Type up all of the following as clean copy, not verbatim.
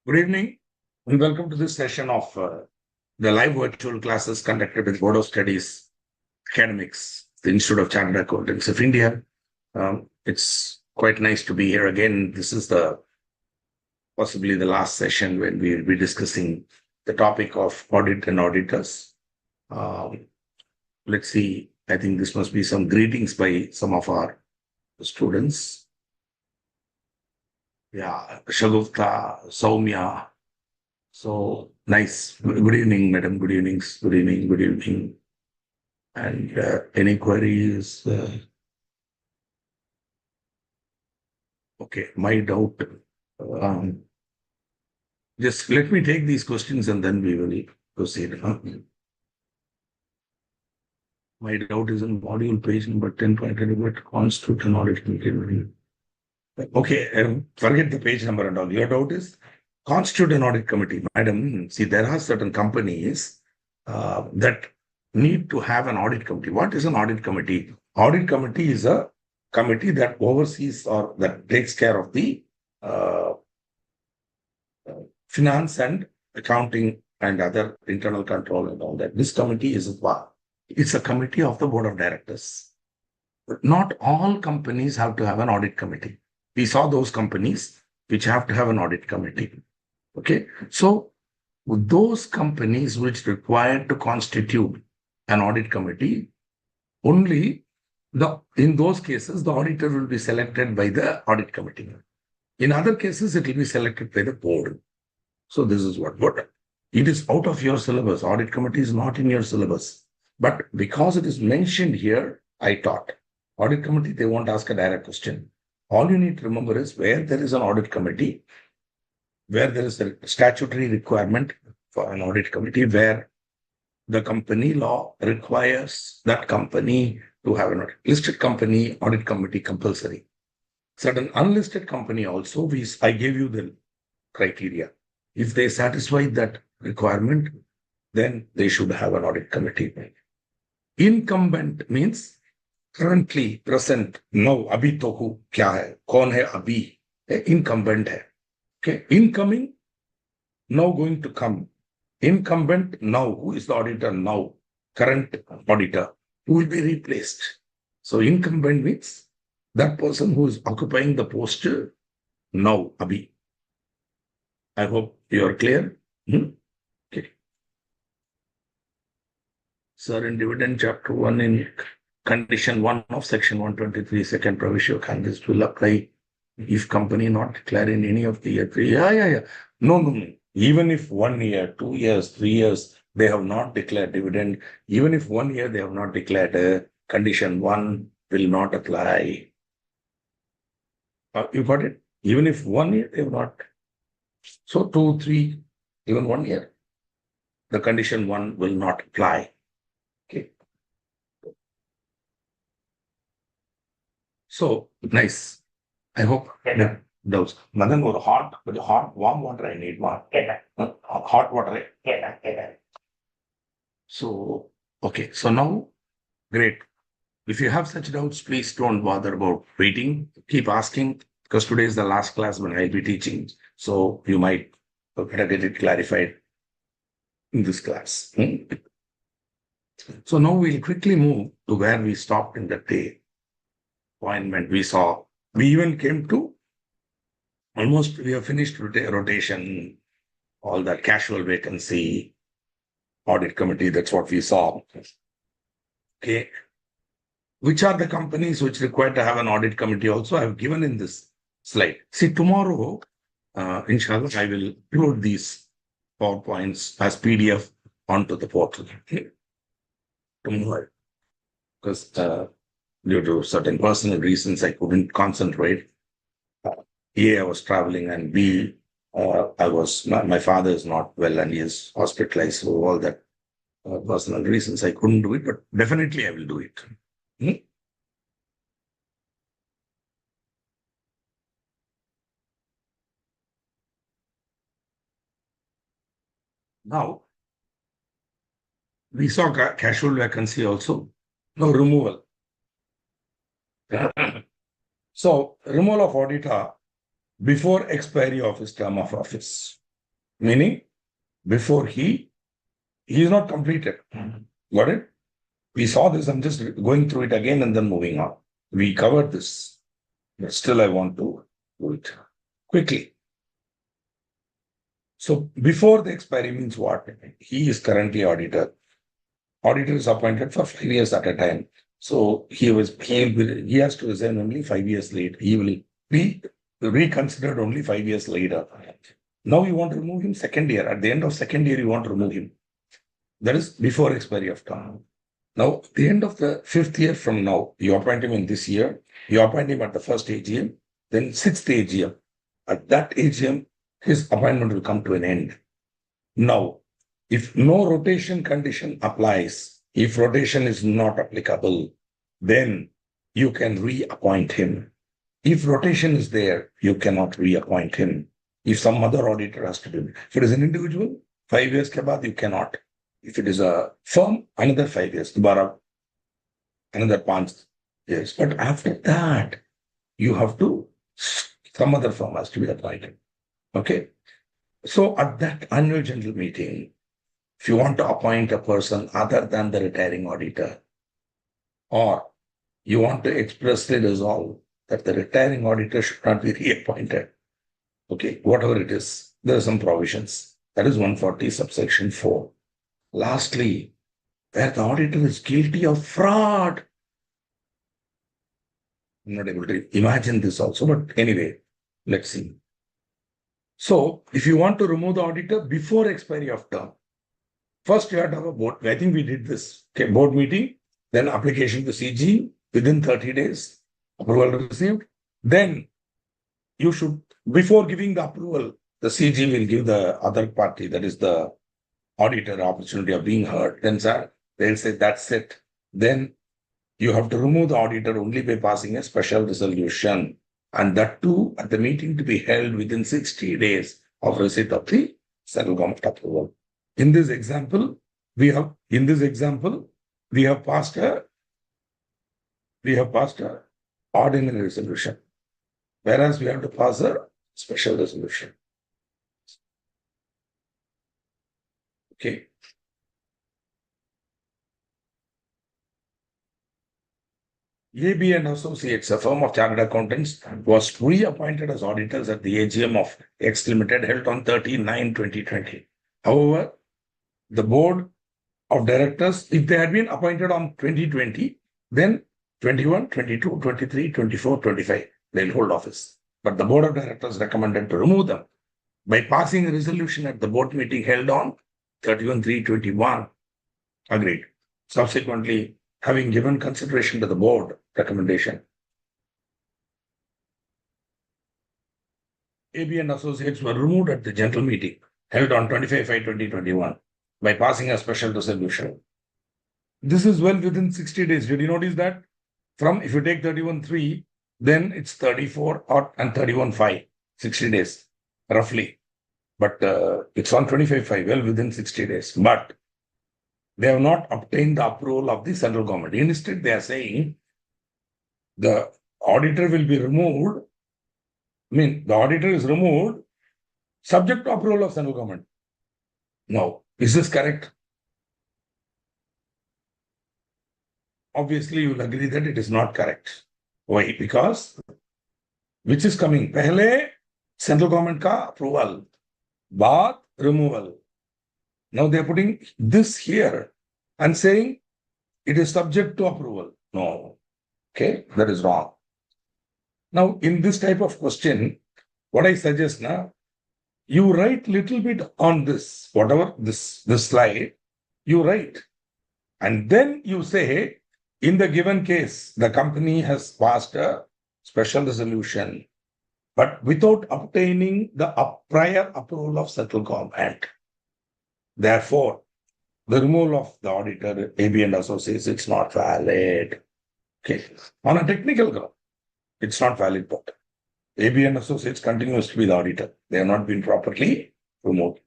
Good evening and welcome to this session of the live virtual classes conducted with Board of Studies Academics, the Institute of Chartered Accountants of India. It's quite nice to be here again. This is possibly the last session when we will be discussing the topic of audit and auditors. Let's see. I think this must be some greetings by some of our students. Yeah, Shagufta, Soumya. So nice. Good evening, madam. Good evening. Good evening. Good evening. And any queries? Okay, my doubt. Um, just let me take these questions and then we will proceed. My doubt is in module page number 10.8, what constitute an audit committee. Okay, forget the page number and all. Your doubt is constitute an audit committee. Madam, see, there are certain companies that need to have an audit committee. What is an audit committee? Audit committee is a committee that oversees or that takes care of the finance and accounting and other internal control and all that. This committee it's a committee of the board of directors. But not all companies have to have an audit committee. We saw those companies which have to have an audit committee. Okay. So those companies which require to constitute an audit committee, only in those cases, the auditor will be selected by the audit committee. In other cases, it will be selected by the board. So this is what it is out of your syllabus. Audit committee is not in your syllabus. But because it is mentioned here, I taught. Audit committee, they won't ask a direct question. All you need to remember is where there is an audit committee, where there is a statutory requirement for an audit committee, where the company law requires that company to have an listed company audit committee compulsory. Certain unlisted company also, I gave you the criteria. If they satisfy that requirement, then they should have an audit committee. Incumbent means currently, present, now, abhi to hu kya hai, kaun hai abhi, incumbent hai. Okay, incoming, now going to come. Incumbent now, who is the auditor now? Current auditor, who will be replaced. So incumbent means that person who is occupying the post now, abhi. I hope you are clear. Okay. Sir, in dividend chapter 1 in condition 1 of section 123 second provision this will apply if company not declare in any of the year 3. Yeah. No. Even if 1 year, 2 years, 3 years, they have not declared dividend, even if 1 year they have not declared, condition 1 will not apply. You got it? Even if 1 year they have not. So 2, 3, even 1 year, the condition 1 will not apply. Okay. So nice. I hope those. Madan, warm water I need. Hot water. So, okay. So now, great. If you have such doubts, please don't bother about waiting. Keep asking because today is the last class when I'll be teaching. So you might better get it clarified in this class. So now we'll quickly move to where we stopped in the day. Appointment we even came to almost, we have finished rotation, all that casual vacancy, audit committee, that's what we saw. Okay. Which are the companies which require to have an audit committee also? I have given in this slide. See, tomorrow, inshallah, I will upload these PowerPoints as PDF onto the portal. Okay. Tomorrow. Because due to certain personal reasons, I couldn't concentrate. A, I was traveling, and B, my father is not well and he is hospitalized. So all that personal reasons, I couldn't do it, but definitely I will do it. Now, we saw casual vacancy also. No removal. So, removal of auditor before expiry of his term of office. Meaning, before he is not completed. Got it? We saw this. I'm just going through it again and then moving on. We covered this, but still I want to do it quickly. So before the expiry means what? He is currently auditor. Auditor is appointed for 5 years at a time. So he has to resign only 5 years later. He will be reconsidered only 5 years later. Now you want to remove him second year. At the end of second year, you want to remove him. That is before expiry of term. Now, at the end of the fifth year from now, you appoint him in this year, you appoint him at the first AGM, then sixth AGM. At that AGM, his appointment will come to an end. Now, if no rotation condition applies, if rotation is not applicable, then you can reappoint him. If rotation is there, you cannot reappoint him. If some other auditor has to do it. If it is an individual, 5 years ke baad, you cannot. If it is a firm, another 5 years. Dobara, another 5 years. But after that, you have to, some other firm has to be appointed. Okay. So at that annual general meeting, if you want to appoint a person other than the retiring auditor, or you want to expressly resolve that the retiring auditor should not be reappointed, okay, whatever it is, there are some provisions. That is 140 subsection 4. Lastly, where the auditor is guilty of fraud. I'm not able to imagine this also, but anyway, let's see. So if you want to remove the auditor before expiry of term, first you have to have a board. I think we did this. Okay, board meeting, then application to CG within 30 days, approval received. Then you should, before giving the approval, the CG will give the other party, that is the auditor, opportunity of being heard. Then sir, they'll say that's it. Then you have to remove the auditor only by passing a special resolution, and that too at the meeting to be held within 60 days of receipt of the central government approval. In this example, we have passed a ordinary resolution, whereas we have to pass a special resolution. Okay. AB and Associates, a firm of chartered accountants, was reappointed as auditors at the AGM of X Limited held on 30/9/2020. However, the board of directors, if they had been appointed on 2020, then 21, 22, 23, 24, 25, they'll hold office. But the board of directors recommended to remove them by passing a resolution at the board meeting held on 31/3/21. Agreed. Subsequently, having given consideration to the board recommendation, AB and Associates were removed at the general meeting held on 25/5/2021 by passing a special resolution. This is well within 60 days. Did you notice that? From, if you take 31/3, then it's 34 and 31/5, 60 days, roughly. But it's on 25/5, well within 60 days. But they have not obtained the approval of the central government. Instead, they are saying the auditor will be removed. I mean, the auditor is removed subject to approval of central government. Now, is this correct? Obviously, you will agree that it is not correct. Why? Because which is coming? Pehle, central government ka approval, baad removal. Now they are putting this here and saying it is subject to approval. No. Okay, that is wrong. Now, in this type of question, what I suggest now, you write little bit on this, whatever this slide, you write. And then you say, in the given case, the company has passed a special resolution, but without obtaining the prior approval of central government. Therefore, the removal of the auditor, AB and Associates, it's not valid. Okay. On a technical ground, it's not valid, but AB and Associates continues to be the auditor. They have not been properly removed.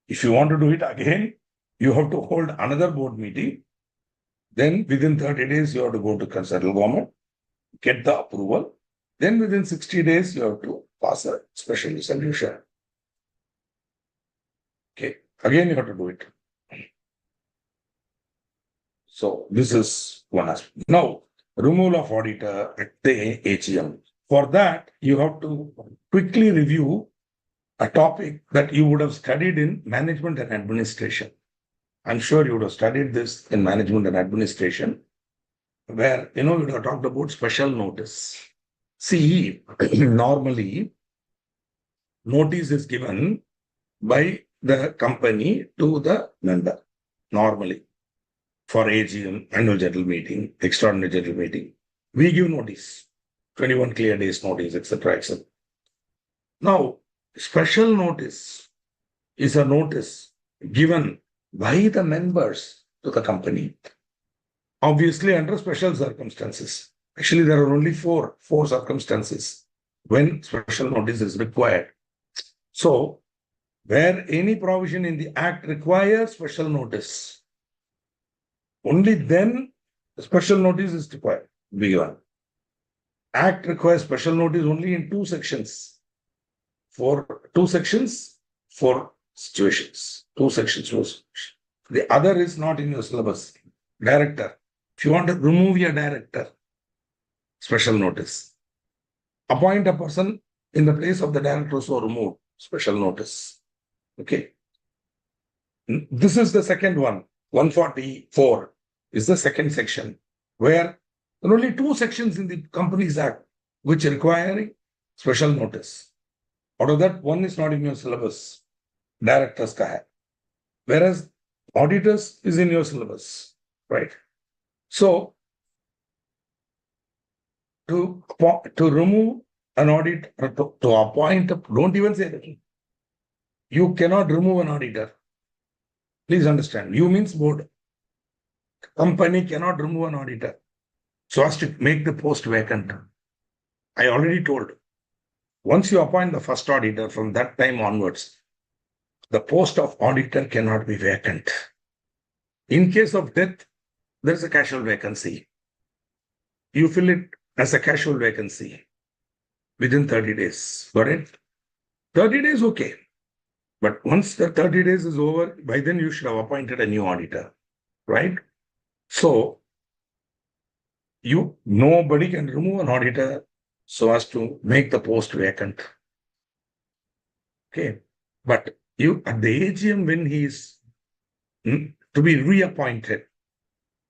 If you want to do it again, you have to hold another board meeting. Then within 30 days, you have to go to central government, get the approval. Then within 60 days, you have to pass a special resolution. Okay. Again, you have to do it. So this is one aspect. Now, removal of auditor at the AGM. For that, you have to quickly review a topic that you would have studied in management and administration. I'm sure you would have studied this in management and administration, where you would have talked about special notice. See, normally notice is given by the company to the member. Normally, for AGM, annual general meeting, extraordinary general meeting, we give notice, 21 clear days notice, etc., etc. Now, special notice is a notice given by the members to the company, obviously under special circumstances. Actually, there are only four circumstances when special notice is required. So, where any provision in the Act requires special notice, only then special notice is required. B1. Act requires special notice only in two sections. For two sections, for situations. Two sections, four situations. The other is not in your syllabus. Director. If you want to remove your director, special notice. Appoint a person in the place of the director so removed, special notice. Okay. This is the second one. 144 is the second section, where there are only two sections in the Companies Act which require special notice. Out of that, one is not in your syllabus. Directors ka hai. Whereas auditors is in your syllabus, right? So, to remove an audit, or to appoint, don't even say that. You cannot remove an auditor. Please understand. You means board. Company cannot remove an auditor so as to make the post vacant. I already told. Once you appoint the first auditor, from that time onwards, the post of auditor cannot be vacant. In case of death, there is a casual vacancy. You fill it as a casual vacancy within 30 days. Got it? 30 days, okay. But once the 30 days is over, by then you should have appointed a new auditor, right? So, nobody can remove an auditor so as to make the post vacant. Okay. But at the AGM, when he is to be reappointed,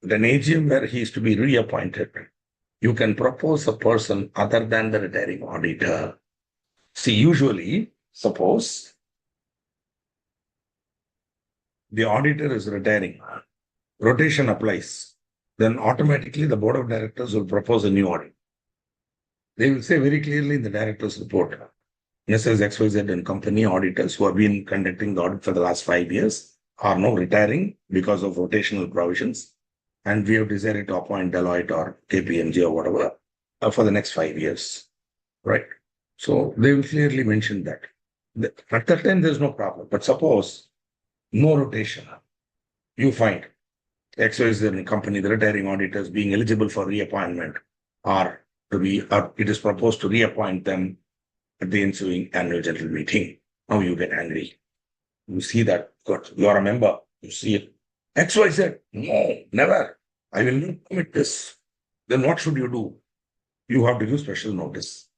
an AGM where he is to be reappointed, you can propose a person other than the retiring auditor. See, usually, suppose the auditor is retiring, rotation applies, then automatically the board of directors will propose a new audit. They will say very clearly in the director's report, Mrs. XYZ and company auditors who have been conducting the audit for the last 5 years are now retiring because of rotational provisions. And we have decided to appoint Deloitte or KPMG or whatever for the next 5 years. Right? So they will clearly mention that. At that time, there's no problem. But suppose no rotation, you find XYZ company, the retiring auditors being eligible for reappointment, or it is proposed to reappoint them at the ensuing annual general meeting. Now you get angry. You see that, God, you are a member, you see it. XYZ, no, never. I will not commit this. Then what should you do? You have to give special notice.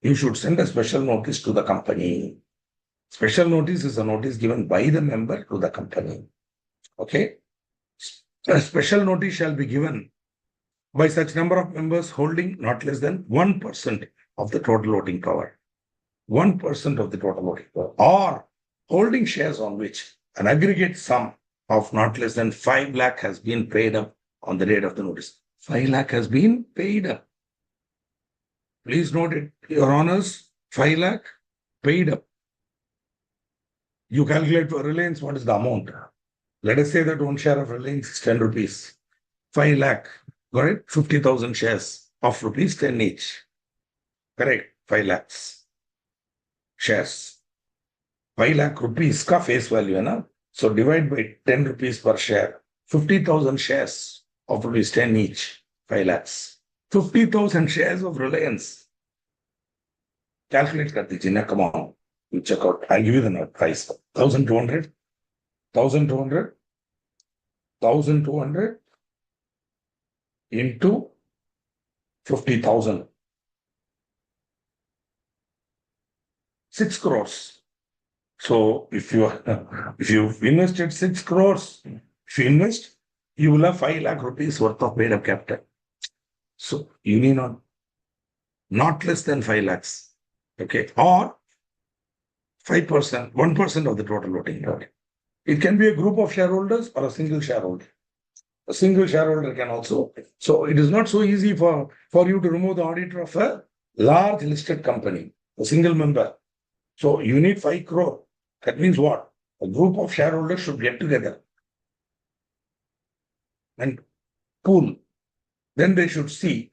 You should send a special notice to the company. Special notice is a notice given by the member to the company. Okay? A special notice shall be given by such number of members holding not less than 1% of the total voting power. 1% of the total voting power, or holding shares on which an aggregate sum of not less than 5 lakh has been paid up on the date of the notice. 5 lakh has been paid up. Please note it, Your Honors, 5 lakh paid up. You calculate for Reliance, what is the amount? Let us say that one share of Reliance is 10 rupees. 5 lakh, got it? 50,000 shares of rupees 10 each. Correct? 5 lakhs. Shares. 5 lakh rupees ka face value, na? So divide by 10 rupees per share. 50,000 shares of rupees 10 each. 5 lakhs. 50,000 shares of Reliance. Calculate kar dijiye na, come on. You check out. I'll give you the price. 1,200, 1,200, 1,200 into 50,000. 6 crores. So if you've invested 6 crores, if you invest, you will have 5 lakh rupees worth of paid up capital. So you need not less than 5 lakhs. Okay. Or 5%, 1% of the total voting power. It can be a group of shareholders or a single shareholder. A single shareholder can also. So it is not so easy for you to remove the auditor of a large listed company, a single member. So you need 5 crore. That means what? A group of shareholders should get together and pool. Then they should see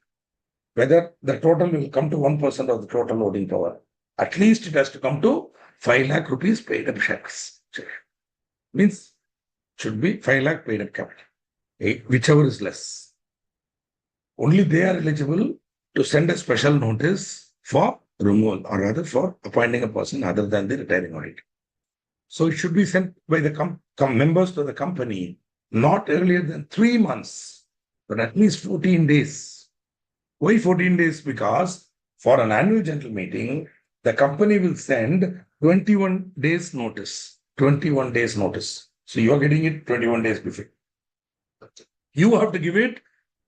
whether the total will come to 1% of the total voting power. At least it has to come to 5 lakh rupees paid up shares. Means should be 5 lakh paid up capital. Whichever is less. Only they are eligible to send a special notice for removal or rather for appointing a person other than the retiring auditor. So it should be sent by the members to the company not earlier than 3 months, but at least 14 days. Why 14 days? Because for an annual general meeting, the company will send 21 days notice. 21 days notice. So you are getting it 21 days before. You have to give it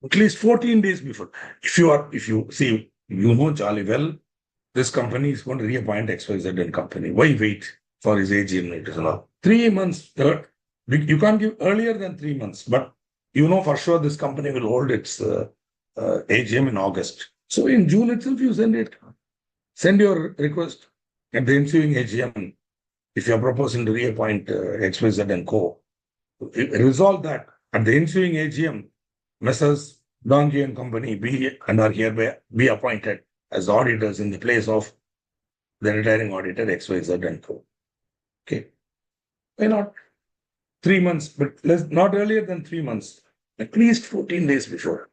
at least 14 days before. If you see, you know jolly well, this company is going to reappoint XYZ company. Why wait for his AGM notice? 3 months. You can't give earlier than 3 months, but you know for sure this company will hold its AGM in August. So in June itself, you send your request at the ensuing AGM. If you are proposing to reappoint XYZ and Co. Resolve that at the ensuing AGM, Messrs. Donji and Company be and are hereby be appointed as auditors in the place of the retiring auditor XYZ and Co. Okay. Why not? 3 months, but not earlier than 3 months, at least 14 days before.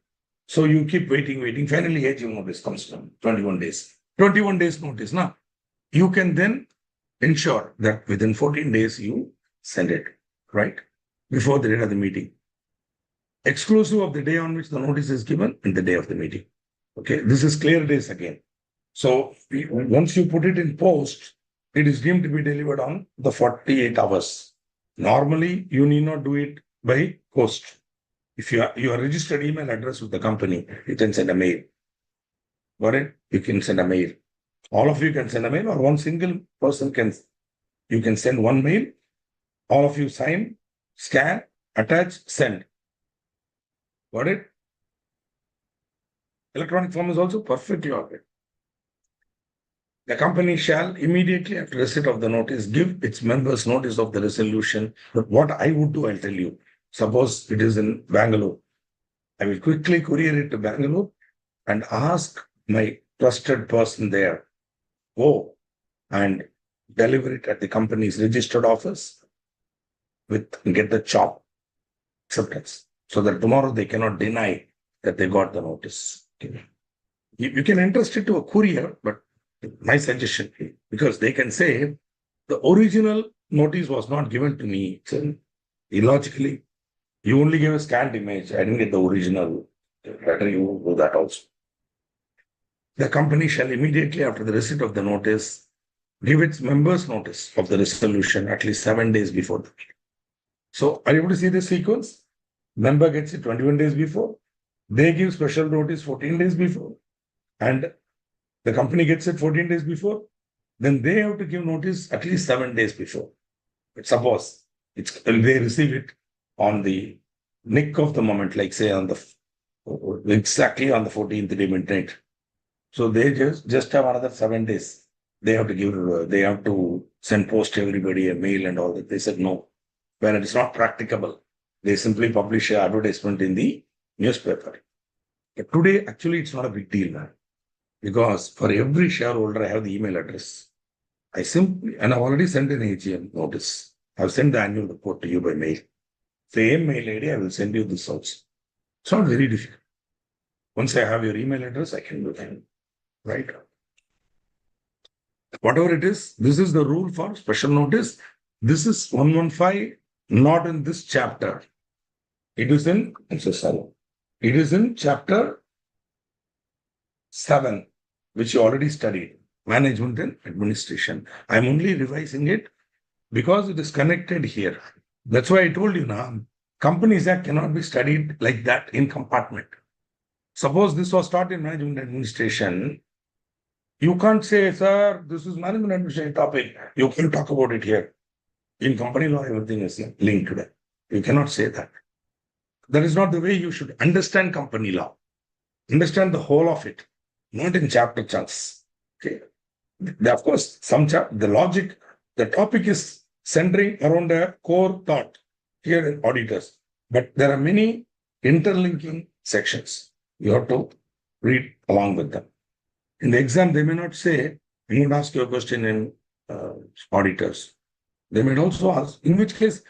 So you keep waiting. Finally, AGM notice comes from 21 days. 21 days notice. Now, you can then ensure that within 14 days you send it, right? Before the date of the meeting. Exclusive of the day on which the notice is given and the day of the meeting. Okay, this is clear days again. So once you put it in post, it is deemed to be delivered on the 48 hours. Normally, you need not do it by post. If your registered email address with the company, you can send a mail. Got it? You can send a mail. All of you can send a mail, or one single person you can send one mail. All of you sign, scan, attach, send. Got it? Electronic form is also perfectly all right. The company shall immediately after receipt of the notice give its members notice of the resolution. But what I would do, I'll tell you. Suppose it is in Bangalore. I will quickly courier it to Bangalore and ask my trusted person there, go and deliver it at the company's registered office get the CHOP acceptance, so that tomorrow they cannot deny that they got the notice. Okay. You can entrust it to a courier, but my suggestion, because they can say the original notice was not given to me. So illogically, you only gave a scanned image. I didn't get the original. Better you do that also. The company shall immediately after the receipt of the notice give its members notice of the resolution at least 7 days before the meeting. So are you able to see this sequence? Member gets it 21 days before. They give special notice 14 days before. And the company gets it 14 days before. Then they have to give notice at least 7 days before. But suppose they receive it on the nick of the moment, like say exactly on the 14th day midnight. So they just have another 7 days. They have to send post to everybody a mail and all that. They said no. When it is not practicable, they simply publish an advertisement in the newspaper. But today, actually, it's not a big deal, man. Because for every shareholder, I have the email address. And I've already sent an AGM notice. I've sent the annual report to you by mail. Same mail ID, I will send you this also. It's not very difficult. Once I have your email address, I can do that. Right? Whatever it is, this is the rule for special notice. This is 115, not in this chapter. It is in, I'm so sorry. It is in chapter 7, which you already studied, management and administration. I'm only revising it because it is connected here. That's why I told you now, Companies Act cannot be studied like that in compartment. Suppose this was taught in management administration, you can't say, sir, this is management administration topic. You can talk about it here. In company law, everything is linked. You cannot say that. That is not the way you should understand company law. Understand the whole of it, not in chapter chunks. Okay. Of course, the logic, the topic is centering around a core thought here in auditors. But there are many interlinking sections. You have to read along with them. In the exam, they may not say, I'm going to ask you a question in auditors. They might also ask, in which case,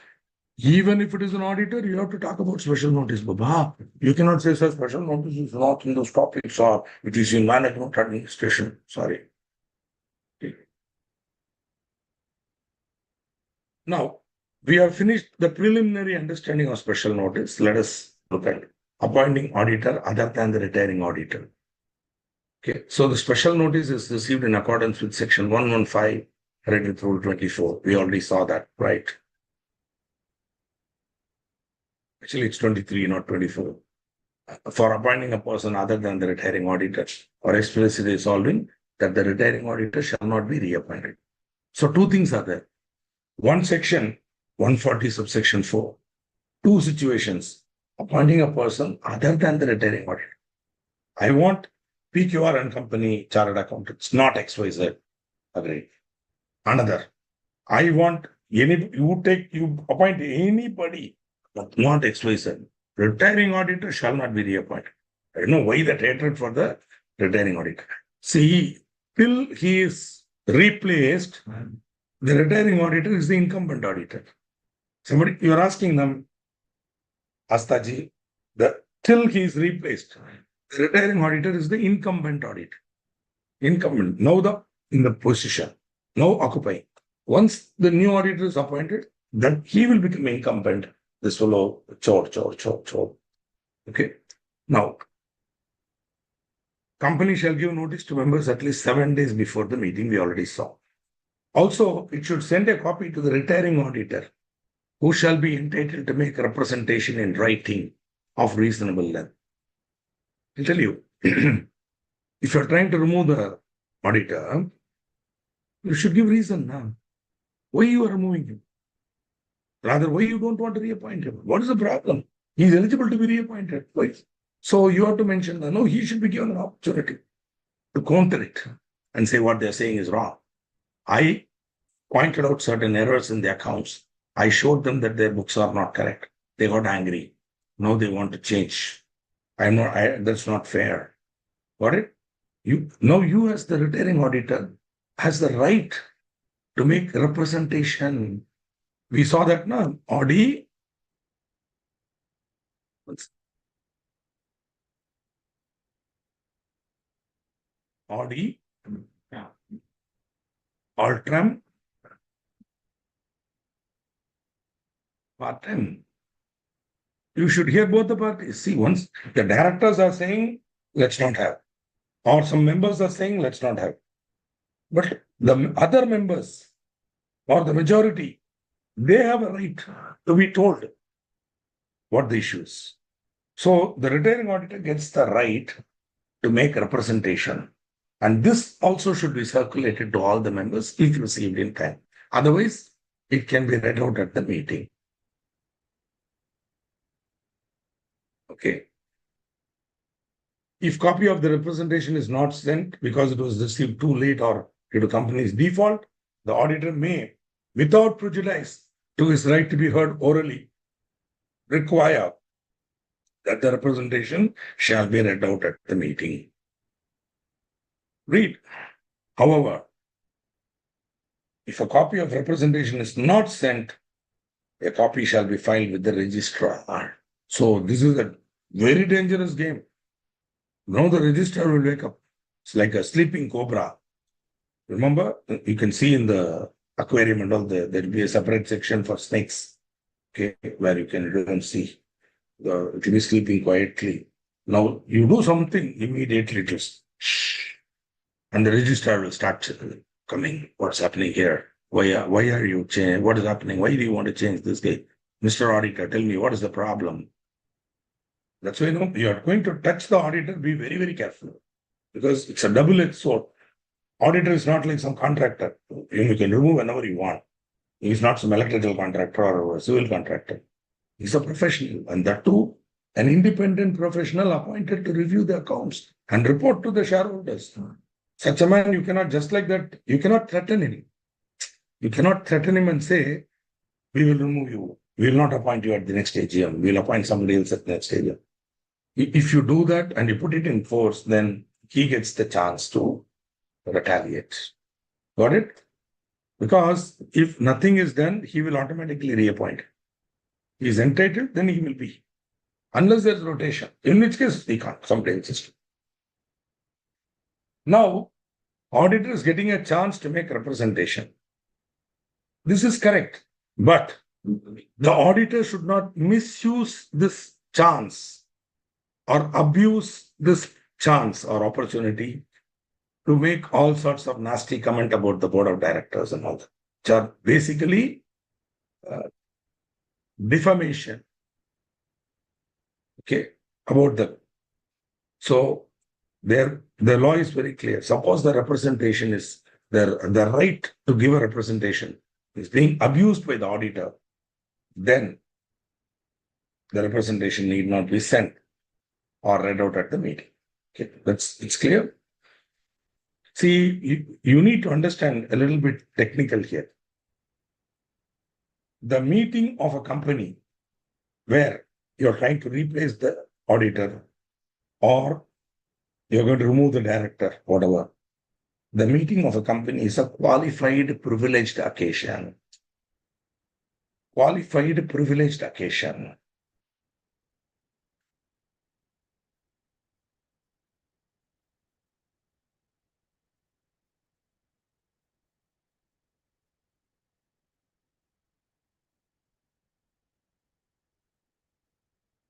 even if it is an auditor, you have to talk about special notice. Baba, you cannot say, sir, special notice is not in those topics or it is in management administration. Sorry. Okay. Now, we have finished the preliminary understanding of special notice. Let us look at appointing auditor other than the retiring auditor. Okay, so the special notice is received in accordance with section 115, Credit Rule 24. We already saw that, right? Actually, it's 23, not 24. For appointing a person other than the retiring auditor or explicitly resolving that the retiring auditor shall not be reappointed. So two things are there. One section, 140 subsection 4. Two situations, appointing a person other than the retiring auditor. I want PQR and company chartered accountants, not XYZ. Agreed. Another, I want you appoint anybody, but not XYZ. Retiring auditor shall not be reappointed. I don't know why that hatred for the retiring auditor. See, till he is replaced, the retiring auditor is the incumbent auditor. Somebody, you're asking them, Astaji, till he is replaced, the retiring auditor is the incumbent auditor. Incumbent, now in the position, now occupying. Once the new auditor is appointed, then he will become incumbent. This fellow, chore. Okay. Now, company shall give notice to members at least 7 days before the meeting, we already saw. Also, it should send a copy to the retiring auditor, who shall be entitled to make representation in writing of reasonable length. I'll tell you, if you're trying to remove the auditor, you should give reason now. Why you are removing him? Rather, why you don't want to reappoint him? What is the problem? He is eligible to be reappointed. Why? So you have to mention that, no, he should be given an opportunity to counter it and say what they're saying is wrong. I pointed out certain errors in the accounts. I showed them that their books are not correct. They got angry. Now they want to change. That's not fair. Got it? You as the retiring auditor has the right to make representation. We saw that now. Audit. Audit. Altram. Part-time. You should hear both the parties. See, once the directors are saying, let's not have, or some members are saying, let's not have. But the other members or the majority, they have a right to be told what the issue is. So the retiring auditor gets the right to make representation. And this also should be circulated to all the members if received in time. Otherwise, it can be read out at the meeting. Okay. If copy of the representation is not sent because it was received too late or due to company's default, the auditor may, without prejudice to his right to be heard orally, require that the representation shall be read out at the meeting. Read. However, if a copy of representation is not sent, a copy shall be filed with the registrar. So this is a very dangerous game. Now the registrar will wake up. It's like a sleeping cobra. Remember, you can see in the aquarium and all, there'll be a separate section for snakes, okay, where you can go and see. It will be sleeping quietly. Now, you do something, immediately just shh, and the registrar will start coming. What's happening here? Why are you changing? What is happening? Why do you want to change this guy? Mr. Auditor, tell me, what is the problem? That's why you are going to touch the auditor, be very, very careful, because it's a double-edged sword. Auditor is not like some contractor. You can remove whenever you want. He's not some electrical contractor or a civil contractor. He's a professional, and that too, an independent professional appointed to review the accounts and report to the shareholders. Such a man, you cannot, just like that, you cannot threaten him. You cannot threaten him and say, we will remove you. We will not appoint you at the next AGM. We'll appoint somebody else at the next AGM. If you do that and you put it in force, then he gets the chance to retaliate. Got it? Because if nothing is done, he will automatically reappoint. He is entitled, then he will be. Unless there's rotation, in which case he can't. Somebody insist. Now, auditor is getting a chance to make representation. This is correct. But the auditor should not misuse this chance or abuse this chance or opportunity to make all sorts of nasty comment about the board of directors and all that, which are basically defamation. Okay, about them. So the law is very clear. Suppose the representation is the right to give a representation is being abused by the auditor, then the representation need not be sent or read out at the meeting. Okay, it's clear. See, you need to understand a little bit technical here. The meeting of a company where you're trying to replace the auditor or you're going to remove the director, whatever. The meeting of a company is a qualified privileged occasion. Qualified privileged occasion.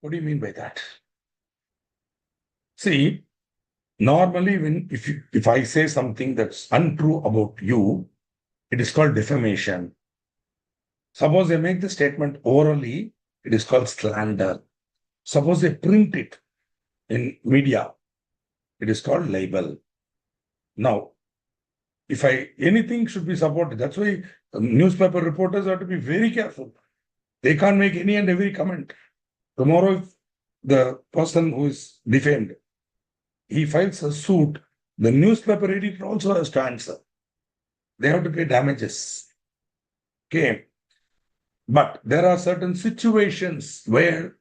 What do you mean by that? See, normally if I say something that's untrue about you, it is called defamation. Suppose I make the statement orally, it is called slander. Suppose I print it in media, it is called libel. Now, if anything should be supported, that's why newspaper reporters have to be very careful. They can't make any and every comment. Tomorrow, if the person who is defamed, he files a suit, the newspaper editor also has to answer. They have to pay damages. Okay. But there are certain situations where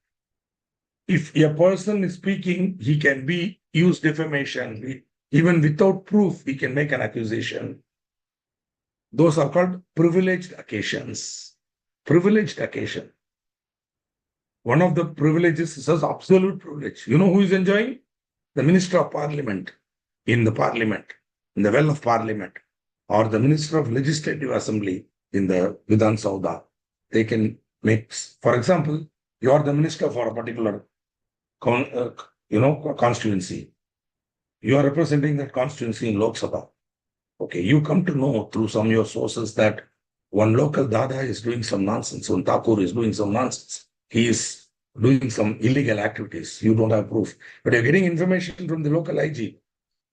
if a person is speaking, he can be used defamation. Even without proof, he can make an accusation. Those are called privileged occasions. Privileged occasion. One of the privileges is absolute privilege. You know who is enjoying? The Minister of Parliament in the Parliament, in the well of Parliament, or the Minister of Legislative Assembly in the Vidhan Sauda. They can make, for example, you are the minister for a particular constituency. You are representing that constituency in Lok Sabha. Okay, you come to know through some of your sources that one local Dada is doing some nonsense, one Thakur is doing some nonsense. He is doing some illegal activities. You don't have proof, but you're getting information from the local IG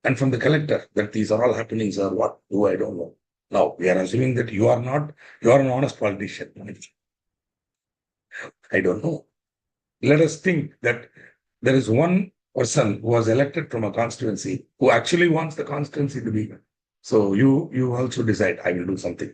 and from the collector that these are all happenings or what do I don't know. Now, we are assuming that you are an honest politician. I don't know. Let us think that there is one person who was elected from a constituency who actually wants the constituency to be. So you also decide, I will do something.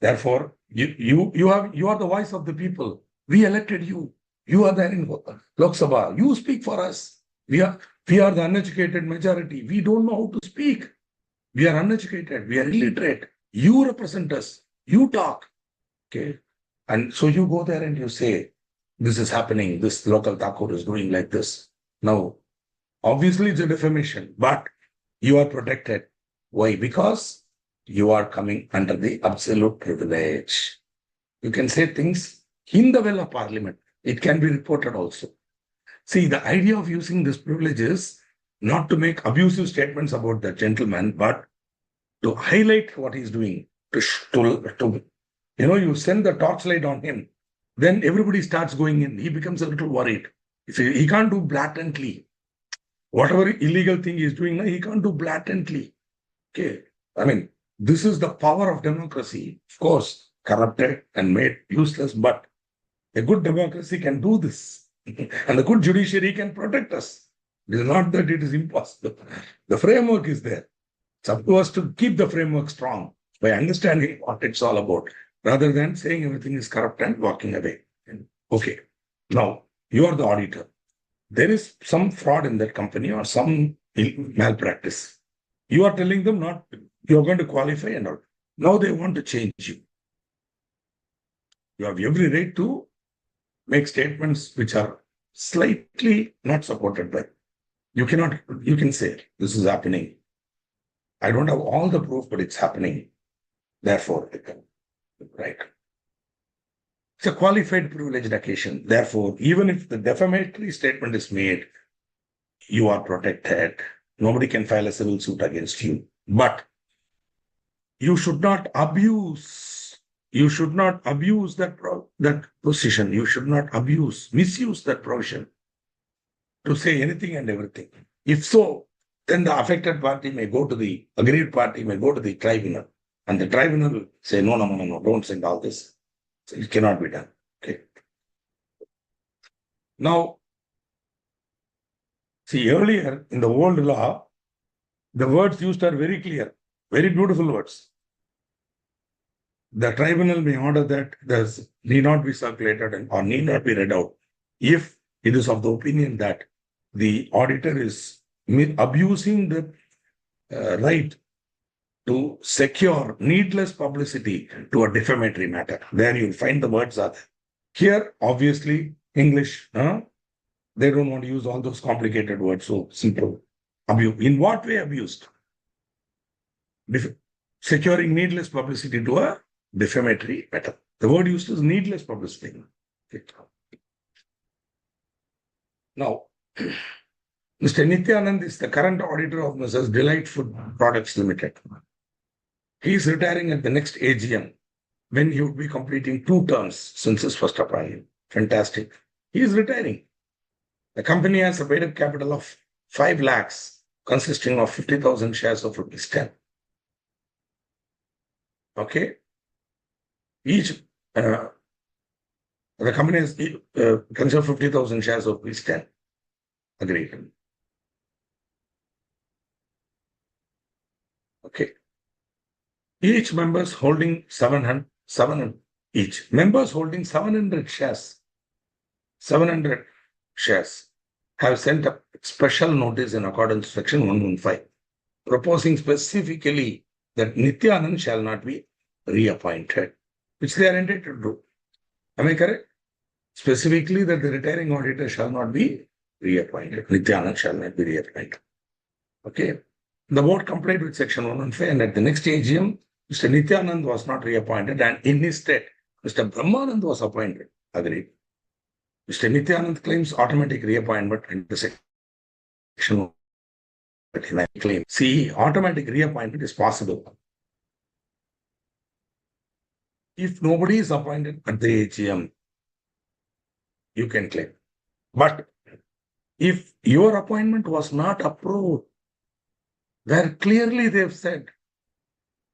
Therefore, you are the voice of the people. We elected you. You are there in Lok Sabha. You speak for us. We are the uneducated majority. We don't know how to speak. We are uneducated. We are illiterate. You represent us. You talk. Okay. And so you go there and you say, this is happening. This local Thakur is doing like this. Now, obviously it's a defamation, but you are protected. Why? Because you are coming under the absolute privilege. You can say things in the well of parliament. It can be reported also. See, the idea of using this privilege is not to make abusive statements about the gentleman, but to highlight what he's doing, to you send the torchlight on him, then everybody starts going in. He becomes a little worried. He can't do blatantly. Whatever illegal thing he's doing, he can't do blatantly. Okay. I mean, this is the power of democracy. Of course, corrupted and made useless, but a good democracy can do this. And the good judiciary can protect us. It is not that it is impossible. The framework is there. It's up to us to keep the framework strong by understanding what it's all about, rather than saying everything is corrupt and walking away. Okay. Now, you are the auditor. There is some fraud in that company or some malpractice. You are telling them not, you are going to qualify and all. Now they want to change you. You have every right to make statements which are slightly not supported by. You can say, this is happening. I don't have all the proof, but it's happening. Therefore, right. It's a qualified privileged occasion. Therefore, even if the defamatory statement is made, you are protected. Nobody can file a civil suit against you. But you should not abuse. You should not abuse that position. You should not misuse that provision to say anything and everything. If so, then the affected party may go to the aggrieved party, may go to the tribunal. And the tribunal will say, no, don't send all this. So it cannot be done. Okay. Now, see, earlier in the old law, the words used are very clear, very beautiful words. The tribunal may order that this need not be circulated or need not be read out if it is of the opinion that the auditor is abusing the right to secure needless publicity to a defamatory matter. There you'll find the words are there. Here, obviously, English, they don't want to use all those complicated words, so simple. In what way abused? Securing needless publicity to a defamatory matter. The word used is needless publicity. Now, Mr. Nityanand is the current auditor of Mrs. Delight Food Products Limited. He is retiring at the next AGM when he would be completing 2 terms since his first appointment. Fantastic. He is retiring. The company has a paid-up capital of 5 lakhs, consisting of 50,000 shares of rupees 10. Okay. The company has considered 50,000 shares of rupees 10. Agreed. Okay. Each members holding 700 shares, 700 shares have sent a special notice in accordance with section 115, proposing specifically that Nityanand shall not be reappointed, which they are entitled to do. Am I correct? Specifically that the retiring auditor shall not be reappointed. Nityanand shall not be reappointed. Okay. The board complied with section 115, and at the next AGM, Mr. Nityanand was not reappointed, and in his stead, Mr. Brahmanand was appointed. Agreed. Mr. Nityanand claims automatic reappointment under section 139 claim. See, automatic reappointment is possible if nobody is appointed at the AGM. You can claim. But if your appointment was not approved, where clearly they've said,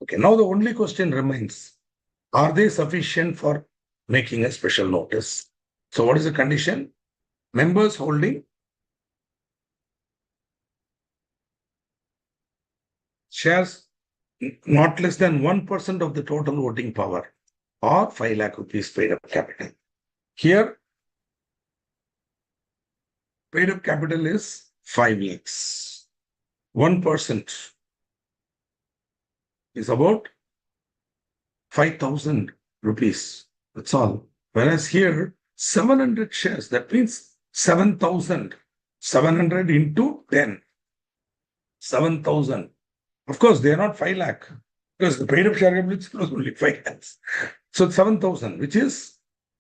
okay, now the only question remains, are they sufficient for making a special notice? So what is the condition? Members holding shares not less than 1% of the total voting power or 5 lakh rupees paid up capital. Here, paid up capital is 5 lakhs. 1% is about 5,000 rupees. That's all. Whereas here, 700 shares, that means 7,000. 700 into 10. 7,000. Of course, they are not 5 lakh. Because the paid up share capital is only 5 lakhs. So 7,000, which is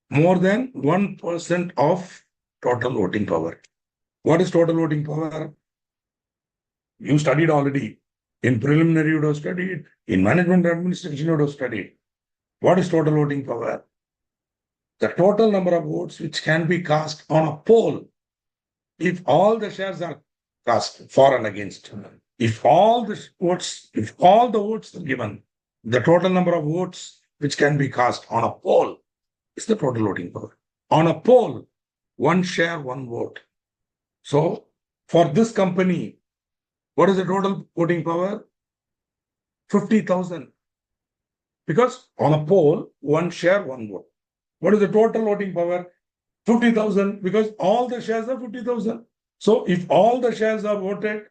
more than 1% of total voting power. What is total voting power? You studied already. In preliminary, you would have studied. In management administration, you would have studied. What is total voting power? The total number of votes which can be cast on a poll if all the shares are cast for and against. If all the votes are given, the total number of votes which can be cast on a poll is the total voting power. On a poll, one share, one vote. So for this company, what is the total voting power? 50,000. Because on a poll, one share, one vote. What is the total voting power? 50,000, because all the shares are 50,000. So if all the shares are voted,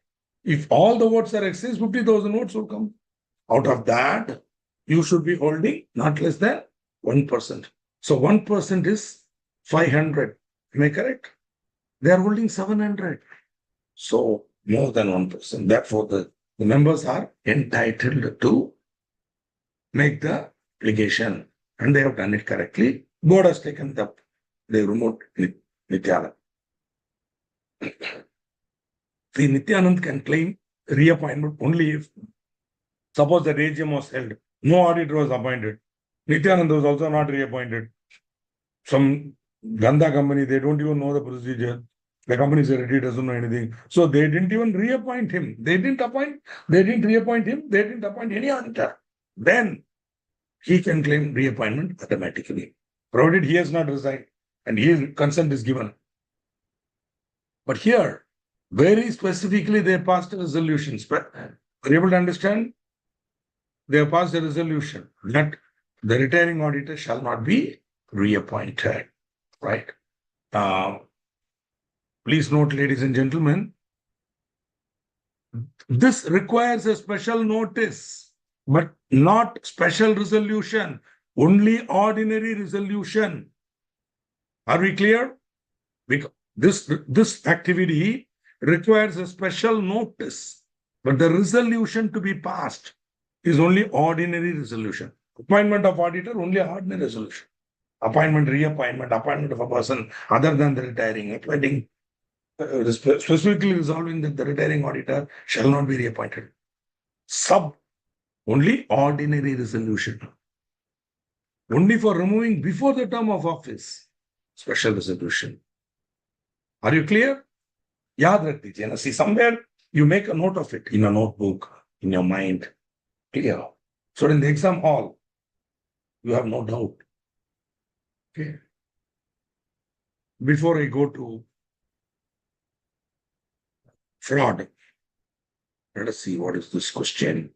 if all the votes are exceeds, 50,000 votes will come. Out of that, you should be holding not less than 1%. So 1% is 500. Am I correct? They are holding 700. So more than 1%. Therefore, the members are entitled to make the application, and they have done it correctly. Board has taken the they removed Nityanand. The Nityanand can claim reappointment only if, suppose that AGM was held, no auditor was appointed. Nityanand was also not reappointed. Some Ganda company, they don't even know the procedure. The company secretary doesn't know anything. So they didn't even reappoint him. They didn't reappoint him. They didn't appoint any auditor. Then he can claim reappointment automatically, provided he has not resigned and his consent is given. But here, very specifically, they passed a resolution. Are you able to understand? They have passed a resolution that the retiring auditor shall not be reappointed. Right? Please note, ladies and gentlemen, this requires a special notice, but not special resolution, only ordinary resolution. Are we clear? Because this activity requires a special notice, but the resolution to be passed is only ordinary resolution. Appointment of auditor, only ordinary resolution. Appointment, reappointment, appointment of a person other than the retiring, appointing, specifically resolving that the retiring auditor shall not be reappointed. Only ordinary resolution. Only for removing before the term of office, special resolution. Are you clear? Yaad rakh dijiye na. See, somewhere you make a note of it in a notebook, in your mind. Clear. So in the exam hall, you have no doubt. Okay. Before I go to fraud, let us see what is this question.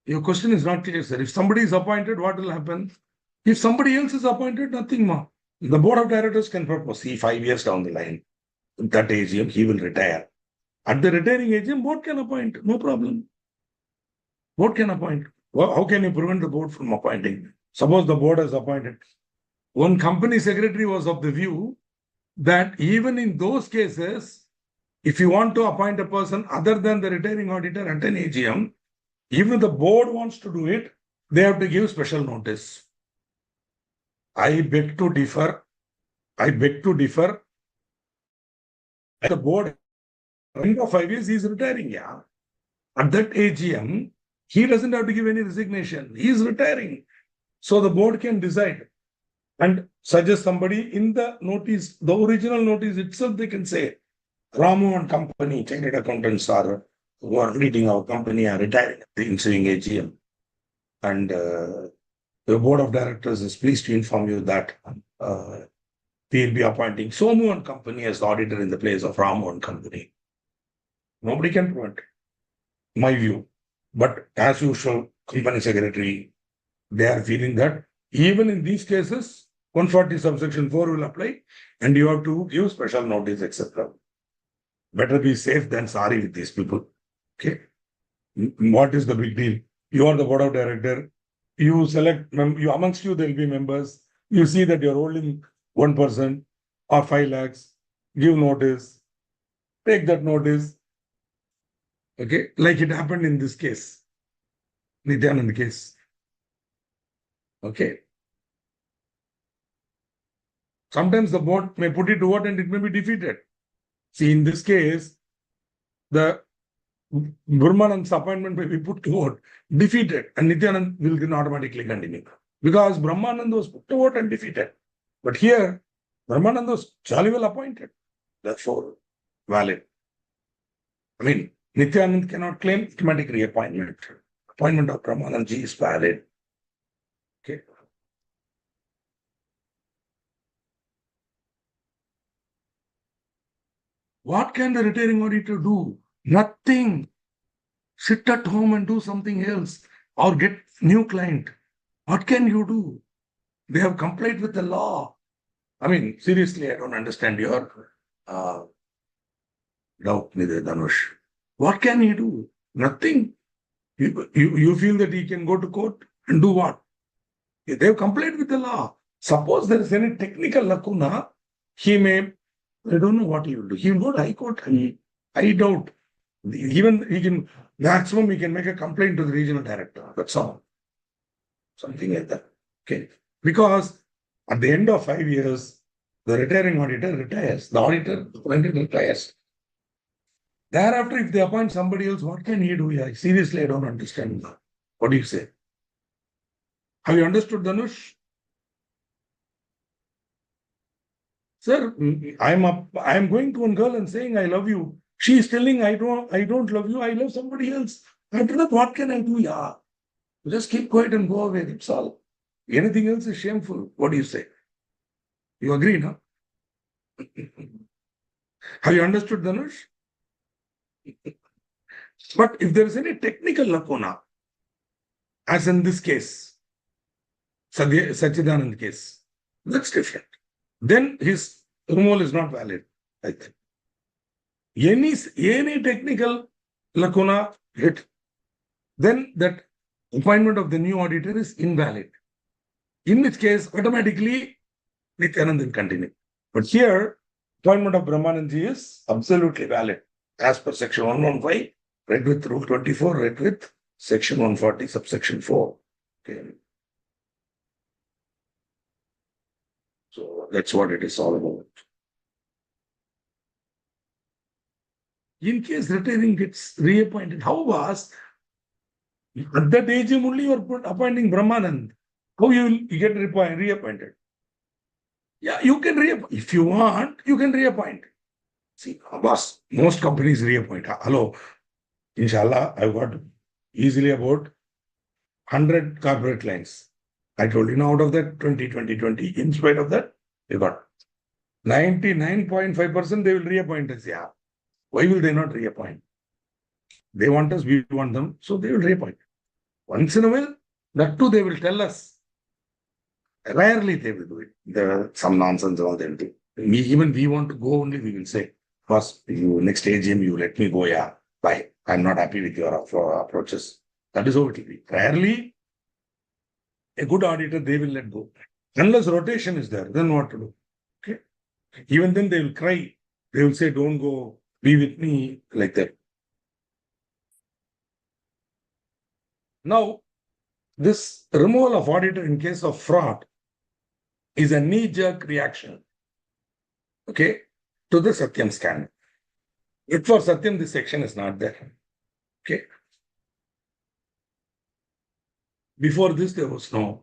Your question is not clear, sir. If somebody is appointed, what will happen? If somebody else is appointed, nothing more. The board of directors can propose, see, 5 years down the line, that AGM, he will retire. At the retiring AGM, board can appoint, no problem. Board can appoint. Well, how can you prevent the board from appointing? Suppose the board has appointed. One company secretary was of the view that even in those cases, if you want to appoint a person other than the retiring auditor at an AGM, even if the board wants to do it, they have to give special notice. I beg to differ. The board, in 5 years, he is retiring. Yeah. At that AGM, he doesn't have to give any resignation. He is retiring. So the board can decide and suggest somebody in the notice, the original notice itself, they can say, Ramu and company, chartered accountants are who are leading our company are retiring at the ensuing AGM. And the board of directors is pleased to inform you that we will be appointing Somu and company as the auditor in the place of Ramu and company. Nobody can prevent it, my view. But as usual, company secretary, they are feeling that even in these cases, 140 subsection 4 will apply and you have to give special notice, etc. Better be safe than sorry with these people. Okay. What is the big deal? You are the board of director. You select, amongst you, there will be members. You see that you're holding 1% or 5 lakhs. Give notice. Take that notice. Okay, like it happened in this case, Nityanand case. Okay. Sometimes the board may put it to vote and it may be defeated. See, in this case, the Brahmanand's appointment may be put to vote, defeated, and Nityanand will then automatically continue. Because Brahmanand was put to vote and defeated. But here, Brahmanand was jolly well appointed. Therefore, valid. I mean, Nityanand cannot claim automatic reappointment. Appointment of Brahmanandji is valid. Okay. What can the retiring auditor do? Nothing. Sit at home and do something else or get new client. What can you do? They have complied with the law. I mean, seriously, I don't understand your doubt, Nidhi Dhanush. What can he do? Nothing. You feel that he can go to court and do what? They have complied with the law. Suppose there is any technical lacuna, he may, I don't know what he will do. He will go to High Court. I doubt. Even he can, maximum he can make a complaint to the regional director. That's all. Something like that. Okay. Because at the end of 5 years, the retiring auditor retires. The auditor retires. Thereafter, if they appoint somebody else, what can he do? Yeah, seriously, I don't understand. What do you say? Have you understood, Dhanush? Sir, I'm going to one girl and saying I love you. She is telling I don't love you, I love somebody else. After that, what can I do? Yeah. Just keep quiet and go away. That's all. Anything else is shameful. What do you say? You agree, no? Have you understood, Dhanush? But if there is any technical lacuna, as in this case, Sachidanand case, that's different. Then his removal is not valid, I think. Any technical lacuna hit, then that appointment of the new auditor is invalid. In which case, automatically, Nityanand will continue. But here, appointment of Brahmanandji is absolutely valid. As per section 115, read with rule 24, read with section 140, subsection 4. Okay. So that's what it is all about. In case retiring gets reappointed, how was at that age only you are appointing Brahmanand? How you will get reappointed? Yeah, you can reappoint. If you want, you can reappoint. See, boss, most companies reappoint. Hello, inshallah, I've got easily about 100 corporate lines. I told you now out of that 20, 20, 20. In spite of that, you got 99.5% they will reappoint us. Yeah. Why will they not reappoint? They want us, we want them, so they will reappoint. Once in a while, that too they will tell us. Rarely they will do it. Some nonsense all they'll do. Even we want to go only, we will say, boss, you next AGM, you let me go, yeah. Bye. I'm not happy with your approaches. That is how it will be. Rarely, a good auditor, they will let go. Unless rotation is there, then what to do? Okay. Even then they will cry. They will say, don't go, be with me, like that. Now, this removal of auditor in case of fraud is a knee-jerk reaction, okay, to the Satyam scandal. If for Satyam, this section is not there. Okay. Before this, there was no.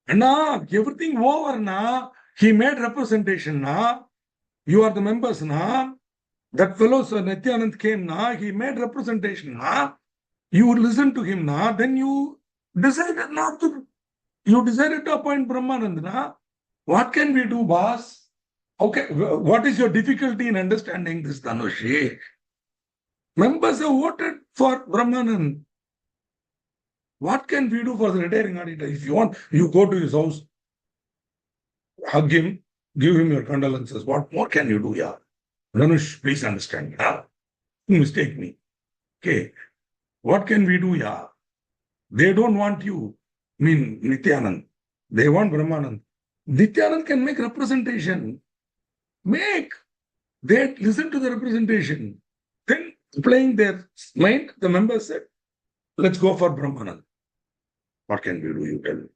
And now, everything over now. He made representation now. You are the members now. That fellow, Nityanand came now. He made representation now. You listen to him now. Then you decided not to. You decided to appoint Brahmanand now. What can we do, boss? Okay, what is your difficulty in understanding this, Dhanush? Members have voted for Brahmanand. What can we do for the retiring auditor? If you want, you go to his house, hug him, give him your condolences. What more can you do? Yeah. Dhanush, please understand. Yeah. Mistake me. Okay. What can we do? Yeah. They don't want you. I mean, Nityanand. They want Brahmanand. Nityanand can make representation. Make. They listen to the representation. Then Applying their mind, the members said, let's go for Brahmanand. What can we do? You tell me.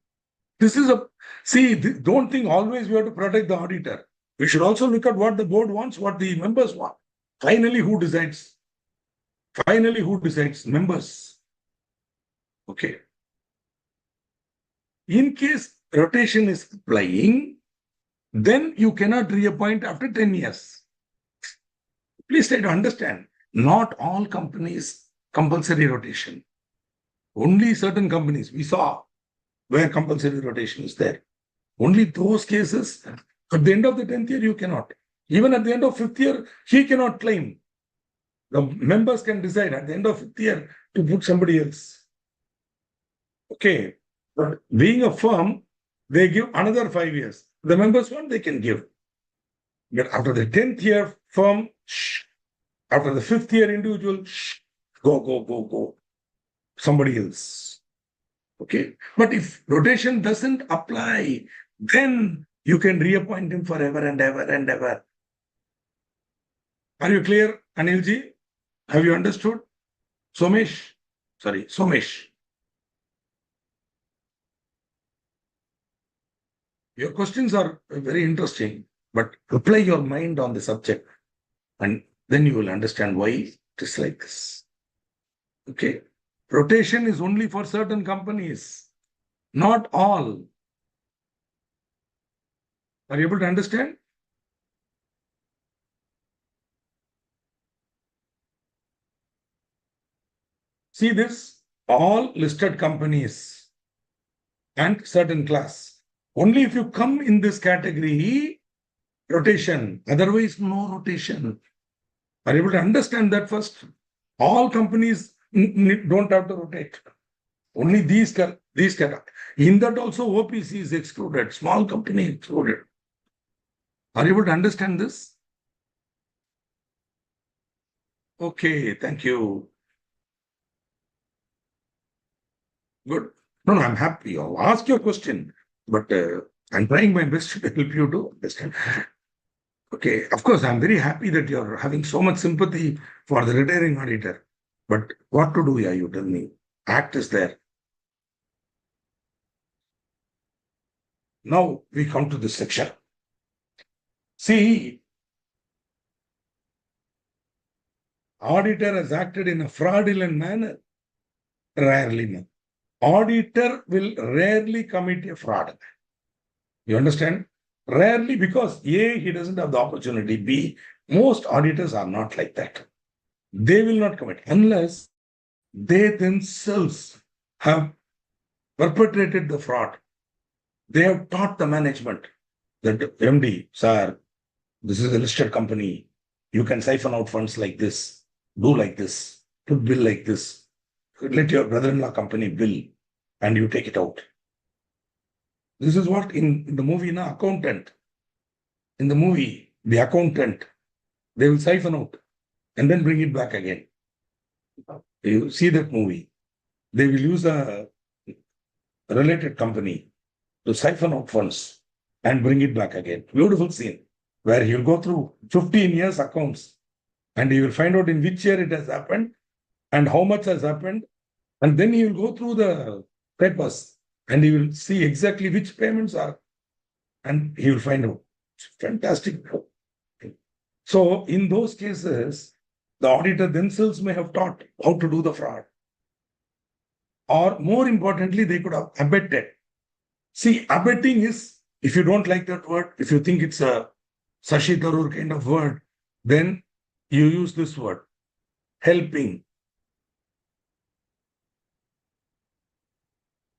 This is don't think always we have to protect the auditor. We should also look at what the board wants, what the members want. Finally, who decides? Finally, who decides? Members. Okay. In case rotation is applying, then you cannot reappoint after 10 years. Please try to understand, not all companies compulsory rotation. Only certain companies we saw where compulsory rotation is there. Only those cases, at the end of the 10th year, you cannot. Even at the end of 5th year, he cannot claim. The members can decide at the end of 5th year to put somebody else. Okay. But being a firm, they give another 5 years. The members want, they can give. But after the 10th year, firm, shh. After the 5th year, individual, shh. Go. Somebody else. Okay. But if rotation doesn't apply, then you can reappoint him forever and ever and ever. Are you clear, Anilji? Have you understood? Somesh. Your questions are very interesting, but apply your mind on the subject and then you will understand why it is like this. Okay. Rotation is only for certain companies, not all. Are you able to understand? See this, all listed companies and certain class. Only if you come in this category, rotation, otherwise no rotation. Are you able to understand that first? All companies don't have to rotate. Only these categories. In that also OPC is excluded, small company excluded. Are you able to understand this? Okay, thank you. Good. No, I'm happy. I'll ask your question, but I'm trying my best to help you to understand. Okay, of course, I'm very happy that you're having so much sympathy for the retiring auditor. But what to do, yeah, you tell me. Act is there. Now we come to this section. See, auditor has acted in a fraudulent manner. Rarely, no. Auditor will rarely commit a fraud. You understand? Rarely, because A, he doesn't have the opportunity. B, most auditors are not like that. They will not commit unless they themselves have perpetrated the fraud. They have taught the management that MD, sir, this is a listed company. You can siphon out funds like this, do like this, put bill like this. Let your brother-in-law company bill and you take it out. This is what in the movie, accountant. In the movie, the accountant, they will siphon out and then bring it back again. You see that movie. They will use a related company to siphon out funds and bring it back again. Beautiful scene where he'll go through 15 years accounts and he will find out in which year it has happened and how much has happened. And then he will go through the papers and he will see exactly which payments are, and he will find out. It's fantastic. So in those cases, the auditor themselves may have taught how to do the fraud. Or more importantly, they could have abetted. See, abetting is, if you don't like that word, if you think it's a Sashi Tharoor kind of word, then you use this word, helping.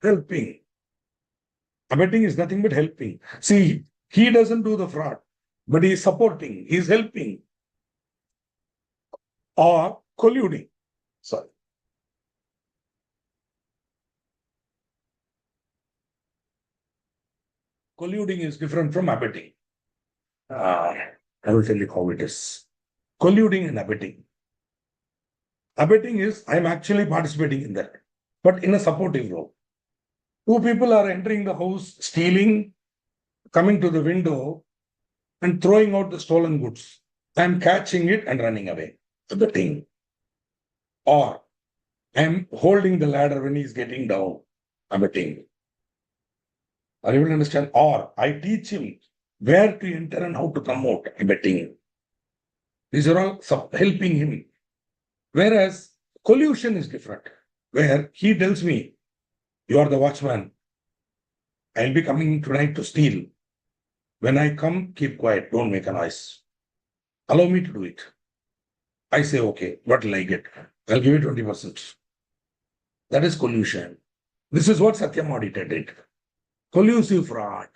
Helping. Abetting is nothing but helping. See, he doesn't do the fraud, but he is supporting, he is helping. Or colluding. Sorry. Colluding is different from abetting. I will tell you how it is. Colluding and abetting. Abetting is, I'm actually participating in that, but in a supportive role. Two people are entering the house, stealing, coming to the window, and throwing out the stolen goods. I'm catching it and running away. Abetting. or I'm holding the ladder when he's getting down, abetting. Are you able to understand? Or I teach him where to enter and how to come out, abetting. These are all helping him. Whereas collusion is different, where he tells me, you are the watchman. I'll be coming tonight to steal. When I come, keep quiet. Don't make a noise. Allow me to do it. I say, okay, what will I get? I'll give you 20%. That is collusion. This is what Satyam Auditor did. Collusive fraud,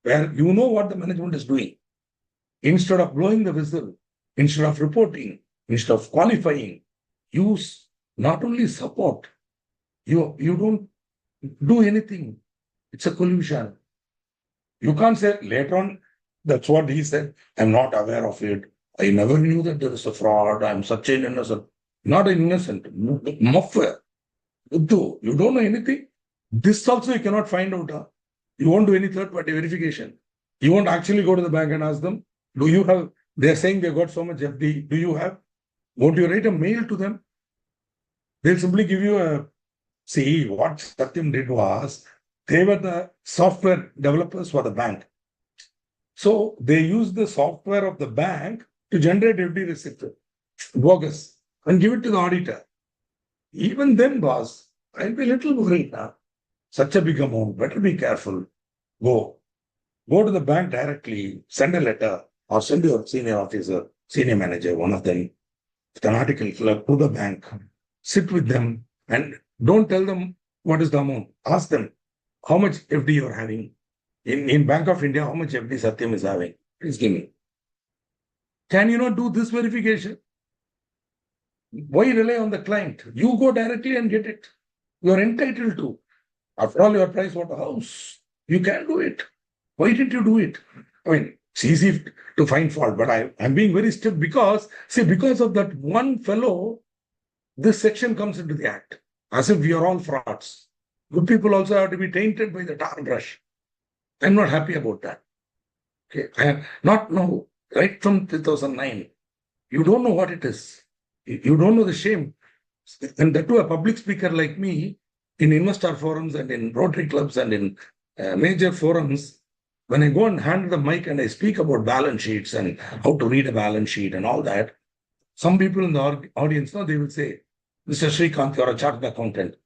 where you know what the management is doing. Instead of blowing the whistle, instead of reporting, instead of qualifying, you not only support, you don't do anything. It's a collusion. You can't say later on, that's what he said. I'm not aware of it. I never knew that there is a fraud. I'm such an innocent. Not an innocent. Muffer. You don't know anything. This also you cannot find out. Huh? You won't do any third party verification. You won't actually go to the bank and ask them, do you have, they're saying they got so much FD. Do you have? Won't you write a mail to them? They'll simply give you a, see, what Satyam did was, they were the software developers for the bank. So they used the software of the bank to generate FD receipt, bogus, and give it to the auditor. Even then, boss, I'll be a little worried now. Such a big amount, better be careful. Go to the bank directly, send a letter, or send your senior officer, senior manager, one of them, with an article clerk to the bank. Sit with them and don't tell them what is the amount. Ask them how much FD you're having. In Bank of India, how much FD Satyam is having? Please give me. Can you not do this verification? Why rely on the client? You go directly and get it. You are entitled to. After all, your Price Waterhouse. You can do it. Why didn't you do it? I mean, it's easy to find fault, but I'm being very strict because of that one fellow, this section comes into the act. As if we are all frauds. Good people also have to be tainted by the tar brush. I'm not happy about that. Okay, I am not now, right from 2009. You don't know what it is. You don't know the shame. And that too, a public speaker like me, in investor forums and in Rotary clubs and in major forums, when I go and hand the mic and I speak about balance sheets and how to read a balance sheet and all that, some people in the audience, now they will say, Mr. Srikanth, you're a chartered accountant.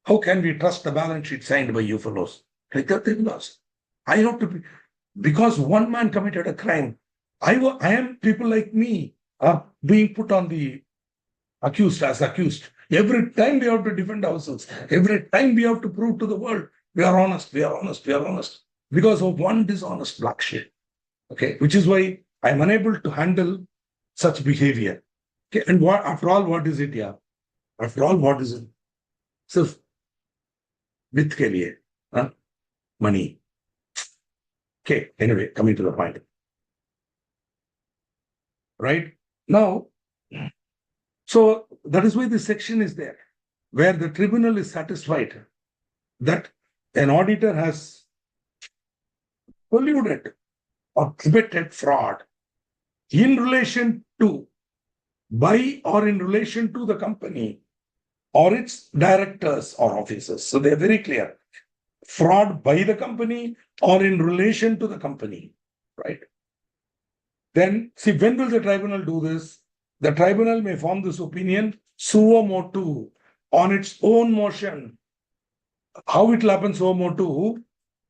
How can we trust the balance sheet signed by you fellows? Like that, they will ask. I have to be, because one man committed a crime. I am, people like me are being put on the accused as accused. Every time we have to defend ourselves. Every time we have to prove to the world, we are honest, we are honest, we are honest. Because of one dishonest black sheep. Okay, which is why I am unable to handle such behavior. Okay, and after all, what is it? Yeah. After all, what is it? Sirf with ke liye, huh? Money. Okay, anyway, coming to the point. Right? Now, so that is why this section is there, where the tribunal is satisfied that an auditor has colluded or committed fraud in relation to, by or in relation to the company or its directors or officers. So they're very clear. Fraud by the company or in relation to the company, right? Then, see, when will the tribunal do this? The tribunal may form this opinion suo motu, on its own motion. How it will happen suo motu?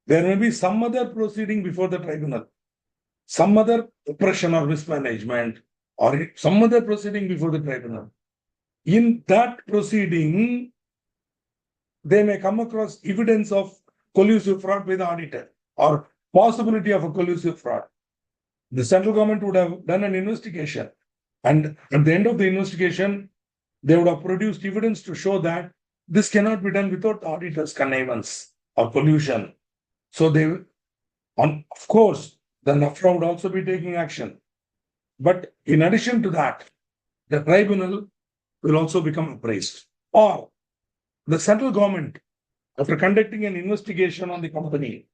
There may be some other proceeding before the tribunal, some other oppression or mismanagement, or some other proceeding before the tribunal. In that proceeding, they may come across evidence of collusive fraud by the auditor or possibility of a collusive fraud. The central government would have done an investigation, and at the end of the investigation, they would have produced evidence to show that this cannot be done without the auditor's connivance or collusion. So they, of course, the NAFRA would also be taking action. But in addition to that, the tribunal will also become appraised. Or the central government, after conducting an investigation on the company,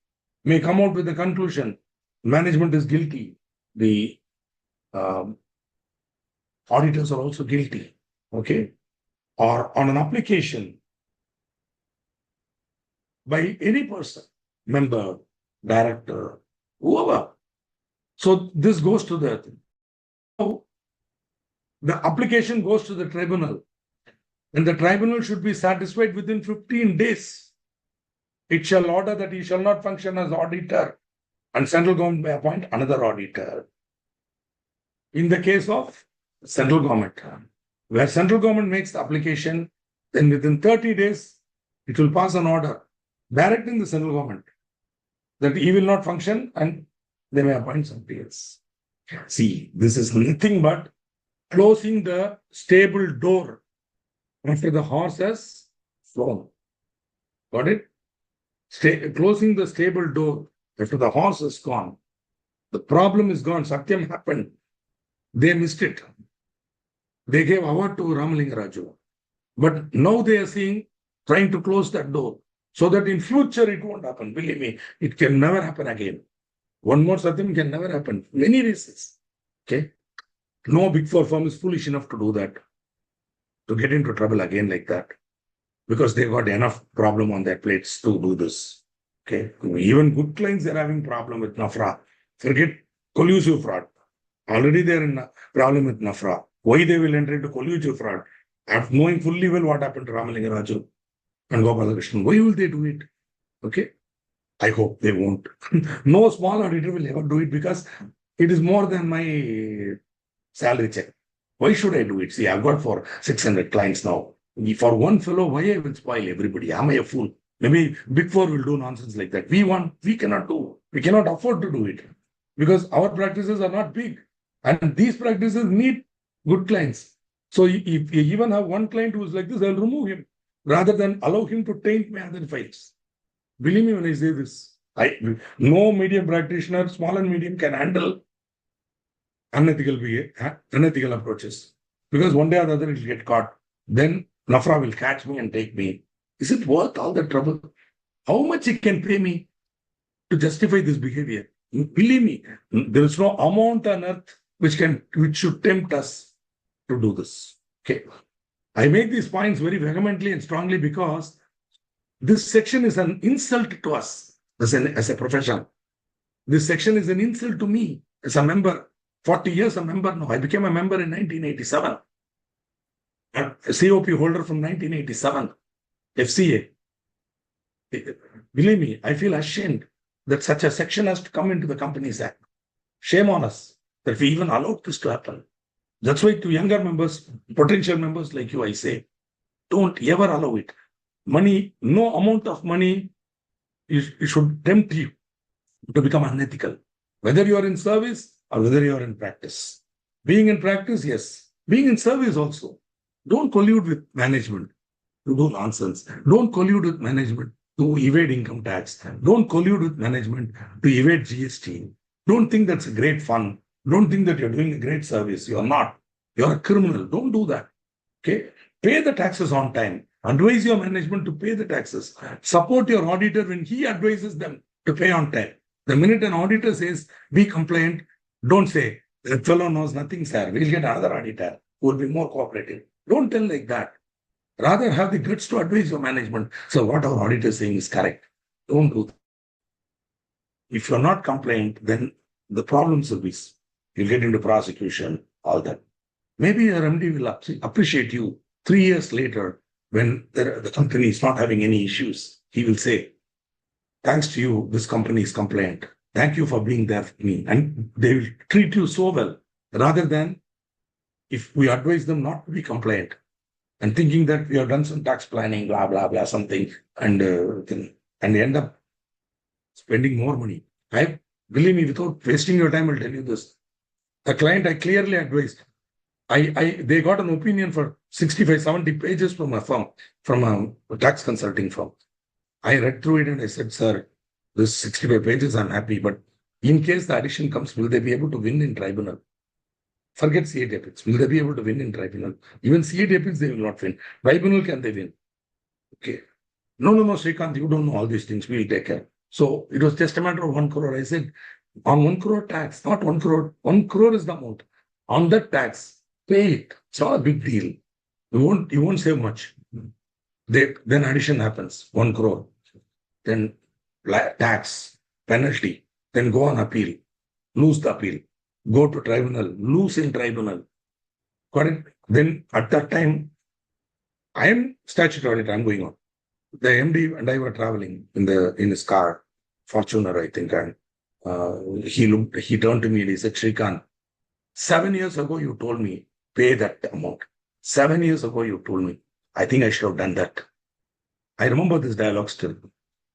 may come out with the conclusion management is guilty. The auditors are also guilty. Okay. or on an application by any person, member, director, whoever. So this goes to the thing. Now, the application goes to the tribunal, and the tribunal should be satisfied within 15 days. It shall order that he shall not function as auditor, and central government may appoint another auditor. In the case of central government, where central government makes the application, then within 30 days, it will pass an order directing the central government that he will not function and they may appoint somebody else. See, this is nothing but closing the stable door after the horse has flown. Got it? Closing the stable door after the horse has gone. The problem is gone. Satyam happened. They missed it. They gave award to Ramalingaraju. But now they are trying to close that door so that in future it won't happen. Believe me, it can never happen again. One more Satyam can never happen. Many reasons. Okay. No big four firm is foolish enough to do that, to get into trouble again like that, because they got enough problem on their plates to do this. Okay. Even good clients are having problem with NAFRA. Forget collusive fraud. Already they're in a problem with NAFRA. Why they will enter into collusive fraud? After knowing fully well what happened to Ramalingaraju and Gopalakrishnan, why will they do it? Okay. I hope they won't. No small auditor will ever do it because it is more than my salary check. Why should I do it? See, I've got for 600 clients now. For one fellow, why I will spoil everybody? Am I a fool? Maybe Big Four will do nonsense like that. We cannot do. We cannot afford to do it because our practices are not big. And these practices need good clients. So if you even have one client who is like this, I'll remove him rather than allow him to taint my other files. Believe me when I say this. No medium practitioner, small and medium, can handle unethical behavior, unethical approaches. Because one day or the other it will get caught. Then NAFRA will catch me and take me. Is it worth all the trouble? How much it can pay me to justify this behavior? Believe me, there is no amount on earth which should tempt us to do this. Okay. I make these points very vehemently and strongly because this section is an insult to us as a profession. This section is an insult to me as a member. 40 years a member now. I became a member in 1987. A COP holder from 1987. FCA. Believe me, I feel ashamed that such a section has to come into the Companies Act. Shame on us that we even allowed this to happen. That's why to younger members, potential members like you, I say, don't ever allow it. Money, no amount of money it should tempt you to become unethical. Whether you are in service or whether you are in practice. Being in practice, yes. Being in service also. Don't collude with management to do nonsense. Don't collude with management to evade income tax. Don't collude with management to evade GST. Don't think that's a great fun. Don't think that you're doing a great service. You're not. You're a criminal. Don't do that. Okay? Pay the taxes on time. Advise your management to pay the taxes. Support your auditor when he advises them to pay on time. The minute an auditor says, be compliant, don't say, that fellow knows nothing, sir. We'll get another auditor who will be more cooperative. Don't tell like that. Rather have the guts to advise your management. So what our auditor is saying is correct. Don't do that. If you're not compliant, then the problems will be, you'll get into prosecution, all that. Maybe your MD will appreciate you 3 years later when the company is not having any issues. He will say, thanks to you, this company is compliant. Thank you for being there for me. And they will treat you so well rather than if we advise them not to be compliant and thinking that we have done some tax planning, blah, blah, blah, something, and end up spending more money. Believe me, without wasting your time, I'll tell you this. A client I clearly advised, they got an opinion for 65, 70 pages from a firm, from a tax consulting firm. I read through it and I said, sir, this 65 pages, I'm happy, but in case the addition comes, will they be able to win in tribunal? Forget CA Apex. Will they be able to win in tribunal? Even CA Apex, they will not win. Tribunal, can they win? Okay. No, Srikanth, you don't know all these things. We'll take care. So it was just a matter of 1 crore. I said, on 1 crore tax, not 1 crore. 1 crore is the amount. On that tax, pay it. It's not a big deal. You won't save much. Then addition happens, 1 crore. Then tax, penalty, then go on appeal, lose the appeal, go to tribunal, lose in tribunal. Correct? Then at that time, I am statutory audit, I'm going on. The MD and I were traveling in his car, Fortuner, I think, and he turned to me and he said, Shrikant, 7 years ago you told me pay that amount. 7 years ago you told me. I think I should have done that. I remember this dialogue still.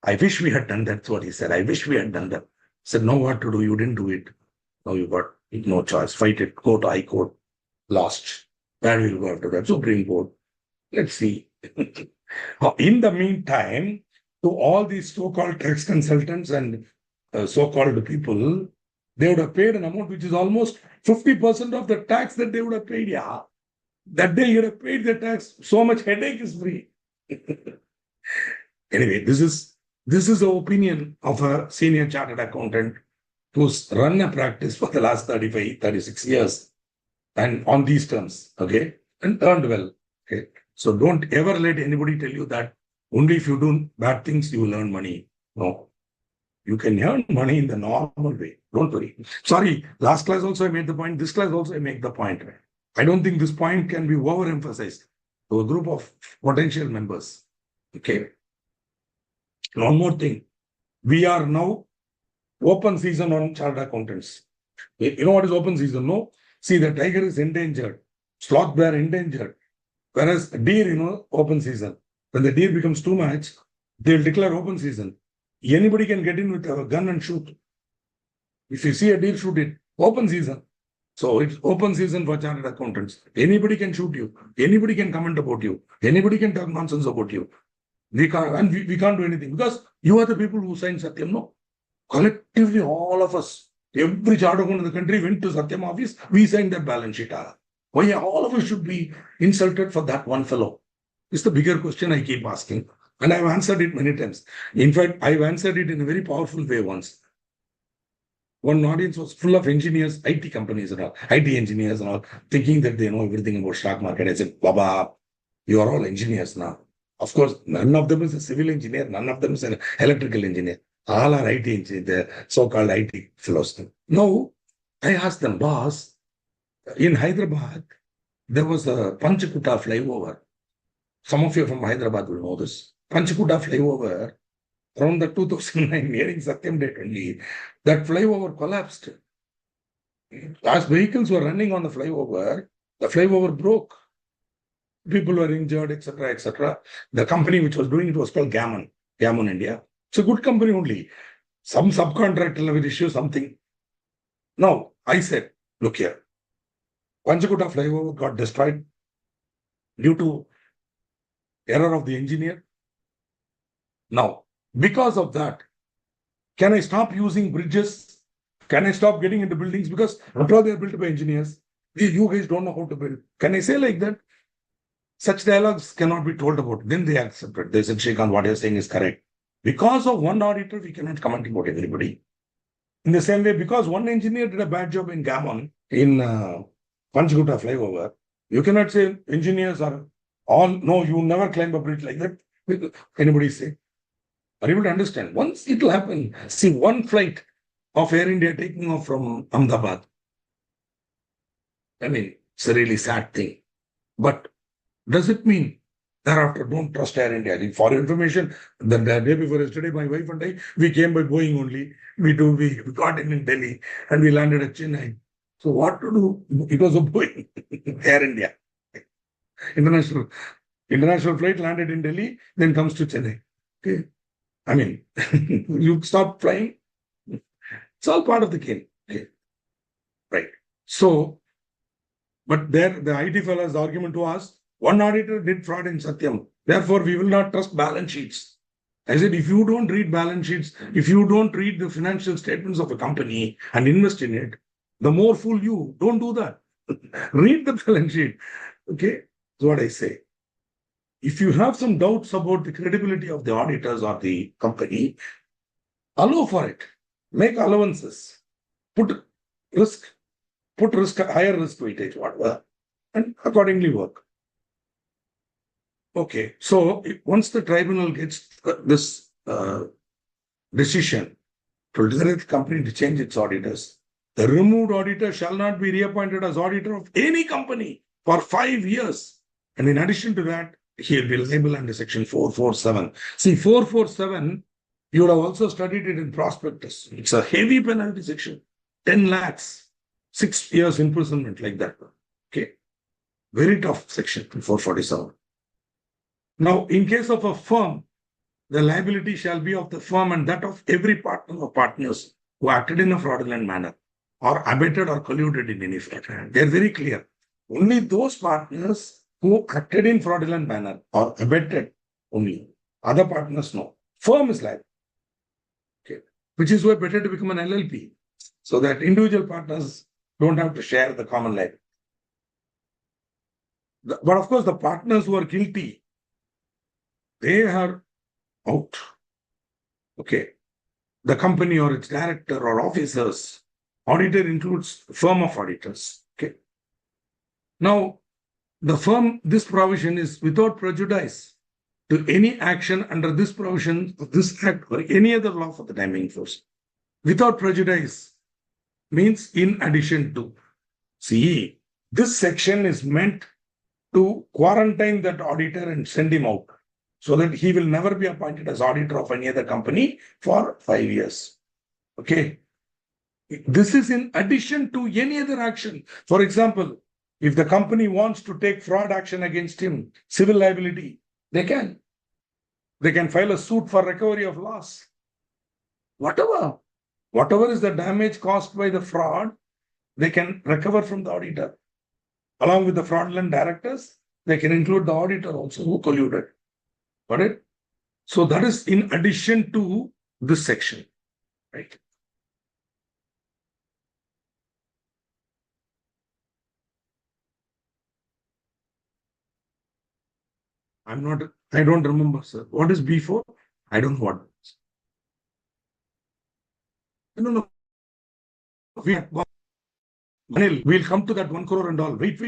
I wish we had done that. That's what he said. I wish we had done that. I said, no, what to do? You didn't do it. Now you got no choice. Fight it. Go to High Court. Lost. Where will go after that? Supreme Court. Let's see. In the meantime, to all these so-called tax consultants and so-called people, they would have paid an amount which is almost 50% of the tax that they would have paid. Yeah. That day you would have paid the tax. So much headache is free. Anyway, this is the opinion of a senior chartered accountant who's run a practice for the last 35, 36 years and on these terms, okay, and earned well. Okay. So don't ever let anybody tell you that only if you do bad things, you will earn money. No. You can earn money in the normal way. Don't worry. Sorry, last class also I made the point. This class also I make the point. I don't think this point can be overemphasized to a group of potential members. Okay. One more thing. We are now open season on chartered accountants. You know what is open season? No? See, the tiger is endangered. Sloth bear endangered. Whereas deer, open season. When the deer becomes too much, they will declare open season. Anybody can get in with a gun and shoot. If you see a deer, shoot it. Open season. So it's open season for chartered accountants. Anybody can shoot you. Anybody can comment about you. Anybody can talk nonsense about you. We can't do anything because you are the people who signed Satyam. No, collectively, all of us, every chartered accountant in the country went to Satyam office. We signed that balance sheet. Why all of us should be insulted for that one fellow? It's the bigger question I keep asking, and I've answered it many times. In fact, I've answered it in a very powerful way once. One audience was full of engineers, IT companies and all, IT engineers and all, thinking that they know everything about stock market. I said, Baba, you are all engineers now. Of course, none of them is a civil engineer, none of them is an electrical engineer. All are IT engineers, the so-called IT fellows. Now, I asked them, boss, in Hyderabad, there was a Panchakuta flyover. Some of you from Hyderabad will know this. Panchakuta flyover, around the 2009 nearing Satyam date only, that flyover collapsed. As vehicles were running on the flyover broke. People were injured, etc., etc. The company which was doing it was called Gammon India. It's a good company only. Some subcontractor will issue something. Now, I said, look here. Panchakuta flyover got destroyed due to error of the engineer. Now, because of that, can I stop using bridges? Can I stop getting into buildings? Because after all, they are built by engineers. You guys don't know how to build. Can I say like that? Such dialogues cannot be told about. Then they accepted. They said, Shrikant, what you're saying is correct. Because of one auditor, we cannot comment about everybody. In the same way, because one engineer did a bad job in Gammon, in Panchakuta flyover, you cannot say engineers are all, no, you never climb a bridge like that. Anybody say? Are you able to understand? Once it will happen, see one flight of Air India taking off from Ahmedabad. I mean, it's a really sad thing. But does it mean thereafter don't trust Air India? For your information, the day before yesterday, my wife and I, we came by Boeing only. We got in Delhi and we landed at Chennai. So what to do? It was a Boeing, Air India. International flight landed in Delhi, then comes to Chennai. Okay. I mean, you stop flying. It's all part of the game. Okay. Right. So, but there, the IT fellow's argument to us, one auditor did fraud in Satyam. Therefore, we will not trust balance sheets. I said, if you don't read balance sheets, if you don't read the financial statements of a company and invest in it, the more fool you. Don't do that. Read the balance sheet. Okay. That's what I say. If you have some doubts about the credibility of the auditors or the company, allow for it. Make allowances. Put higher risk weightage, whatever, and accordingly work. Okay, so once the tribunal gets this decision to direct the company to change its auditors, the removed auditor shall not be reappointed as auditor of any company for 5 years. And in addition to that, he will be liable under section 447. See, 447, you would have also studied it in prospectus. It's a heavy penalty section, 10 lakhs, 6 years imprisonment, like that. Okay, very tough section, 447. Now, in case of a firm, the liability shall be of the firm and that of every partner or partners who acted in a fraudulent manner or abetted or colluded in any fraud. They're very clear. Only those partners who acted in fraudulent manner or abetted only. Other partners, no. Firm is liable. Okay. Which is why better to become an LLP so that individual partners don't have to share the common liability. But of course, the partners who are guilty, they are out. Okay. The company or its director or officers. Auditor includes firm of auditors. Okay. Now, the firm, this provision is without prejudice to any action under this provision of this act or any other law for the time being force. Without prejudice means in addition to. See, this section is meant to quarantine that auditor and send him out so that he will never be appointed as auditor of any other company for 5 years. Okay. This is in addition to any other action. For example, if the company wants to take fraud action against him, civil liability, they can. They can file a suit for recovery of loss. Whatever is the damage caused by the fraud, they can recover from the auditor. Along with the fraudulent directors, they can include the auditor also who colluded. Got it? So that is in addition to this section, right? I don't remember, sir. What is B4? I don't know what. No. We'll come to that 1 crore and all. Wait.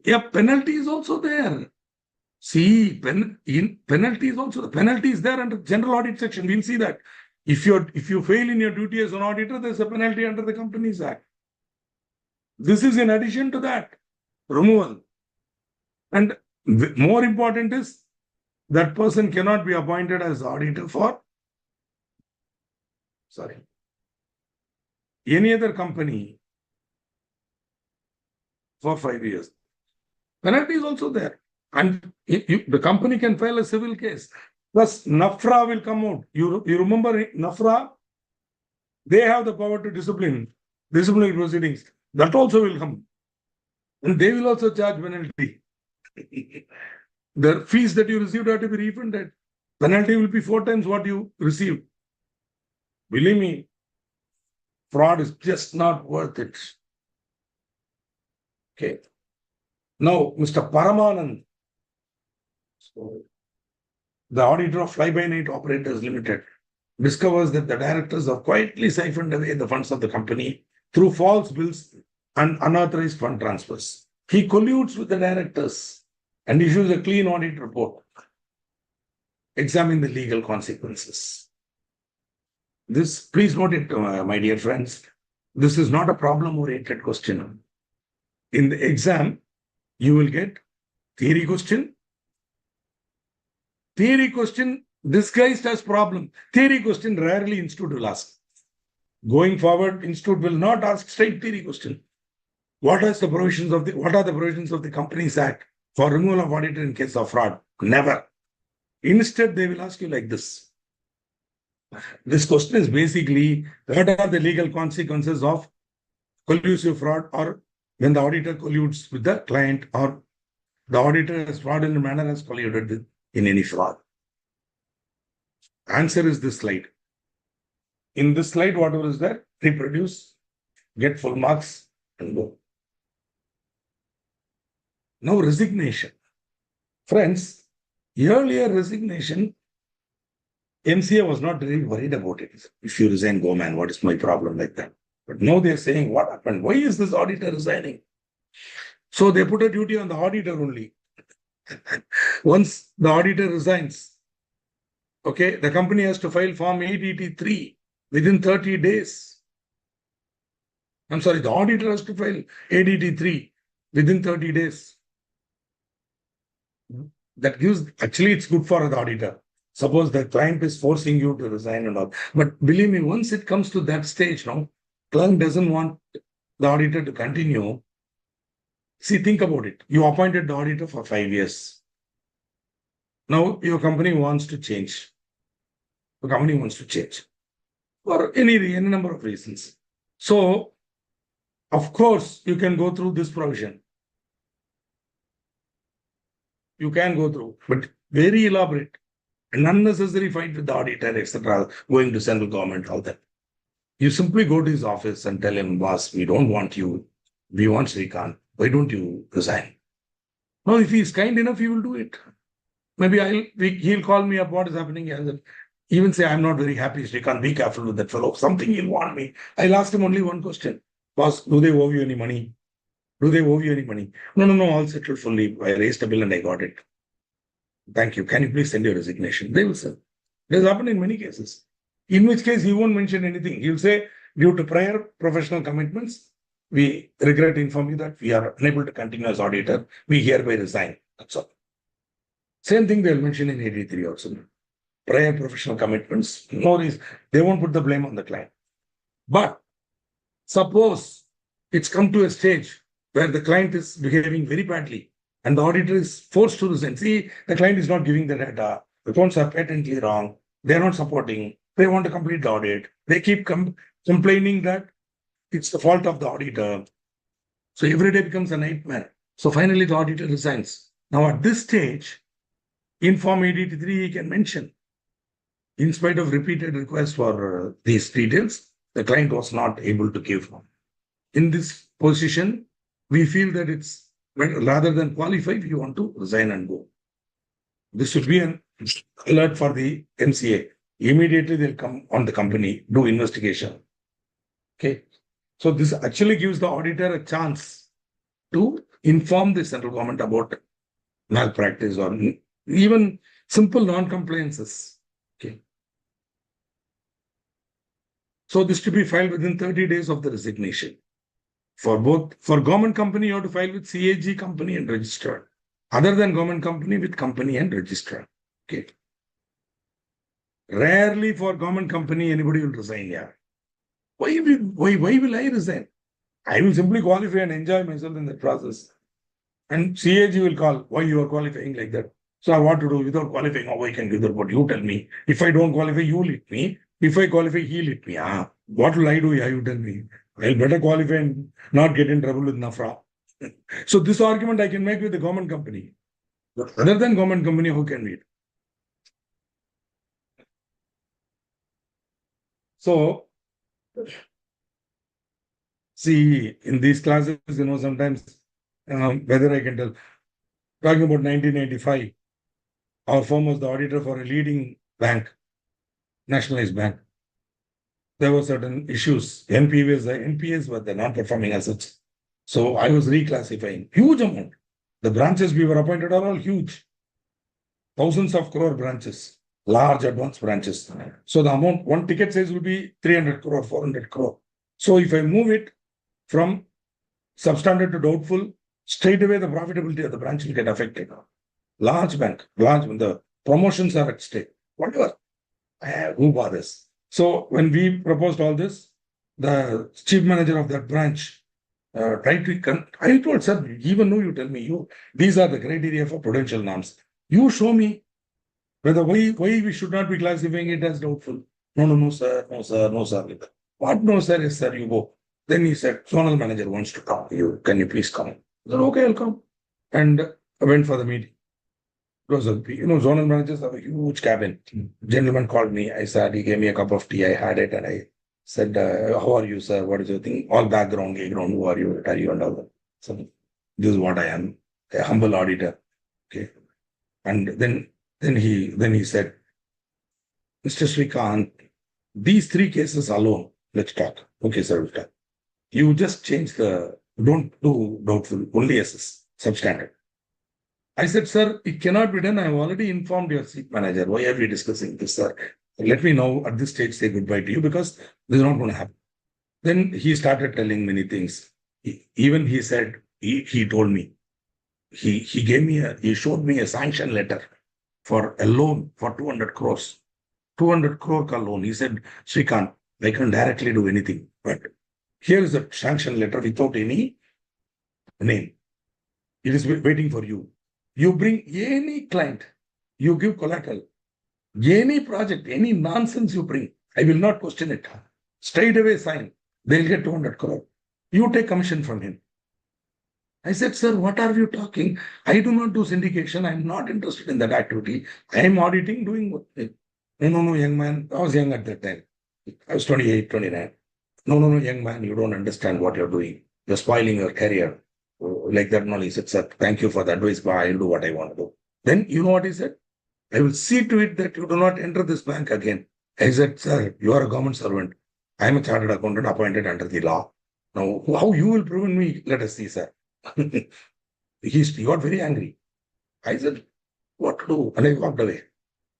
Yeah, penalty is also there. See, penalty is also, the penalty is there under general audit section. We'll see that. If you fail in your duty as an auditor, there's a penalty under the Companies Act. This is in addition to that, removal. And more important is that person cannot be appointed as auditor for any other company for 5 years. Penalty is also there. And the company can file a civil case. Plus, NAFRA will come out. You remember NAFRA? They have the power to disciplinary proceedings. That also will come. And they will also charge penalty. The fees that you received have to be refunded. Penalty will be 4 times what you received. Believe me, fraud is just not worth it. Okay. Now, Mr. Paramanand, the auditor of Fly-by-Night Operators Limited, discovers that the directors have quietly siphoned away the funds of the company through false bills and unauthorized fund transfers. He colludes with the directors and issues a clean audit report. Examine the legal consequences. This, please note it, my dear friends, this is not a problem-oriented question. In the exam, you will get theory question disguised as problem. Theory question rarely institute will ask. Going forward, institute will not ask straight theory question. What are the provisions of the Companies Act for removal of auditor in case of fraud? Never. Instead, they will ask you like this. This question is basically, what are the legal consequences of collusive fraud, or when the auditor colludes with the client, or the auditor has fraudulent manner has colluded with in any fraud? Answer is this slide. In this slide, whatever is there, reproduce, get full marks, and go. Now, resignation. Friends, earlier resignation, MCA was not really worried about it. If you resign, go man, what is my problem, like that. But now they're saying, what happened? Why is this auditor resigning? So they put a duty on the auditor only. Once the auditor resigns, okay, the company has to file Form 883 within 30 days. I'm sorry, the auditor has to file 883 within 30 days. That gives, actually, it's good for the auditor. Suppose the client is forcing you to resign and all. But believe me, once it comes to that stage, no, client doesn't want the auditor to continue. See, think about it. You appointed the auditor for 5 years. Now your company wants to change. The company wants to change for any number of reasons. So, of course, you can go through this provision. You can go through, but very elaborate and unnecessary fight with the auditor, etc., going to central government, all that. You simply go to his office and tell him, boss, we don't want you. We want Srikanth. Why don't you resign? Now, if he's kind enough, he will do it. Maybe he'll call me up, what is happening? And even say, I'm not very happy, Srikanth, be careful with that fellow. Something he'll want me. I'll ask him only one question. Boss, do they owe you any money? Do they owe you any money? No, all settled fully. I raised a bill and I got it. Thank you. Can you please send your resignation? They will say. It has happened in many cases. In which case, he won't mention anything. He'll say, due to prior professional commitments, we regret to inform you that we are unable to continue as auditor. We hereby resign. That's all. Same thing they'll mention in 83 also. Prior professional commitments, no reason. They won't put the blame on the client. But suppose it's come to a stage where the client is behaving very badly and the auditor is forced to resign. See, the client is not giving the data. The accounts are patently wrong. They're not supporting. They want to complete the audit. They keep complaining that it's the fault of the auditor. So every day becomes a nightmare. So finally, the auditor resigns. Now, at this stage, in Form 883, he can mention, in spite of repeated requests for these details, the client was not able to give. In this position, we feel that it's rather than qualify, we want to resign and go. This should be an alert for the MCA. Immediately they'll come on the company, do investigation. Okay. So this actually gives the auditor a chance to inform the central government about malpractice or even simple non-compliances. Okay. So this to be filed within 30 days of the resignation. For government company, you have to file with CAG company and registrar. Other than government company, with company and registrar. Okay. Rarely for government company, anybody will resign. Yeah. Why will I resign? I will simply qualify and enjoy myself in the process. And CAG will call, why you are qualifying like that? So I want to do without qualifying, how I can do that? But you tell me. If I don't qualify, you let me. If I qualify, he let me. What will I do? Yeah, you tell me. I'll better qualify and not get in trouble with NAFRA. So this argument I can make with the government company. But other than government company, how can we? So, see, in these classes, sometimes whether I can tell, talking about 1985, our firm was the auditor for a leading bank, nationalized bank. There were certain issues. NPAs were the non-performing assets. So I was reclassifying huge amount. The branches we were appointed are all huge. Thousands of crore branches, large advanced branches. So the amount, one ticket size will be 300 crore, 400 crore. So if I move it from substandard to doubtful, straight away the profitability of the branch will get affected. Large bank, when the promotions are at stake, whatever. Who bothers? So when we proposed all this, the chief manager of that branch tried to. I told, sir, even though you tell me, these are the criteria for prudential norms. You show me whether why we should not be classifying it as doubtful. No, sir. What? No, sir. Yes, sir. You go. Then he said, zonal manager wants to talk to you. Can you please come? I said, okay, I'll come. And I went for the meeting. Because zonal managers have a huge cabin. Gentleman called me. I said, he gave me a cup of tea. I had it and I said, how are you, sir? What is your thing? All background, who are you? What are you? And all that. So this is what I am, a humble auditor. Okay. And then he said, Mr. Srikanth, these three cases alone, let's talk. Okay, sir, we'll talk. You just change don't do doubtful, only assess, substandard. I said, sir, it cannot be done. I have already informed your seat manager. Why are we discussing this, sir? Let me know at this stage, say goodbye to you because this is not going to happen. Then he started telling many things. Even he said, he told me, he showed me a sanction letter for a loan for 200 crores. 200 crore ka loan. He said, Srikant, I can directly do anything. But here is a sanction letter without any name. It is waiting for you. You bring any client, you give collateral, any project, any nonsense you bring, I will not question it. Straight away sign. They'll get 200 crore. You take commission from him. I said, sir, what are you talking? I do not do syndication. I'm not interested in that activity. I am auditing, doing what? No, young man. I was young at that time. I was 28, 29. No, young man, you don't understand what you're doing. You're spoiling your career. Like that, no, he said, sir, thank you for the advice, but I'll do what I want to do. Then you know what he said? I will see to it that you do not enter this bank again. I said, sir, you are a government servant. I am a chartered accountant appointed under the law. Now, how you will prevent me? Let us see, sir. He got very angry. I said, what to do? And I walked away.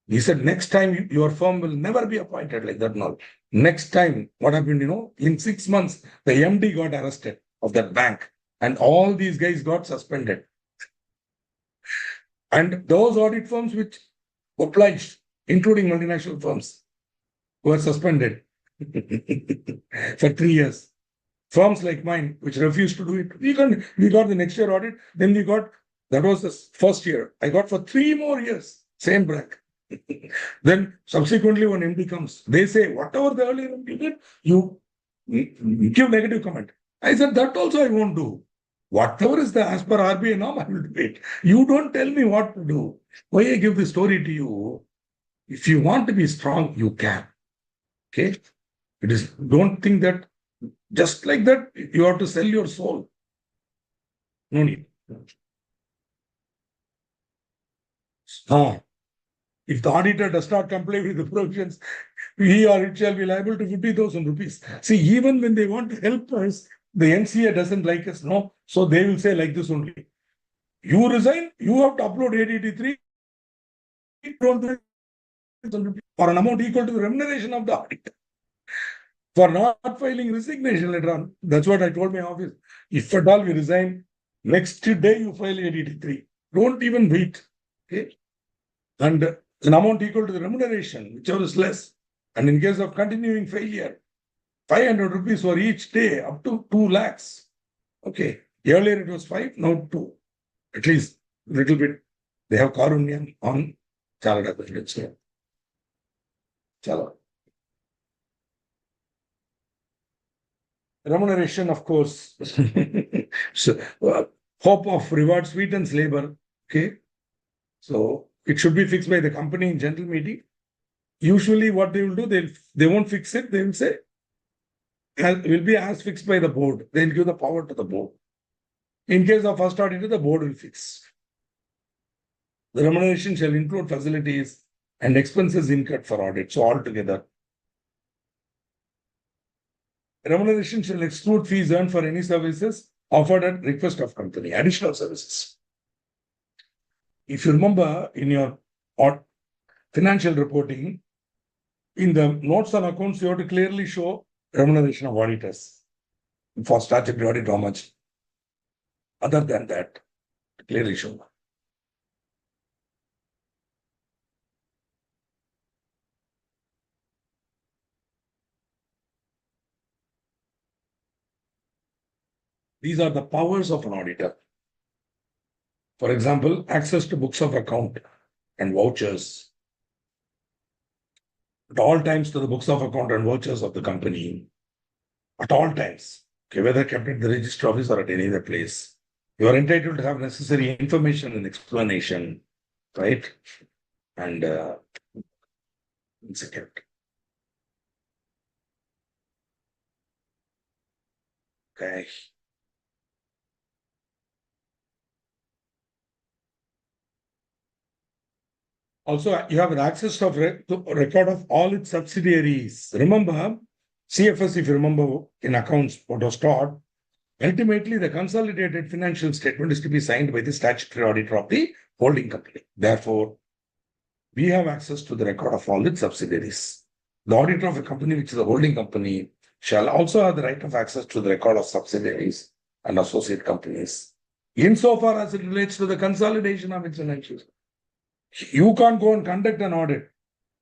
He said, next time your firm will never be appointed like that. No. Next time, what happened, in 6 months, the MD got arrested of that bank and all these guys got suspended. And those audit firms which obliged, including multinational firms, were suspended for 3 years. Firms like mine, which refused to do it, we got the next year audit, then that was the first year. I got for 3 more years, same bank. Then subsequently when MD comes, they say, whatever the earlier MD did, you give negative comment. I said, that also I won't do. Whatever is the as per RBI norm, I will do it. You don't tell me what to do. Why I give the story to you? If you want to be strong, you can. Okay? Don't think that just like that, you have to sell your soul. No need. If the auditor does not comply with the provisions, he or it shall be liable to 50,000 rupees. See, even when they want to help us, the NCA doesn't like us, no? So they will say like this only. You resign, you have to upload 883 for an amount equal to the remuneration of the auditor. For not filing resignation letter on. That's what I told my office. If at all we resign, next day you file 883. Don't even wait. Okay? And an amount equal to the remuneration, whichever is less. And in case of continuing failure, 500 rupees for each day, up to 2 lakhs. Okay. Earlier it was 5, now 2. At least a little bit. They have Karunyam on Chartered Accountants here. Chala. Remuneration, of course. So, hope of reward sweetens labor. Okay. So it should be fixed by the company in general meeting. Usually what they will do, they won't fix it. They will say, it will be as fixed by the board. They'll give the power to the board. In case of first auditor, the board will fix. The remuneration shall include facilities and expenses incurred for audit. So altogether, remuneration shall exclude fees earned for any services offered at request of company, additional services. If you remember in your financial reporting, in the notes on accounts, you have to clearly show remuneration of auditors for statutory audit, how much. Other than that, clearly show. These are the powers of an auditor. For example, access to books of account and vouchers. At all times to the books of account and vouchers of the company. At all times. Okay, whether kept at the register office or at any other place. You are entitled to have necessary information and explanation, right? And one second. Okay. Also, you have an access to record of all its subsidiaries. Remember, CFS, if you remember in accounts, what was taught, Ultimately, the consolidated financial statement is to be signed by the statutory auditor of the holding company. Therefore, we have access to the record of all its subsidiaries. The auditor of a company which is a holding company shall also have the right of access to the record of subsidiaries and associate companies, insofar as it relates to the consolidation of its financials. You can't go and conduct an audit.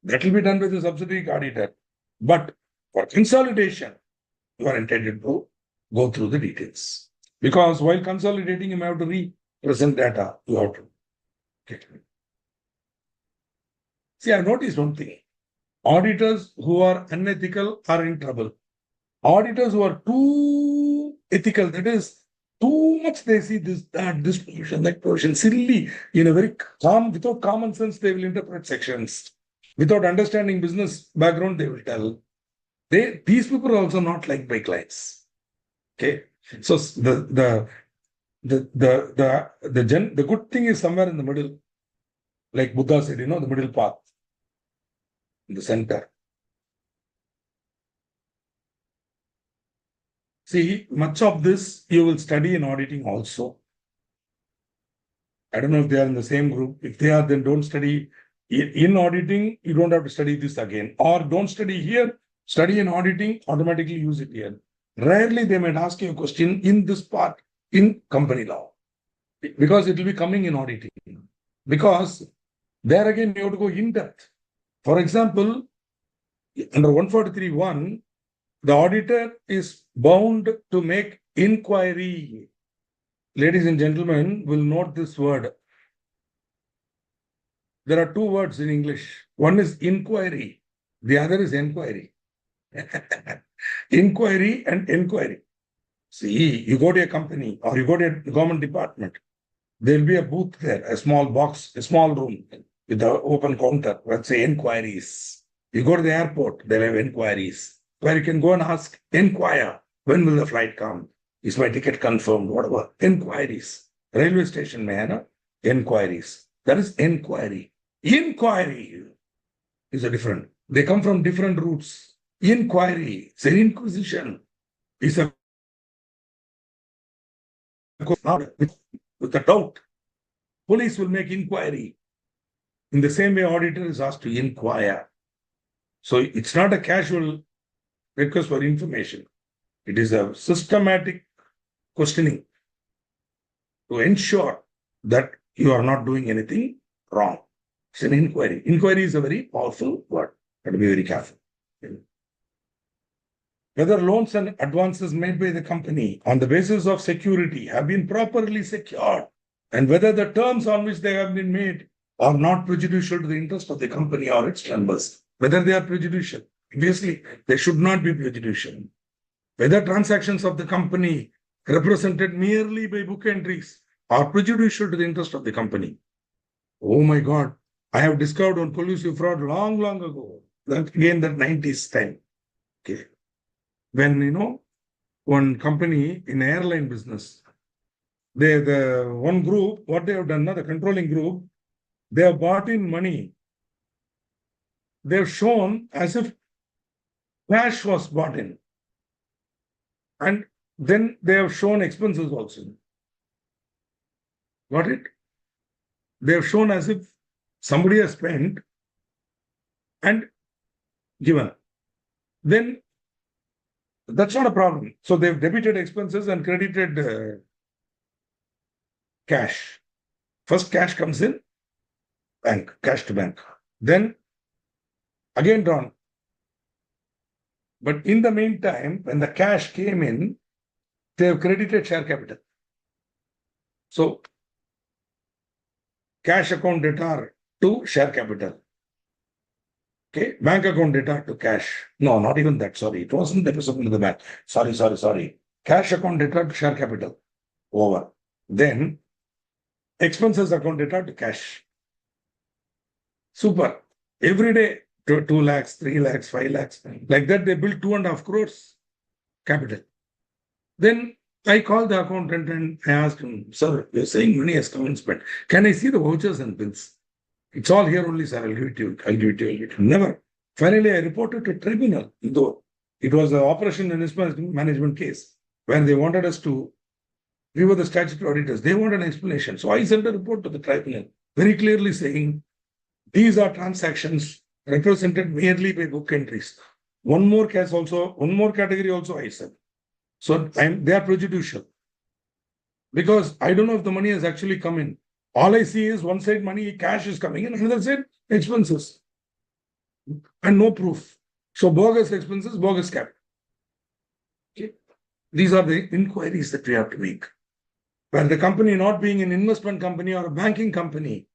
That will be done by the subsidiary auditor. But for consolidation, you are entitled to go through the details. Because while consolidating, you have to represent data. You have to. Okay. See, I've noticed one thing. Auditors who are unethical are in trouble. Auditors who are too ethical, that is, too much they see this, that, this provision, that provision, silly, in a very calm, without common sense, they will interpret sections. Without understanding business background, they will tell. These people are also not liked by clients. Okay. So the good thing is somewhere in the middle. Like Buddha said, the middle path. In the center. See, much of this you will study in auditing also. I don't know if they are in the same group. If they are, then don't study. In auditing, you don't have to study this again. Or don't study here, study in auditing, automatically use it here. Rarely they might ask you a question in this part in company law. Because it will be coming in auditing. Because there again, you have to go in depth. For example, under 143.1, the auditor is bound to make inquiry. Ladies and gentlemen, will note this word. There are two words in English. One is inquiry. The other is enquiry. Inquiry and enquiry. See, you go to a company or you go to a government department. There will be a booth there, a small box, a small room with an open counter. Let's say inquiries. You go to the airport, they'll have inquiries where you can go and ask, inquire, when will the flight come? Is my ticket confirmed? Whatever. Inquiries. Railway station, man. Inquiries. That is inquiry. Inquiry is a different. They come from different roots. Inquiry. It's an inquisition. It's a with a doubt. Police will make inquiry. In the same way, auditor is asked to inquire. So it's not a casual request for information. It is a systematic questioning to ensure that you are not doing anything wrong. It's an inquiry. Inquiry is a very powerful word. Have to be very careful. Whether loans and advances made by the company on the basis of security have been properly secured, and whether the terms on which they have been made are not prejudicial to the interest of the company or its members. Whether they are prejudicial. Obviously, they should not be prejudicial. Whether transactions of the company represented merely by book entries are prejudicial to the interest of the company. Oh my God, I have discovered on collusive fraud long, long ago. That 90s time. Okay. When, one company in airline business, the one group, what they have done now, the controlling group, they have bought in money. They have shown as if cash was bought in. And then they have shown expenses also. Got it? They have shown as if somebody has spent and given. Then that's not a problem. So they've debited expenses and credited cash. First cash comes in, bank, cash to bank. Then again drawn. But in the meantime, when the cash came in, they have credited share capital. So cash account debtor to share capital. Okay, bank account debtor to cash. No, not even that. Sorry, it wasn't deposited to the bank. Sorry. Cash account debtor to share capital. Over. Then expenses account debtor to cash. Super. Every day, 2 lakhs, 3 lakhs, 5 lakhs. Like that, they built 2.5 crores capital. Then I called the accountant and I asked him, sir, you're saying money has come and spent. Can I see the vouchers and bills? It's all here only, sir. I'll give it to you. Never. Finally, I reported to tribunal, though it was an operation and management case. when they wanted us to, we were the statutory auditors, they wanted an explanation. So I sent a report to the tribunal, very clearly saying, these are transactions represented merely by book entries. One more category also I said. So they are prejudicial. Because I don't know if the money has actually come in. All I see is one side money, cash is coming in, another side expenses. And no proof. So bogus expenses, bogus cap. Okay. These are the inquiries that we have to make. Where the company not being an investment company or a banking company.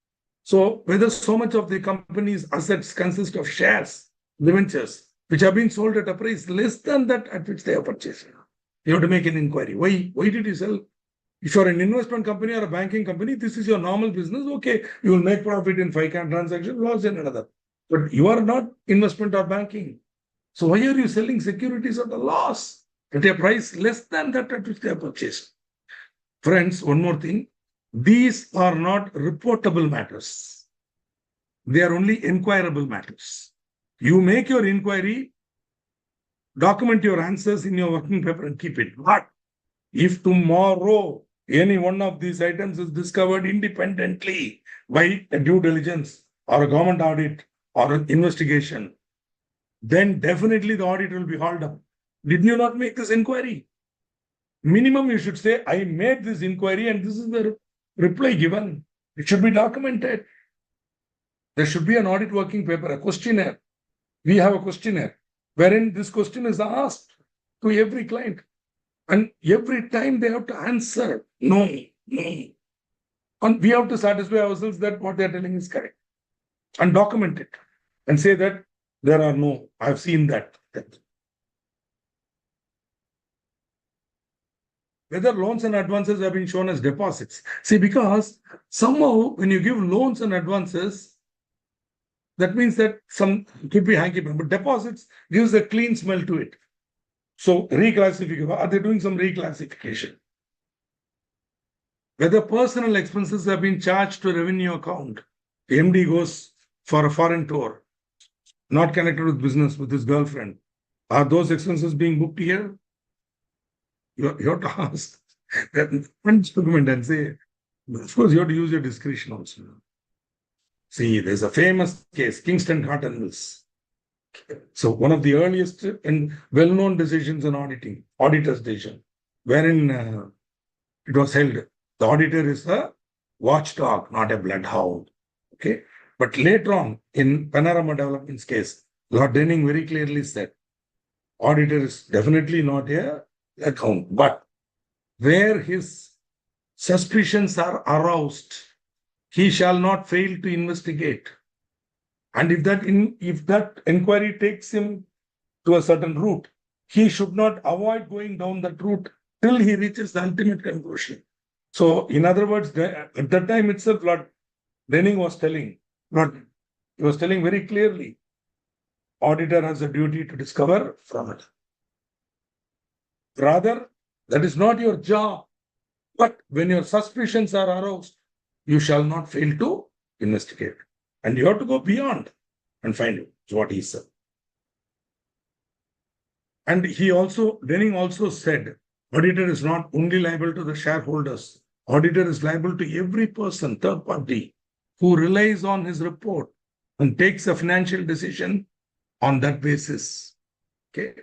So whether so much of the company's assets consist of shares, debentures, which have been sold at a price less than that at which they are purchased. You have to make an inquiry. Why did you sell? If you're an investment company or a banking company, this is your normal business. Okay, you will make profit in 5 transactions, loss in another. But you are not investment or banking. So why are you selling securities at a loss at a price less than that at which they are purchased? Friends, one more thing. These are not reportable matters. They are only inquirable matters. You make your inquiry, document your answers in your working paper and keep it. But if tomorrow any one of these items is discovered independently by a due diligence or a government audit or an investigation, then definitely the audit will be hauled up. Did you not make this inquiry? Minimum, you should say, I made this inquiry and this is the reply given. It should be documented. There should be an audit working paper, a questionnaire. We have a questionnaire wherein this question is asked to every client. And every time they have to answer, no. And we have to satisfy ourselves that what they're telling is correct. And document it. And say that there are no, I've seen that. Whether loans and advances have been shown as deposits. See, because somehow when you give loans and advances, that means that some could be hanky, but deposits gives a clean smell to it. So reclassification, are they doing some reclassification? Whether personal expenses have been charged to revenue account. The MD goes for a foreign tour, not connected with business, with his girlfriend. Are those expenses being booked here? You have to ask that document and say, of course, you have to use your discretion also. See, there's a famous case, Kingston Cotton Mills. So one of the earliest and well-known decisions in auditing, auditor's decision, wherein it was held, the auditor is a watchdog, not a bloodhound. Okay. But later on, in Panorama Development's case, Lord Denning very clearly said, auditor is definitely not a account, but where his suspicions are aroused, he shall not fail to investigate. And if that inquiry takes him to a certain route, he should not avoid going down that route till he reaches the ultimate conclusion. So, in other words, at that time itself, Lord Denning was telling, he was telling very clearly, auditor has a duty to discover from it. Rather, that is not your job. But when your suspicions are aroused, you shall not fail to investigate. And you have to go beyond and find it, is what he said. And Denning also said, auditor is not only liable to the shareholders. Auditor is liable to every person, third party, who relies on his report and takes a financial decision on that basis. Okay.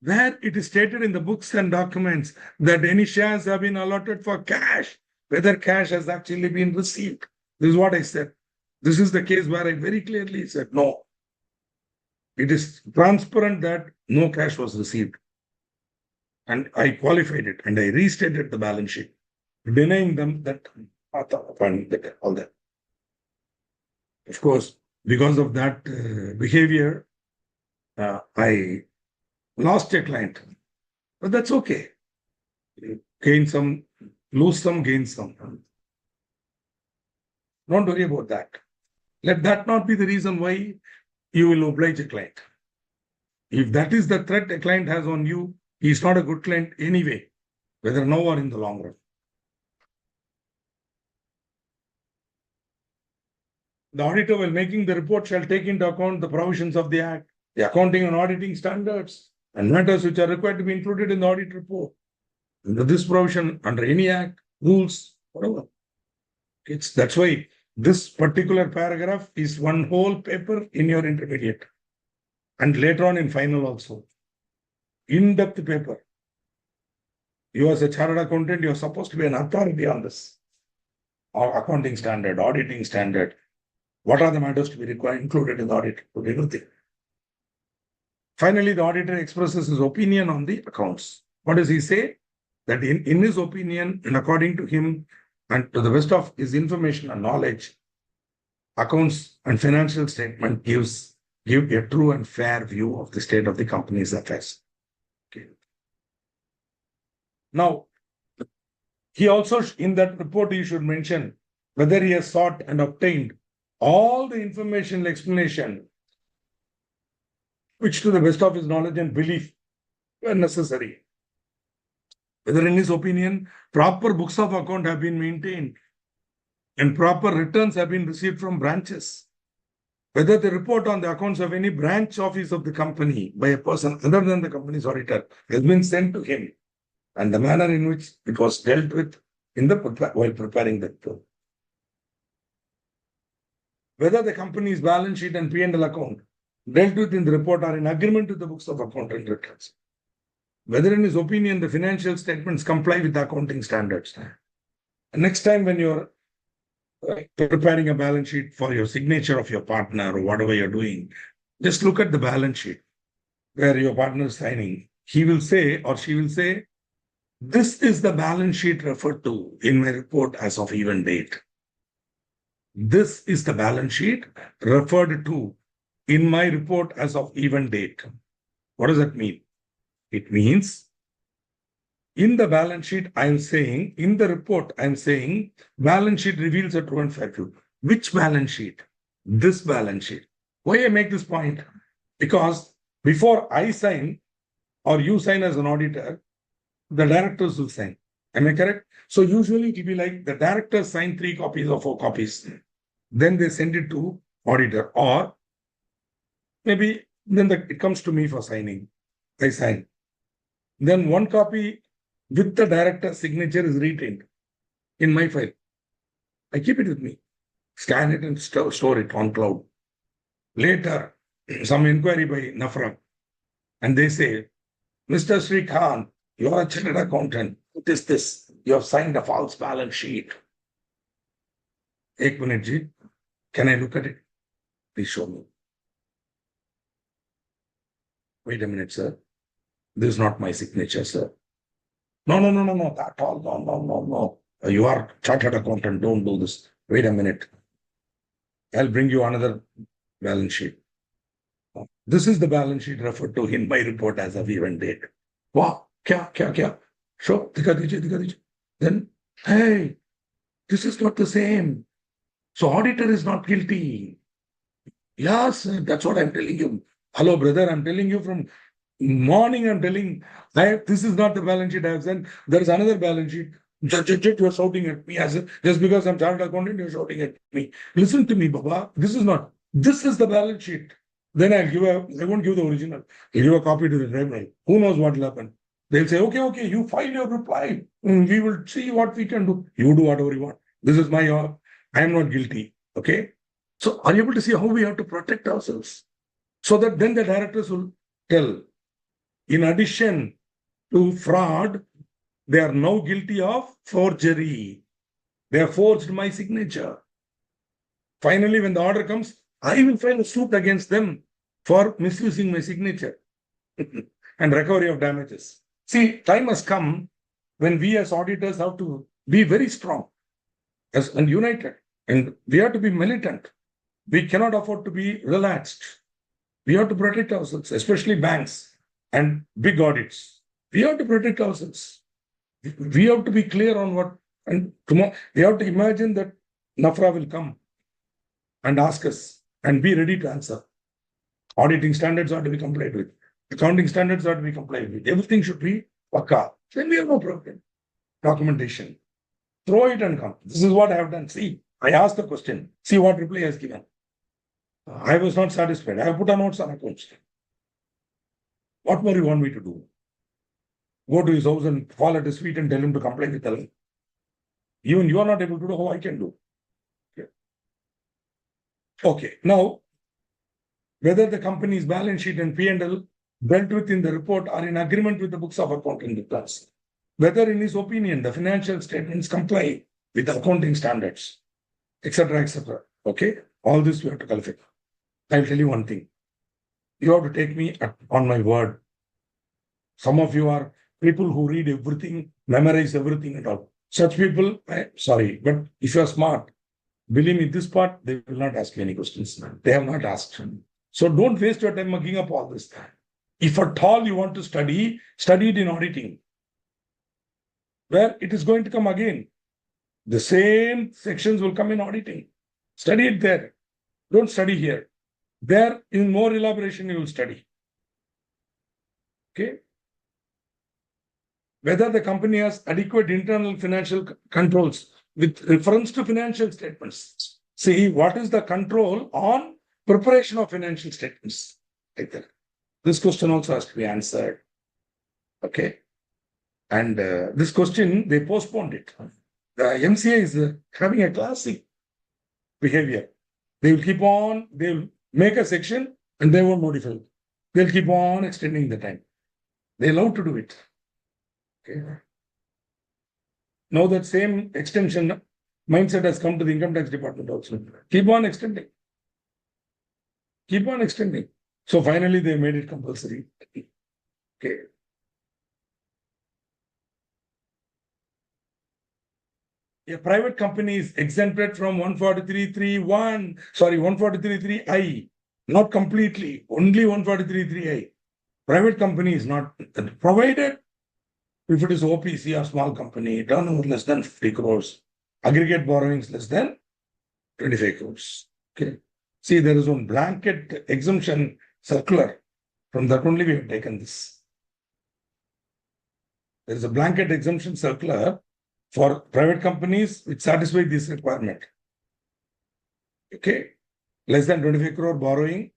Where it is stated in the books and documents that any shares have been allotted for cash, whether cash has actually been received. This is what I said. This is the case where I very clearly said, no. It is transparent that no cash was received. And I qualified it and I restated the balance sheet, denying them that all that. Of course, because of that behavior, I lost a client. But that's okay. Gain some, lose some, gain some. Don't worry about that. Let that not be the reason why you will oblige a client. If that is the threat a client has on you, he is not a good client anyway, whether now or in the long run. the auditor, while making the report, shall take into account the provisions of the Act, the accounting and auditing standards, and matters which are required to be included in the audit report. Under this provision, under any Act, rules, whatever. That's why this particular paragraph is one whole paper in your intermediate. And later on in final also. In-depth paper. You as a chartered accountant, you're supposed to be an authority on this. Or accounting standard, auditing standard. What are the matters to be required, included in the audit? Everything. Finally, the auditor expresses his opinion on the accounts. What does he say? That in his opinion, and according to him, and to the best of his information and knowledge, accounts and financial statement give a true and fair view of the state of the company's affairs. Okay. Now, he also, in that report, he should mention whether he has sought and obtained all the information and explanation which to the best of his knowledge and belief were necessary. Whether in his opinion, proper books of account have been maintained and proper returns have been received from branches. Whether the report on the accounts of any branch office of the company by a person other than the company's auditor has been sent to him, and the manner in which it was dealt with while preparing the report. Whether the company's balance sheet and P&L account dealt with in the report are in agreement with the books of account and returns. Whether in his opinion the financial statements comply with the accounting standards. Next time when you're preparing a balance sheet for your signature of your partner or whatever you're doing, just look at the balance sheet where your partner is signing. He will say or she will say, this is the balance sheet referred to in my report as of even date. This is the balance sheet referred to in my report as of even date. What does that mean? It means in the balance sheet, I'm saying, in the report, I'm saying balance sheet reveals a true and fair view. Which balance sheet? This balance sheet. Why I make this point? Because before I sign or you sign as an auditor, the directors will sign. Am I correct? So usually it will be like the directors sign 3 copies or 4 copies. Then they send it to auditor, or maybe then it comes to me for signing. I sign. Then 1 copy with the director's signature is retained in my file. I keep it with me. Scan it and store it on cloud. Later, some inquiry by NAFRA, and they say, Mr. Sri Khan, you are a chartered accountant. What is this? You have signed a false balance sheet. 1 minute, Ji. Can I look at it? Please show me. Wait a minute, sir. This is not my signature, sir. No, that all. No. You are chartered accountant. Don't do this. Wait a minute. I'll bring you another balance sheet. This is the balance sheet referred to in my report as of even date. Wow. Kya? Show. Dikha dijiye. Then, hey, this is not the same. So auditor is not guilty. Yes, that's what I'm telling you. Hello, brother. I'm telling you from morning. I'm telling, this is not the balance sheet I have sent. There is another balance sheet. You're shouting at me just because I'm chartered accountant. You're shouting at me. Listen to me, Baba. This is the balance sheet. Then I won't give the original. I'll give a copy to the driver. Who knows what will happen? They'll say, okay, you file your reply. We will see what we can do. You do whatever you want. This is I am not guilty. Okay. So are you able to see how we have to protect ourselves? So that then the directors will tell, in addition to fraud, they are now guilty of forgery. They have forged my signature. Finally, when the order comes, I will file a suit against them for misusing my signature and recovery of damages. See, time has come when we as auditors have to be very strong and united, and we have to be militant. We cannot afford to be relaxed. We have to protect ourselves, especially banks and big audits. We have to protect ourselves. We have to be clear on what, and tomorrow we have to imagine that NAFRA will come and ask us and be ready to answer. Auditing standards are to be complied with. Accounting standards are to be complied with. Everything should be pakka. Then we have no problem. Documentation. Throw it and come. This is what I have done. See, I asked the question. See what reply he has given. I was not satisfied. I have put a notes on accounts. What more you want me to do? Go to his house and fall at his feet and tell him to comply with the law. Even you are not able to do, how I can do. Okay. Now, whether the company's balance sheet and P&L dealt with in the report are in agreement with the books of accounting reports. Whether, in his opinion, the financial statements comply with the accounting standards, etc., etc. Okay, all this we have to qualify. I'll tell you one thing. You have to take me on my word. Some of you are people who read everything, memorize everything and all. Such people, sorry, but if you are smart, believe me, this part, they will not ask you any questions. They have not asked. So don't waste your time mugging up all this. If at all you want to study, study it in auditing, where it is going to come again. The same sections will come in auditing. Study it there. Don't study here. There, in more elaboration, you will study. Okay. Whether the company has adequate internal financial controls with reference to financial statements. See, what is the control on preparation of financial statements? Like that. This question also has to be answered. Okay. And this question, they postponed it. The MCA is having a classic behavior. They will keep on, they will make a section and they won't modify it. They'll keep on extending the time. They love to do it. Okay. Now that same extension mindset has come to the income tax department also. Keep on extending. Keep on extending. So finally they made it compulsory. Okay. A private company is exempted from 143.3I, not completely, only 143.3I. Private company is not provided if it is OPC or small company, turnover less than 50 crores, aggregate borrowings less than 25 crores. Okay. See, there is one blanket exemption circular. From that only we have taken this. There is a blanket exemption circular for private companies which satisfy this requirement. Okay. Less than 25 crore borrowing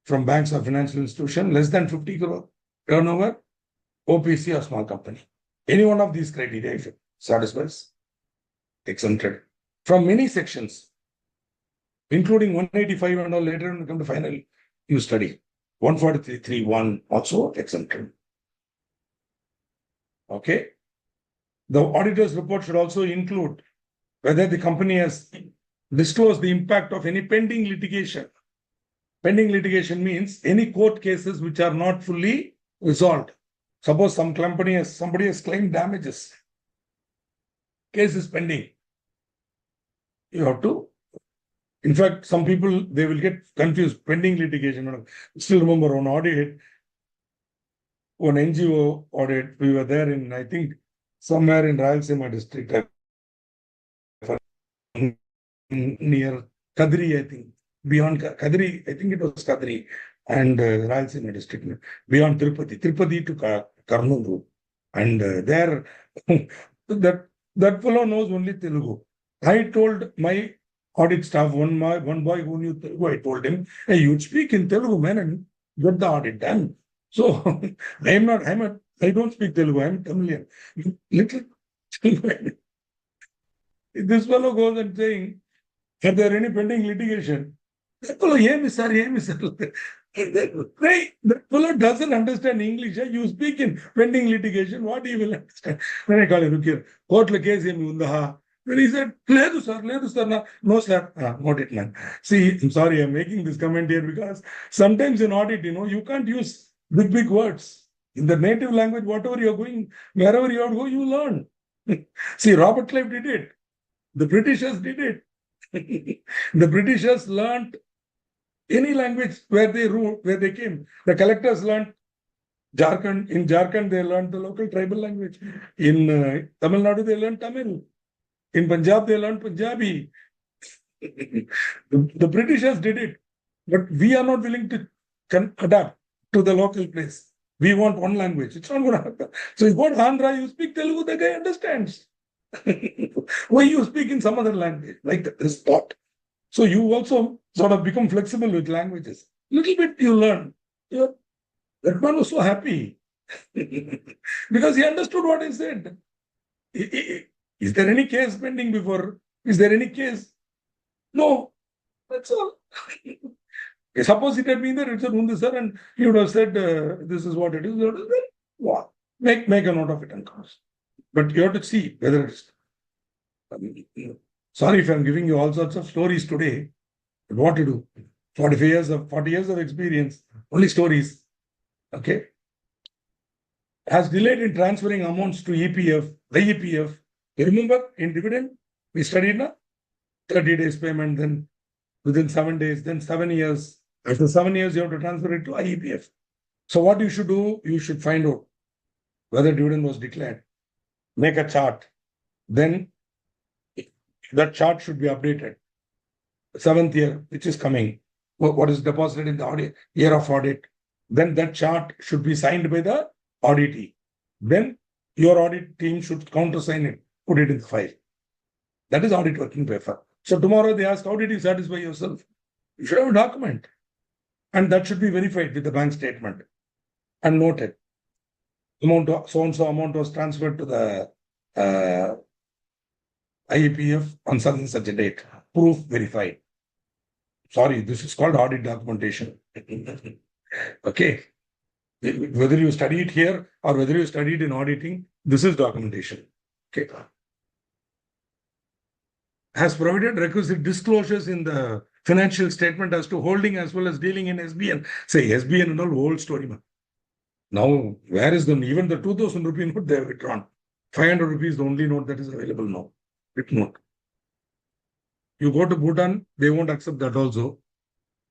from banks or financial institution, less than 50 crore turnover, OPC or small company. Any one of these criteria, if it satisfies, exempted from many sections, including 185 and all. Later when we come to final, you study 143.3.1 also exempted. Okay. The auditor's report should also include whether the company has disclosed the impact of any pending litigation. Pending litigation means any court cases which are not fully resolved. Suppose somebody has claimed damages. Case is pending. You have to. In fact, some people, they will get confused. Pending litigation. I still remember on audit, on NGO audit, we were there in, I think, somewhere in Rayalaseema district, near Kadri, I think. Beyond Kadri, I think it was Kadri, and Rayalaseema district, beyond Tirupati to Karnool. And there, that fellow knows only Telugu. I told my audit staff, one boy who knew Telugu, I told him, hey, you speak in Telugu, man, and get the audit done. So I don't speak Telugu, I'm Tamilian. Little this fellow goes and saying, are there any pending litigation? That fellow, sir. That fellow doesn't understand English. You speak in pending litigation, what he will understand? Then I call him, look here, court case undaha. Then he said, Ledu sir, no sir, audit man. See, I'm sorry, I'm making this comment here because sometimes in audit, you can't use big words. In the native language, whatever you're going, wherever you are going, you learn. See, Robert Clive did it. The Britishers did it. The Britishers learned any language where they came. The collectors learned Jharkhand. In Jharkhand, they learned the local tribal language. In Tamil Nadu, they learned Tamil. In Punjab, they learned Punjabi. The Britishers did it. But we are not willing to adapt to the local place. We want one language. It's not going to happen. So if you go to Andhra, you speak Telugu, the guy understands. Why you speak in some other language like this thought? So you also sort of become flexible with languages. Little bit you learn. Yeah, that man was so happy because he understood what I said. Is there any case pending before? Is there any case? No, that's all. Suppose it had been there, it's a sir, and he would have said, this is what it is. Wow. Make a note of it and comes. But you have to see whether it's. Sorry if I'm giving you all sorts of stories today. But what to do? 40 years of experience, only stories. Okay. Has delayed in transferring amounts to EPF, the EPF. You remember in dividend, we studied now 30 days payment, then within 7 days, then 7 years. After 7 years, you have to transfer it to IEPF. So what you should do, you should find out whether dividend was declared. Make a chart. Then that chart should be updated. 7th year, which is coming, what is deposited in the audit, year of audit. Then that chart should be signed by the auditee. Then your audit team should countersign it, put it in the file. That is audit working paper. So tomorrow they ask, how did you satisfy yourself? You should have a document. And that should be verified with the bank statement and noted. So-and-so amount was transferred to the IEPF on such and such a date. Proof verified. Sorry, this is called audit documentation. Okay. Whether you study it here or whether you study it in auditing, this is documentation. Okay. Has provided requisite disclosures in the financial statement as to holding as well as dealing in SBN. Say SBN and all old story, man. Now, where is them? Even the 2000 rupee note they have withdrawn. 500 rupees the only note that is available now. Written note. You go to Bhutan, they won't accept that also.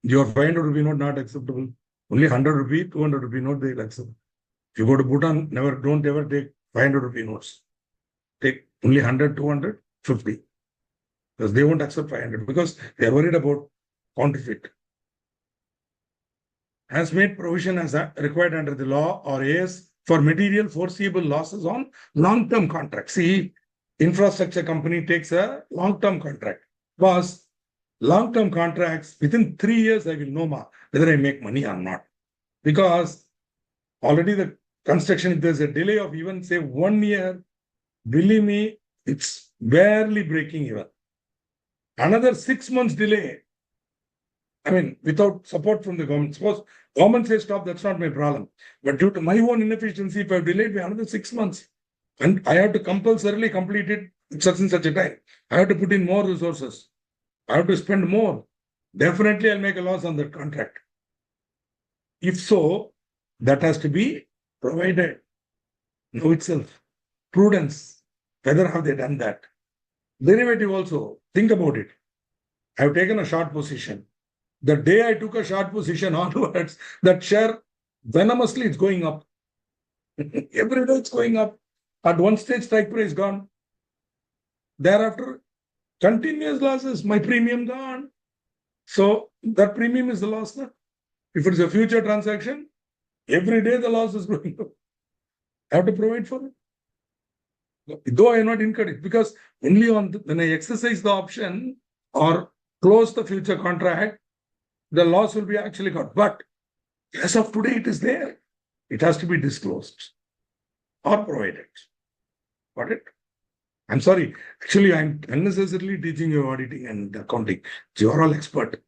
Your 500 rupee note not acceptable. Only 100 rupee, 200 rupee note they will accept. If you go to Bhutan, don't ever take 500 rupee notes. Take only 100, 200, 50. Because they won't accept 500 because they are worried about counterfeit. Has made provision as required under the law or AS for material foreseeable losses on long-term contracts. See, infrastructure company takes a long-term contract. Because long-term contracts, within 3 years, I will know whether I make money or not. Because already the construction, if there's a delay of even say 1 year, believe me, it's barely breaking even. Another 6 months delay, I mean, without support from the government. Suppose government says stop, that's not my problem. But due to my own inefficiency, if I've delayed by another 6 months, and I have to compulsorily complete it at such and such a time, I have to put in more resources. I have to spend more. Definitely, I'll make a loss on that contract. If so, that has to be provided. Know itself. Prudence. Whether have they done that? Derivative also. Think about it. I've taken a short position. The day I took a short position onwards, that share venomously is going up. Every day it's going up. At one stage, strike price gone. Thereafter, continuous losses, my premium gone. So that premium is the loss now. If it's a future transaction, every day the loss is going up. I have to provide for it. Though I have not incurred it, because only when I exercise the option or close the future contract, the loss will be actually got. But as of today, it is there. It has to be disclosed or provided. Got it? I'm sorry. Actually, I'm unnecessarily teaching you auditing and accounting. You are all expert.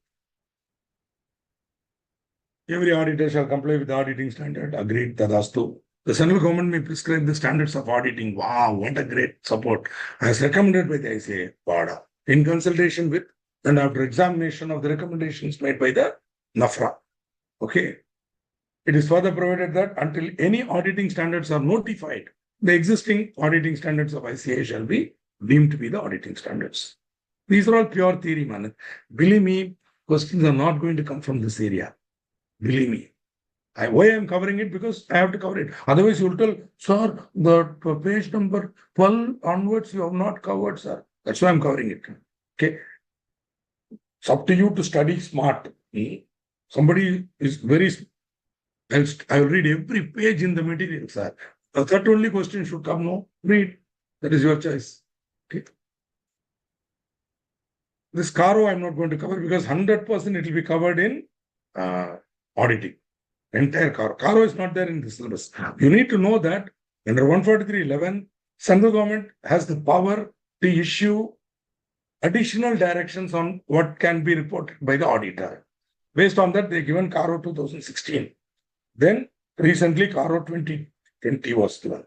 Every auditor shall comply with the auditing standard. Agreed, Tadastu. The central government may prescribe the standards of auditing. Wow, what a great support. As recommended by the ICAI, WADA, in consultation with and after examination of the recommendations made by the NAFRA. Okay. It is further provided that until any auditing standards are notified, the existing auditing standards of ICAI shall be deemed to be the auditing standards. These are all pure theory, man. Believe me, questions are not going to come from this area. Believe me. Why I'm covering it? Because I have to cover it. Otherwise, you will tell, sir, the page number 12 onwards, you have not covered, sir. That's why I'm covering it. Okay. It's up to you to study smart. Somebody is very. I will read every page in the material, sir. That only question should come. No, read. That is your choice. Okay. This CARO I'm not going to cover because 100% it will be covered in auditing. Entire CARO. CARO is not there in the syllabus. You need to know that under 143.11, central government has the power to issue additional directions on what can be reported by the auditor. Based on that, they given CARO 2016. Then recently CARO 2020 was given.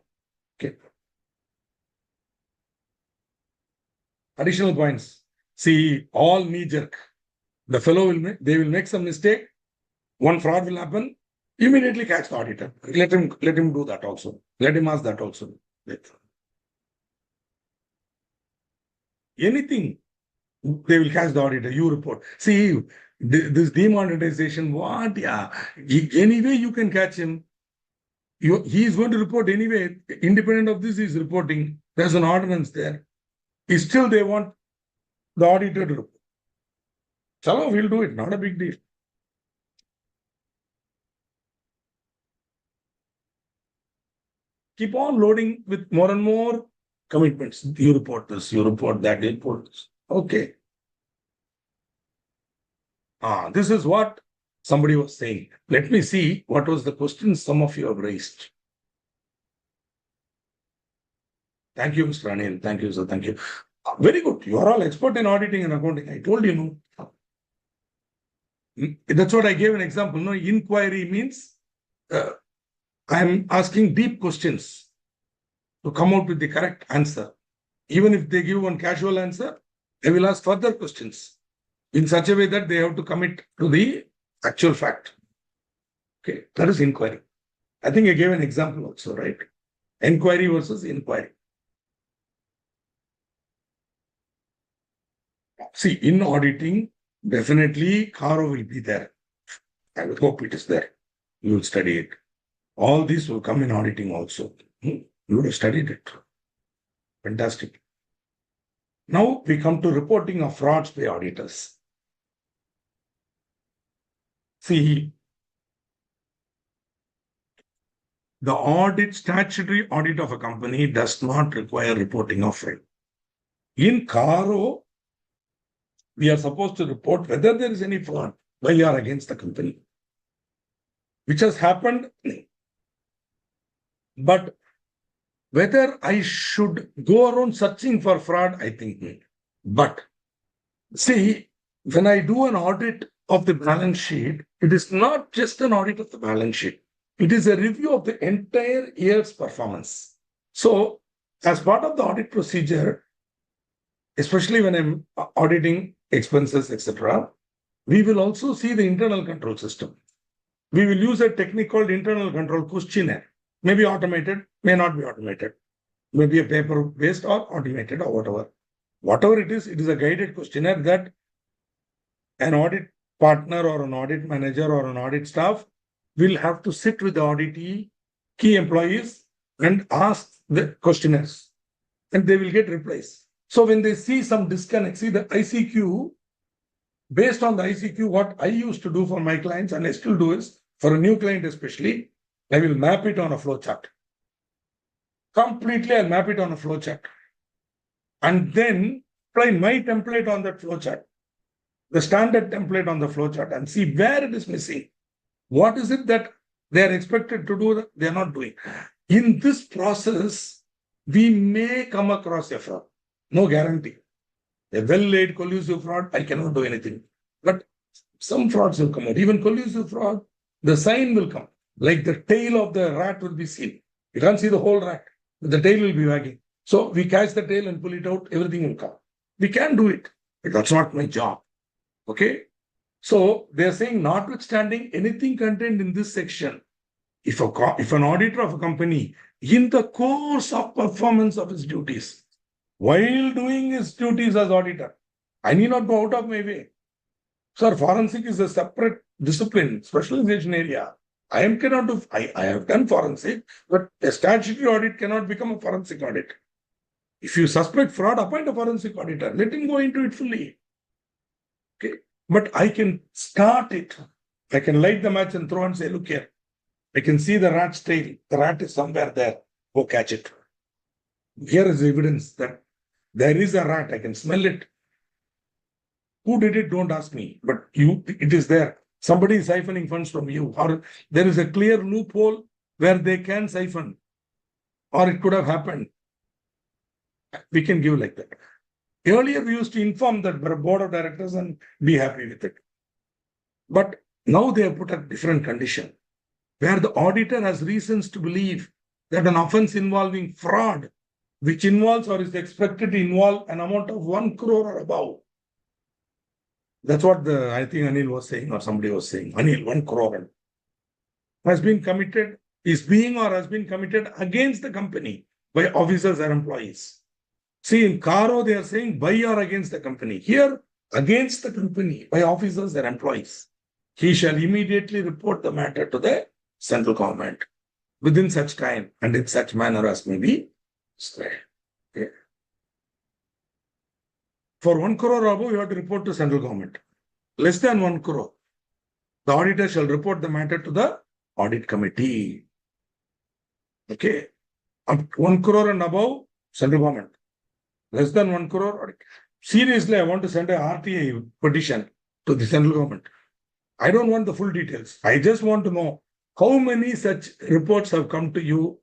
Okay. Additional points. See, all knee jerk. The fellow they will make some mistake. One fraud will happen. Immediately catch the auditor. Let him do that also. Let him ask that also. Anything, they will catch the auditor. You report. See, this demonetization, what? Yeah. Anyway, you can catch him. He is going to report anyway. Independent of this, he is reporting. There's an ordinance there. Still, they want the auditor to report. Chalo, we'll do it. Not a big deal. Keep on loading with more and more commitments. You report this, you report that, you report this. Okay. This is what somebody was saying. Let me see what was the question some of you have raised. Thank you, Mr. Anil. Thank you, sir. Thank you. Very good. You are all expert in auditing and accounting. I told you, no. That's what I gave an example. No, inquiry means I'm asking deep questions to come out with the correct answer. Even if they give one casual answer, I will ask further questions in such a way that they have to commit to the actual fact. Okay, that is inquiry. I think I gave an example also, right? Inquiry versus inquiry. See, in auditing, definitely CARO will be there. I would hope it is there. You will study it. All these will come in auditing also. You would have studied it. Fantastic. Now we come to reporting of frauds by auditors. See, the statutory audit of a company does not require reporting of fraud. In CARO, we are supposed to report whether there is any fraud by or against the company, which has happened. But whether I should go around searching for fraud, I think not. But see, when I do an audit of the balance sheet, it is not just an audit of the balance sheet. It is a review of the entire year's performance. So, as part of the audit procedure, especially when I'm auditing expenses, etc., we will also see the internal control system. We will use a technique called internal control questionnaire. Maybe automated, may not be automated. Maybe a paper-based or automated or whatever. Whatever it is a guided questionnaire that an audit partner or an audit manager or an audit staff will have to sit with the auditee, key employees, and ask the questionnaires. And they will get replies. So when they see some disconnect, see the ICQ, based on the ICQ, what I used to do for my clients, and I still do is, for a new client especially, I will map it on a flow chart. Completely, I'll map it on a flow chart. And then apply my template on that flow chart, the standard template on the flow chart, and see where it is missing. What is it that they are expected to do that they are not doing? In this process, we may come across a fraud. No guarantee. A well-laid collusive fraud, I cannot do anything. But some frauds will come out. Even collusive fraud, the sign will come. Like the tail of the rat will be seen. You can't see the whole rat, but the tail will be wagging. So we catch the tail and pull it out, everything will come. We can do it, but that's not my job. Okay? So they're saying, notwithstanding anything contained in this section, if an auditor of a company, in the course of performance of his duties, while doing his duties as auditor, I need not go out of my way. Sir, forensic is a separate discipline, specialization area. I have done forensic, but a statutory audit cannot become a forensic audit. If you suspect fraud, appoint a forensic auditor. Let him go into it fully. Okay. But I can start it. I can light the match and throw and say, look here. I can see the rat's tail. The rat is somewhere there. Go catch it. Here is evidence that There is a rat. I can smell it. Who did it? Don't ask me. But it is there. Somebody is siphoning funds from you, or there is a clear loophole where they can siphon, or it could have happened. We can give like that. Earlier, we used to inform the board of directors and be happy with it. But now they have put a different condition where the auditor has reasons to believe that an offense involving fraud, which involves or is expected to involve an amount of 1 crore or above. That's what I think Anil was saying, or somebody was saying. Anil, 1 crore has been committed, is being or has been committed against the company by officers or employees. See, in Caro, they are saying by or against the company. Here, against the company by officers or employees. He shall immediately report the matter to the central government within such time and in such manner as may be squared. Okay. For 1 crore or above, you have to report to central government. Less than 1 crore, the auditor shall report the matter to the audit committee. Okay. Up 1 crore and above, central government. Less than 1 crore, audit. Seriously, I want to send a RTI petition to the central government. I don't want the full details. I just want to know how many such reports have come to you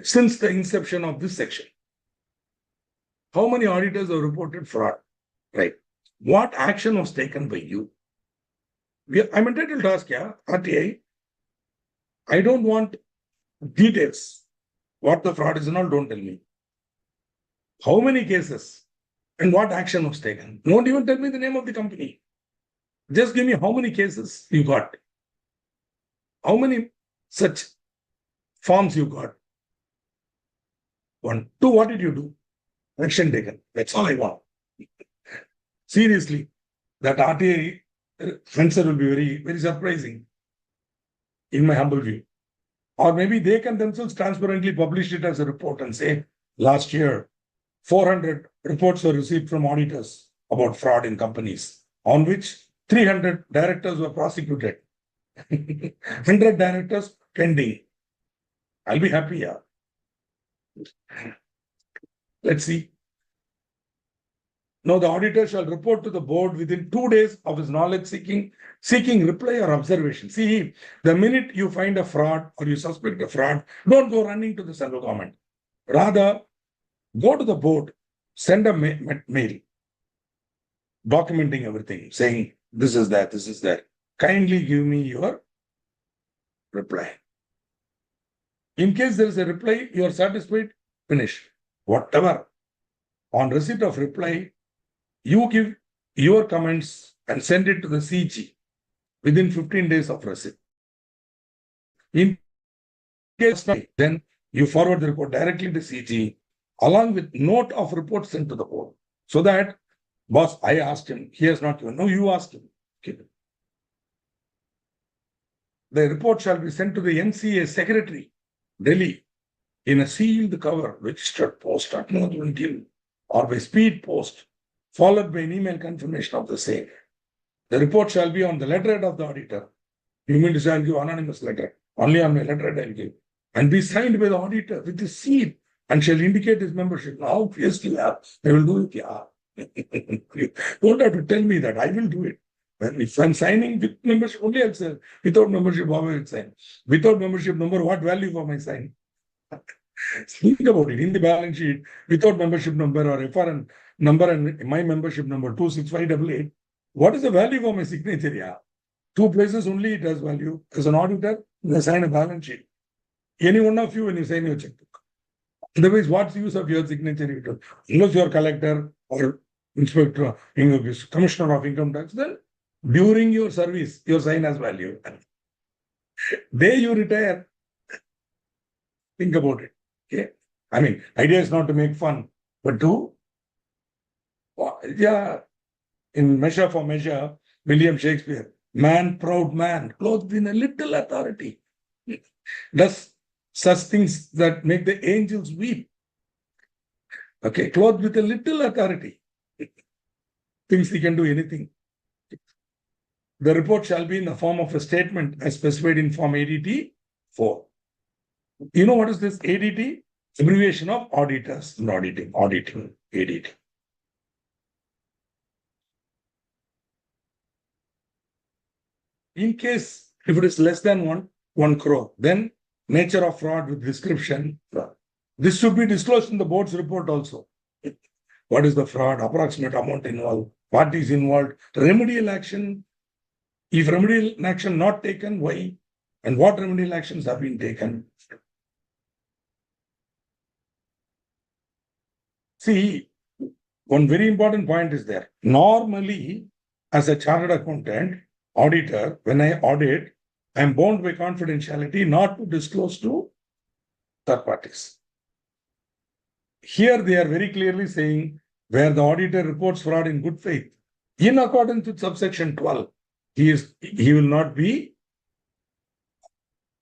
since the inception of this section. How many auditors have reported fraud? Right. What action was taken by you? I'm entitled to ask, RTI. I don't want details. What the fraud is and all, don't tell me. How many cases and what action was taken? Don't even tell me the name of the company. Just give me how many cases you got. How many such forms you got. 1. 2, what did you do? Action taken. That's all I want. Seriously, that RTI answer will be very, very surprising in my humble view. Or maybe they can themselves transparently publish it as a report and say, last year, 400 reports were received from auditors about fraud in companies, on which 300 directors were prosecuted. 100 directors pending. I'll be happy, Let's see. Now, the auditor shall report to the board within 2 days of his knowledge seeking reply or observation. See, the minute you find a fraud or you suspect a fraud, don't go running to the central government. Rather, go to the board, send a mail documenting everything, saying, this is that, this is that. Kindly give me your reply. In case there is a reply, you are satisfied, finish. Whatever. On receipt of reply, you give your comments and send it to the CG within 15 days of receipt. In case not, then you forward the report directly to CG along with note of report sent to the board. So that, boss, I asked him, he has not given. No, you asked him. Okay. The report shall be sent to the NCA secretary, Delhi, in a sealed cover, registered post, acknowledgement or by speed post, followed by an email confirmation of the same. The report shall be on the letterhead of the auditor. You mean to say I'll give anonymous letter? Only on my letterhead I'll give. And be signed by the auditor with his seal and shall indicate his membership. Now, obviously, I will do it. You don't have to tell me that. I will do it. If I'm signing with membership, only I'll say. Without membership, how I will sign? Without membership number, what value for my sign? Think about it. In the balance sheet, without membership number or FRN number and my membership number 26588, what is the value for my signature? Yeah. 2 places only it has value. As an auditor, they sign a balance sheet. Any one of you when you sign your checkbook. Otherwise, what's the use of your signature? Unless you are collector or inspector, commissioner of income tax, then during your service, your sign has value. Day you retire. Think about it. Okay. I mean, idea is not to make fun, but to, in Measure for Measure, William Shakespeare, man, proud man, clothed in a little authority, does such things that make the angels weep. Okay, clothed with a little authority, thinks he can do anything. The report shall be in the form of a statement as specified in Form ADT 4. You know what is this ADT? Abbreviation of auditors and auditing, ADT. In case if it is less than 1 crore, then nature of fraud with description. This should be disclosed in the board's report also. What is the fraud, approximate amount involved, what is involved, remedial action. If remedial action not taken, why? And what remedial actions have been taken? See, one very important point is there. Normally, as a chartered accountant, auditor, when I audit, I am bound by confidentiality not to disclose to third parties. Here they are very clearly saying where the auditor reports fraud in good faith, in accordance with subsection 12, he will not be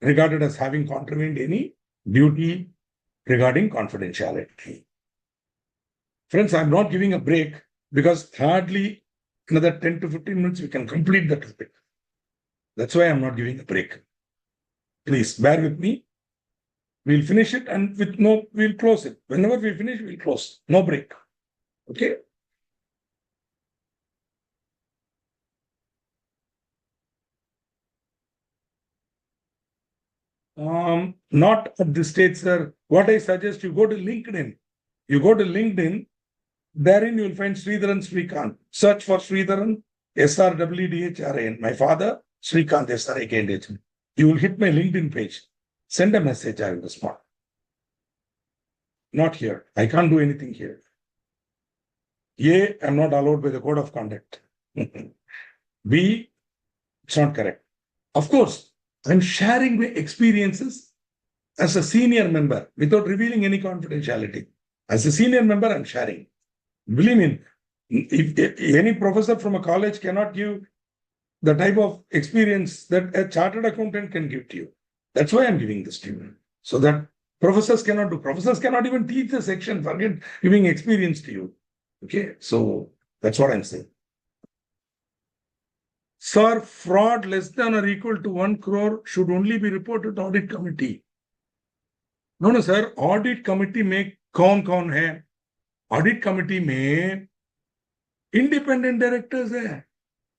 regarded as having contravened any duty regarding confidentiality. Friends, I'm not giving a break because hardly another 10 to 15 minutes we can complete the topic. That's why I'm not giving a break. Please bear with me. We'll finish it and we'll close it. Whenever we finish, we'll close. No break. Okay. Not at this stage, sir. What I suggest, you go to LinkedIn. Therein you will find Sridharan Srikanth. Search for Sridharan, SRWDHRAN. My father, Srikanth, SRAKNDH. You will hit my LinkedIn page. Send a message, I will respond. Not here. I can't do anything here. A, I'm not allowed by the code of conduct. B, it's not correct. Of course, I'm sharing my experiences as a senior member without revealing any confidentiality. As a senior member, I'm sharing. Believe me, if any professor from a college cannot give the type of experience that a chartered accountant can give to you. That's why I'm giving this to you. So that professors cannot do. Professors cannot even teach the section, forget giving experience to you. Okay, so that's what I'm saying. Sir, fraud less than or equal to 1 crore should only be reported to audit committee. No, sir. Audit committee में कौन है? Audit committee में independent directors है.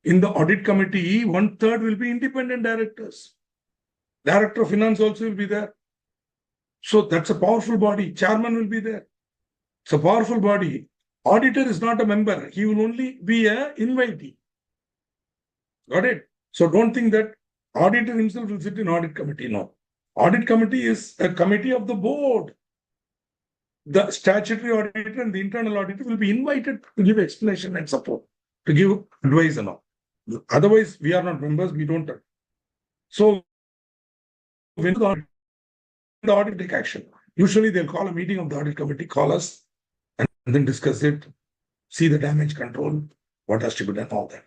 In the audit committee, 1/3 will be independent directors. Director of finance also will be there. So that's a powerful body. Chairman will be there. It's a powerful body. Auditor is not a member. He will only be an invitee. Got it? So don't think that auditor himself will sit in audit committee. No. Audit committee is a committee of the board. The statutory auditor and the internal auditor will be invited to give explanation and support, to give advice and all. Otherwise, we are not members, we don't. So when the audit take action, usually they'll call a meeting of the audit committee, call us, and then discuss it, see the damage control, what has to be done, all that.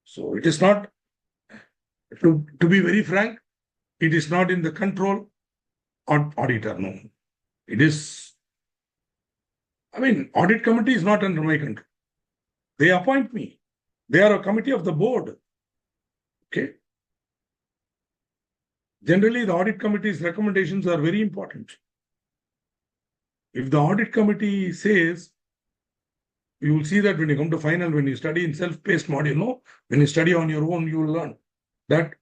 So it is not, to be very frank, it is not in the control of auditor, no. It is, audit committee is not under my control. They appoint me. They are a committee of the board. Okay. Generally, the audit committee's recommendations are very important. If the audit committee says, you will see that when you come to final, when you study in self-paced module, no, when you study on your own, you will learn that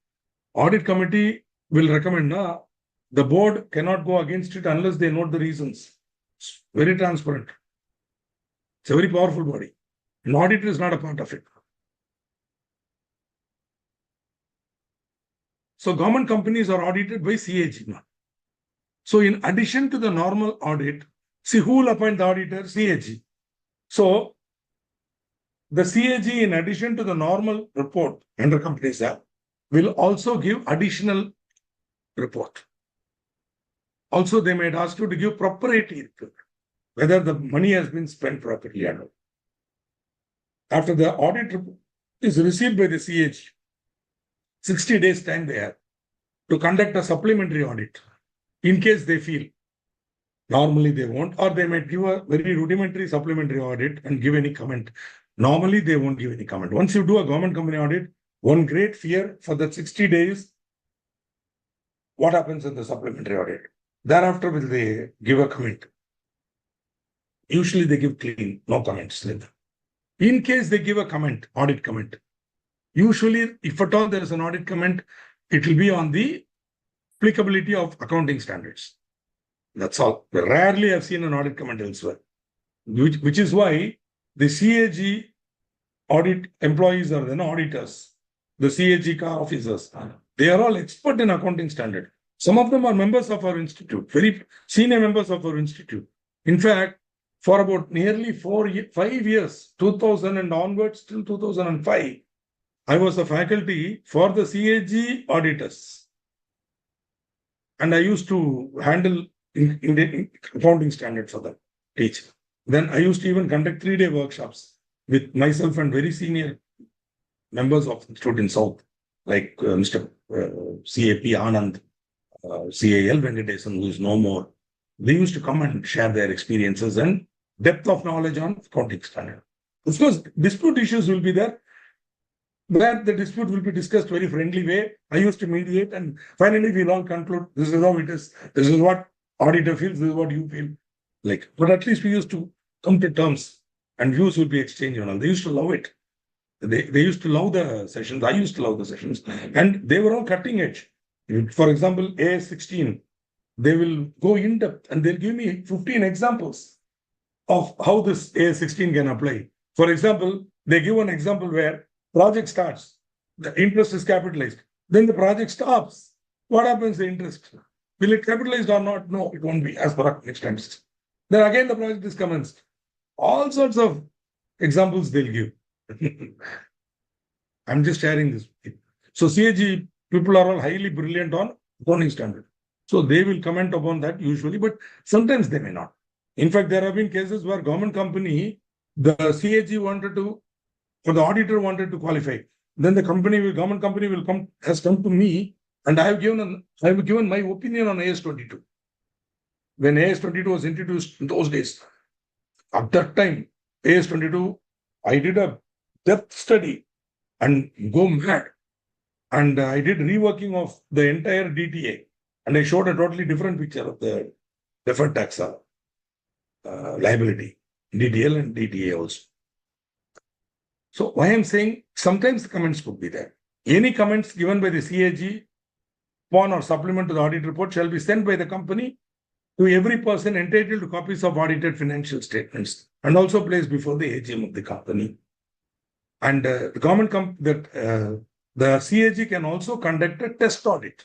audit committee will recommend, the board cannot go against it unless they note the reasons. It's very transparent. It's a very powerful body. An auditor is not a part of it. So government companies are audited by CAG now. So in addition to the normal audit, see who will appoint the auditor? CAG. So the CAG, in addition to the normal report under Companies Act, will also give additional report. Also, they might ask you to give propriety report, whether the money has been spent properly or not. After the audit report is received by the CAG, 60 days time they have to conduct a supplementary audit in case they feel. Normally they won't, or they might give a very rudimentary supplementary audit and give any comment. Normally they won't give any comment. Once you do a government company audit, one great fear for the 60 days, what happens in the supplementary audit? Thereafter, will they give a comment? Usually they give clean, no comments. In case they give a comment, audit comment, Usually, if at all there is an audit comment, it will be on the applicability of accounting standards. That's all. Rarely I've seen an audit comment elsewhere, which is why the CAG audit employees are then auditors. The CAG officers, they are all expert in accounting standard. Some of them are members of our institute, very senior members of our institute. In fact, for about nearly 5 years, 2000 and onwards till 2005, I was a faculty for the CAG auditors. And I used to handle in accounting standards for them, teach. Then I used to even conduct 3-day workshops with myself and very senior members of the Institute in South, like Mr. CAP Anand, CAL Venkatesan, who is no more. They used to come and share their experiences and depth of knowledge on accounting standard. Of course, dispute issues will be there, where the dispute will be discussed very friendly way. I used to mediate, and finally we'll all conclude, this is how it is. This is what auditor feels, this is what you feel. But at least we used to come to terms and views will be exchanged. They used to love it. They used to love the sessions. I used to love the sessions. And they were all cutting edge. For example, AS16, they will go in depth and they'll give me 15 examples of how this AS16 can apply. For example, they give an example where project starts, the interest is capitalized. Then the project stops. What happens to the interest? Will it capitalized or not? No, it won't be as per accounting standards. Then again the project is commenced. All sorts of examples they'll give. I'm just sharing this. So CAG people are all highly brilliant on accounting standard. So they will comment upon that usually, but sometimes they may not. In fact, there have been cases where government company, the CAG wanted to, or the auditor wanted to qualify. Then the government company has come to me, and I have given my opinion on AS22. When AS22 was introduced in those days, at that time, AS22, I did a depth study and go mad. And I did reworking of the entire DTA. And I showed a totally different picture of the deferred tax liability, DDL and DTA also. So why I'm saying sometimes the comments could be there. Any comments given by the CAG upon or supplement to the audit report shall be sent by the company to every person entitled to copies of audited financial statements and also placed before the AGM of the company. And the CAG can also conduct a test audit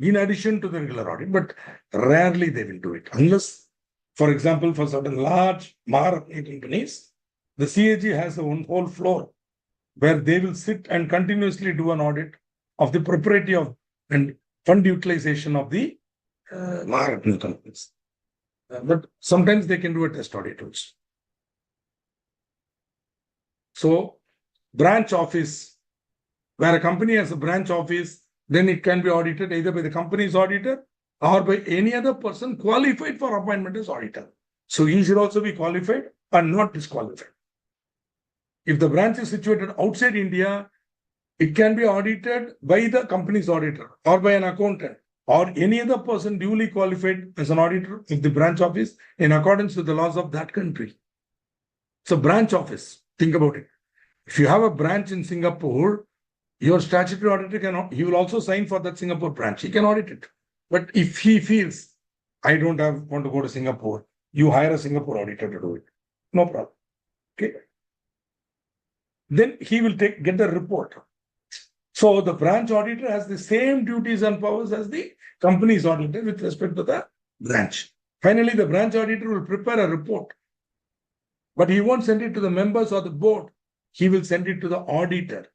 in addition to the regular audit, but rarely they will do it. Unless, for example, for certain large companies, the CAG has a whole floor where they will sit and continuously do an audit of the propriety of and fund utilization of the companies. But sometimes they can do a test audit also. So, branch office, where a company has a branch office, then it can be audited either by the company's auditor or by any other person qualified for appointment as auditor. So, he should also be qualified and not disqualified. If the branch is situated outside India, it can be audited by the company's auditor or by an accountant or any other person duly qualified as an auditor of the branch office in accordance with the laws of that country. So, branch office, think about it. If you have a branch in Singapore, your statutory auditor he will also sign for that Singapore branch. He can audit it. But if he feels, I don't want to go to Singapore, you hire a Singapore auditor to do it. No problem. Okay. Then he will get the report. So the branch auditor has the same duties and powers as the company's auditor with respect to the branch. Finally, the branch auditor will prepare a report, but he won't send it to the members or the board. He will send it to the auditor.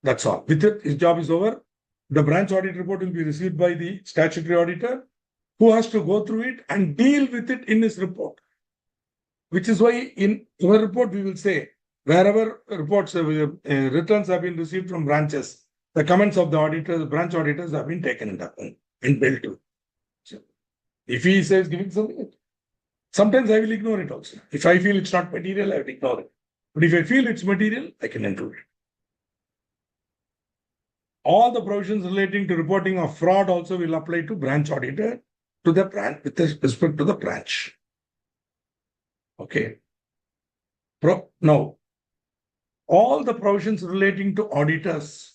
That's all. With it, his job is over. The branch audit report will be received by the statutory auditor, who has to go through it and deal with it in his report. Which is why in our report we will say, wherever reports, returns have been received from branches, the comments of the auditors, the branch auditors have been taken and built to. So if he says giving something, sometimes I will ignore it also. If I feel it's not material, I will ignore it. But if I feel it's material, I can include it. All the provisions relating to reporting of fraud also will apply to branch auditor to the branch with respect to the branch. Okay. Now, all the provisions relating to auditors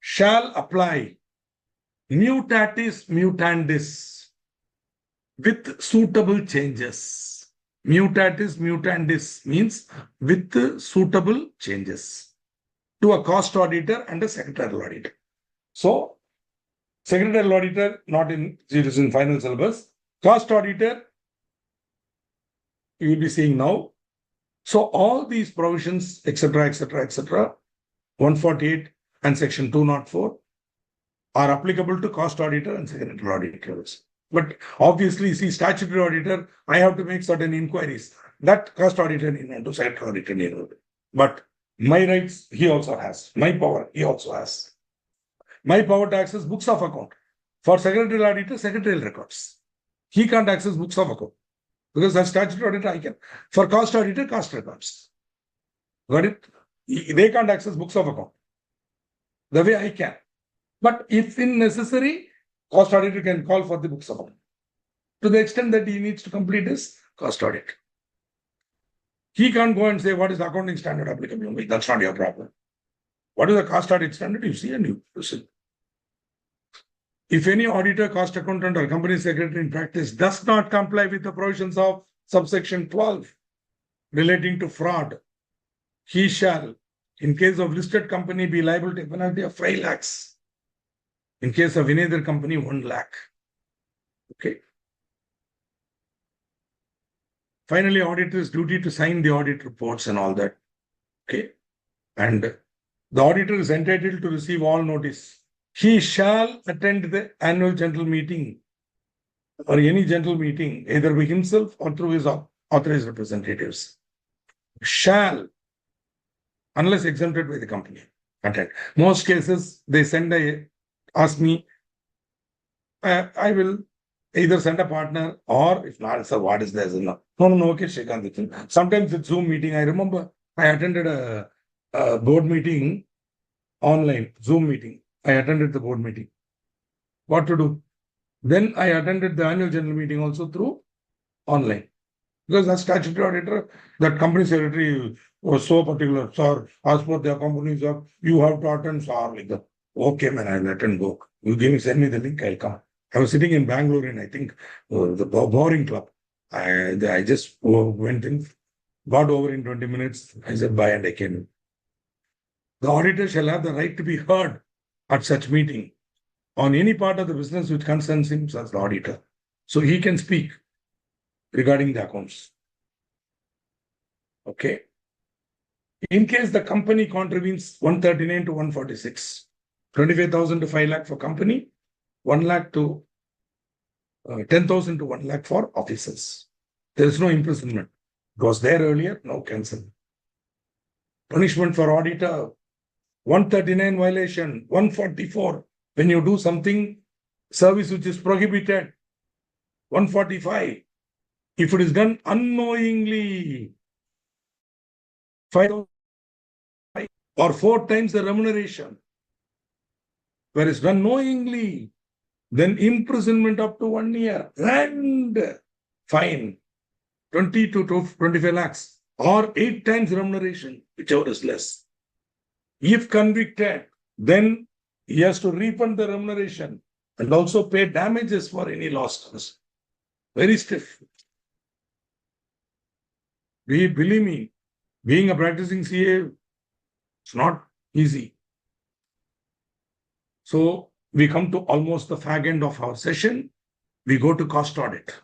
shall apply mutatis mutandis with suitable changes. Mutatis mutandis means with suitable changes to a cost auditor and a secretarial auditor. So, secretarial auditor, not in, it is in final syllabus. Cost auditor, you will be seeing now. So, all these provisions, etc., 148 and section 204 are applicable to cost auditor and secretarial auditors. But obviously, see, statutory auditor, I have to make certain inquiries. That cost auditor need not do, secretarial auditor need not do. But my rights, he also has. My power, he also has. My power to access books of account. For secretarial auditor, secretarial records. He can't access books of account. Because as statutory auditor, I can. For cost auditor, cost records. Got it? They can't access books of account. The way I can. But if in necessary, cost auditor can call for the books of account. To the extent that he needs to complete his cost audit. He can't go and say, what is the accounting standard applicable? That's not your problem. What is the cost audit standard? You see and you proceed. If any auditor, cost accountant, or company secretary in practice does not comply with the provisions of subsection 12 relating to fraud, he shall, in case of listed company, be liable to a penalty of 5 lakhs. In case of any other company, 1 lakh. Okay. Finally, auditor's duty to sign the audit reports and all that. Okay. And the auditor is entitled to receive all notice. He shall attend the annual general meeting or any general meeting, either by himself or through his authorized representatives. Shall, unless exempted by the company, attend. Most cases, they ask me, I will either send a partner or if not, sir, what is this? No, okay, Shrikant. Sometimes it's Zoom meeting. I remember I attended a board meeting online, Zoom meeting. I attended the board meeting. What to do? Then I attended the annual general meeting also through online. Because as statutory auditor, that company secretary was so particular. Sir, as per the company, sir, you have to attend, sir, like that. Okay, man, I'll attend, go. You send me the link, I'll come. I was sitting in Bangalore in, I think, the Boring Club. I just went in, got over in 20 minutes. I said bye and I came in. The auditor shall have the right to be heard at such meeting on any part of the business which concerns him as the auditor. So he can speak regarding the accounts. Okay. In case the company contravenes 139 to 146, 25,000 to 5 lakh for company, 1 lakh to 10,000 to 1 lakh for officers. There is no imprisonment. It was there earlier, now cancelled. Punishment for auditor, 139 violation, 144. When you do something, service which is prohibited, 145. If it is done unknowingly, 5,000 or 4 times the remuneration. Where it's done knowingly, then imprisonment up to 1 year and fine 20 to 25 lakhs or 8 times remuneration, whichever is less. If convicted, then he has to refund the remuneration and also pay damages for any losses. Very stiff. Believe me, being a practicing CA, it's not easy. So we come to almost the fag end of our session. We go to cost audit.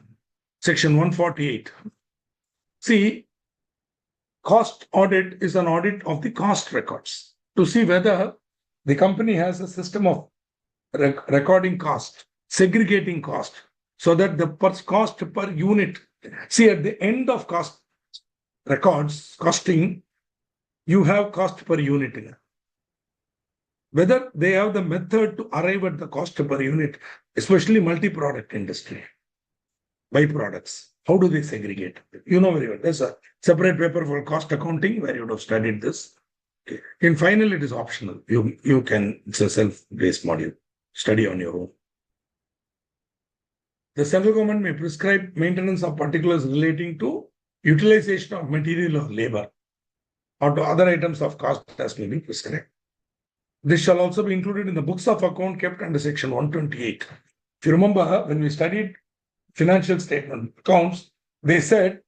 Section 148. See, cost audit is an audit of the cost records to see whether the company has a system of recording cost, segregating cost, so that the cost per unit. See, at the end of cost records, costing, you have cost per unit. Whether they have the method to arrive at the cost per unit, especially multi-product industry, byproducts. How do they segregate? You know very well. There's a separate paper for cost accounting where you would have studied this. Okay. In final, it is optional. You can, it's a self-based module. Study on your own. The central government may prescribe maintenance of particulars relating to utilization of material or labor. or to other items of cost as may be prescribed. This shall also be included in the books of account kept under section 128. If you remember, when we studied financial statement accounts, they said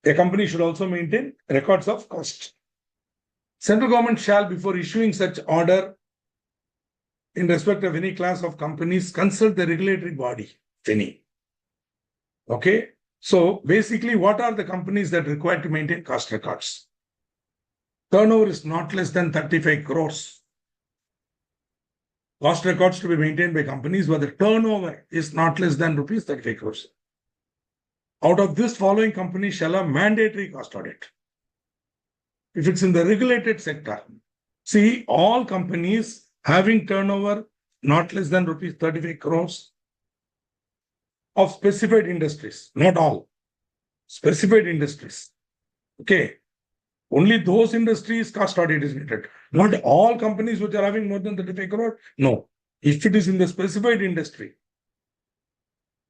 a company should also maintain records of cost. Central government shall, before issuing such order in respect of any class of companies, consult the regulatory body, if any. Okay. So basically, what are the companies that require to maintain cost records? Turnover is not less than 35 crores. Cost records to be maintained by companies where the turnover is not less than rupees 35 crores. Out of this, following companies shall have mandatory cost audit. If it's in the regulated sector, see, all companies having turnover not less than rupees 35 crores of specified industries, not all, specified industries. Okay. Only those industries cost audit is needed. Not all companies which are having more than 35 crore. No. If it is in the specified industry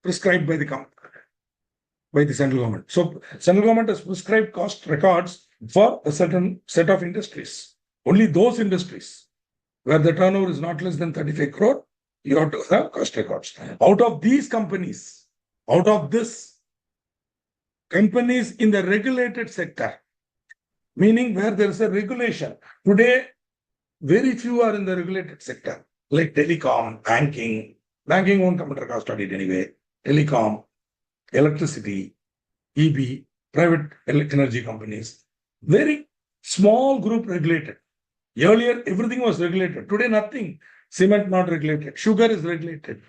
prescribed by the central government. So central government has prescribed cost records for a certain set of industries. Only those industries where the turnover is not less than 35 crore, you have to have cost records. Out of these companies, out of this, companies in the regulated sector, meaning where there is a regulation. Today, very few are in the regulated sector, like telecom, banking. Banking won't come under cost audit anyway. Telecom, electricity, EB, private energy companies. Very small group regulated. Earlier, everything was regulated. Today, nothing. Cement not regulated. Sugar is regulated.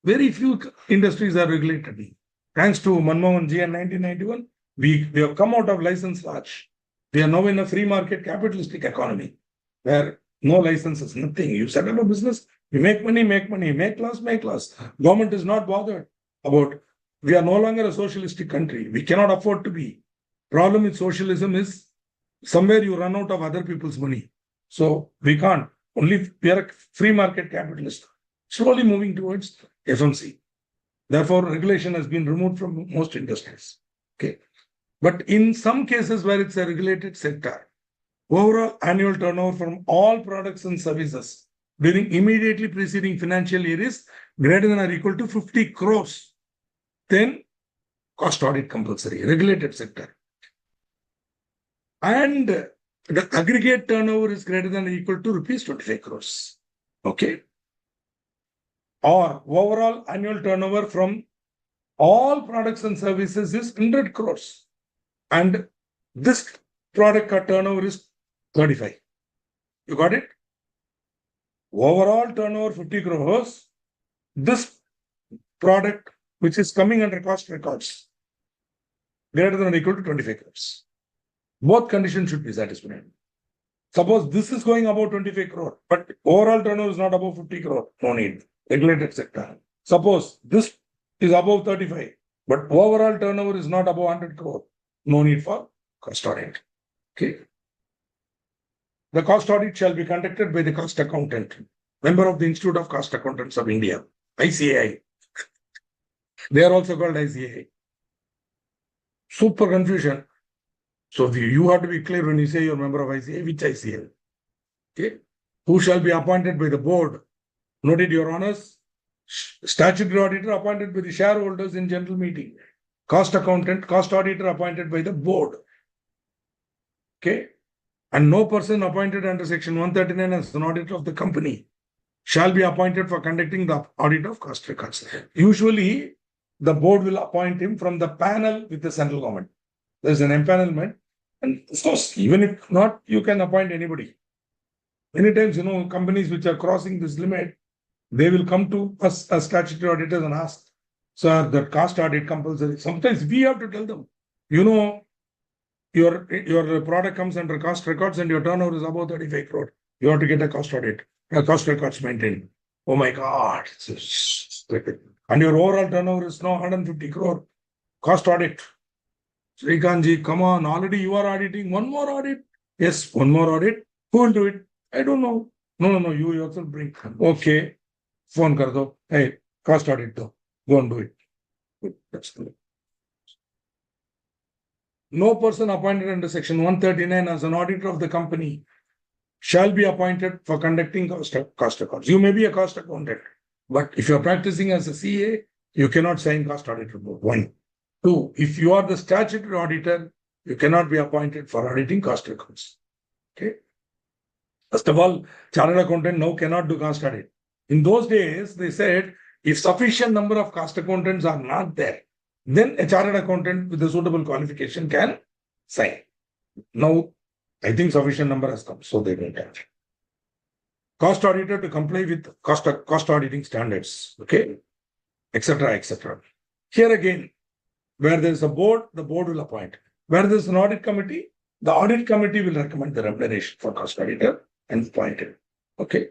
Very few industries are regulated. Thanks to Manmohan Ji in 1991, we have come out of license large. We are now in a free market capitalistic economy where no licenses, nothing. You set up a business, you make money, make loss, make loss. Government is not bothered about. We are no longer a socialistic country. We cannot afford to be. Problem with socialism is somewhere you run out of other people's money. So we can't. Only we are a free market capitalist, slowly moving towards FMC. Therefore, regulation has been removed from most industries. Okay. But in some cases where it's a regulated sector, overall annual turnover from all products and services during immediately preceding financial year is greater than or equal to 50 crores. Then cost audit compulsory, regulated sector. And the aggregate turnover is greater than or equal to rupees 25 crores. Okay. Or overall annual turnover from all products and services is 100 crores. And this product turnover is 35. You got it? Overall turnover 50 crores. This product, which is coming under cost records, greater than or equal to 25 crores. Both conditions should be satisfied. Suppose this is going above 25 crore, but overall turnover is not above 50 crore. No need. Regulated sector. Suppose this is above 35, but overall turnover is not above 100 crore. No need for cost audit. Okay. The cost audit shall be conducted by the cost accountant, member of the Institute of Cost Accountants of India, ICAI. They are also called ICAI. Super confusion. So you have to be clear when you say you're a member of ICAI, which ICAI? Okay. Who shall be appointed by the board? Noted, Your Honors, statutory auditor appointed by the shareholders in general meeting. Cost accountant, cost auditor appointed by the board. Okay. And no person appointed under section 139 as an auditor of the company shall be appointed for conducting the audit of cost records. Usually, the board will appoint him from the panel with the central government. There's an empanelment. And of course, even if not, you can appoint anybody. Many times, companies which are crossing this limit, they will come to us as statutory auditors and ask, sir, that cost audit compulsory. Sometimes we have to tell them, your product comes under cost records and your turnover is above 35 crore. You have to get a cost audit, a cost records maintained. Oh my God. And your overall turnover is now 150 crore. Cost audit. Srikanji, come on, already you are auditing. One more audit. Yes, one more audit. Who will do it? I don't know. No, you yourself bring. Okay. Phone kar do. Hey, cost audit do. Go and do it. That's good. No person appointed under section 139 as an auditor of the company shall be appointed for conducting cost accounts. You may be a cost accountant, but if you're practicing as a CA, you cannot sign cost audit report. 1. 2, if you are the statutory auditor, you cannot be appointed for auditing cost accounts. Okay. First of all, chartered accountant now cannot do cost audit. In those days, they said if sufficient number of cost accountants are not there, then a chartered accountant with a suitable qualification can sign. Now, I think sufficient number has come, so they don't have. Cost auditor to comply with cost auditing standards, okay, etc., etc. Here again, where there is a board, the board will appoint. Where there is an audit committee, the audit committee will recommend the remuneration for cost auditor and appoint it. Okay.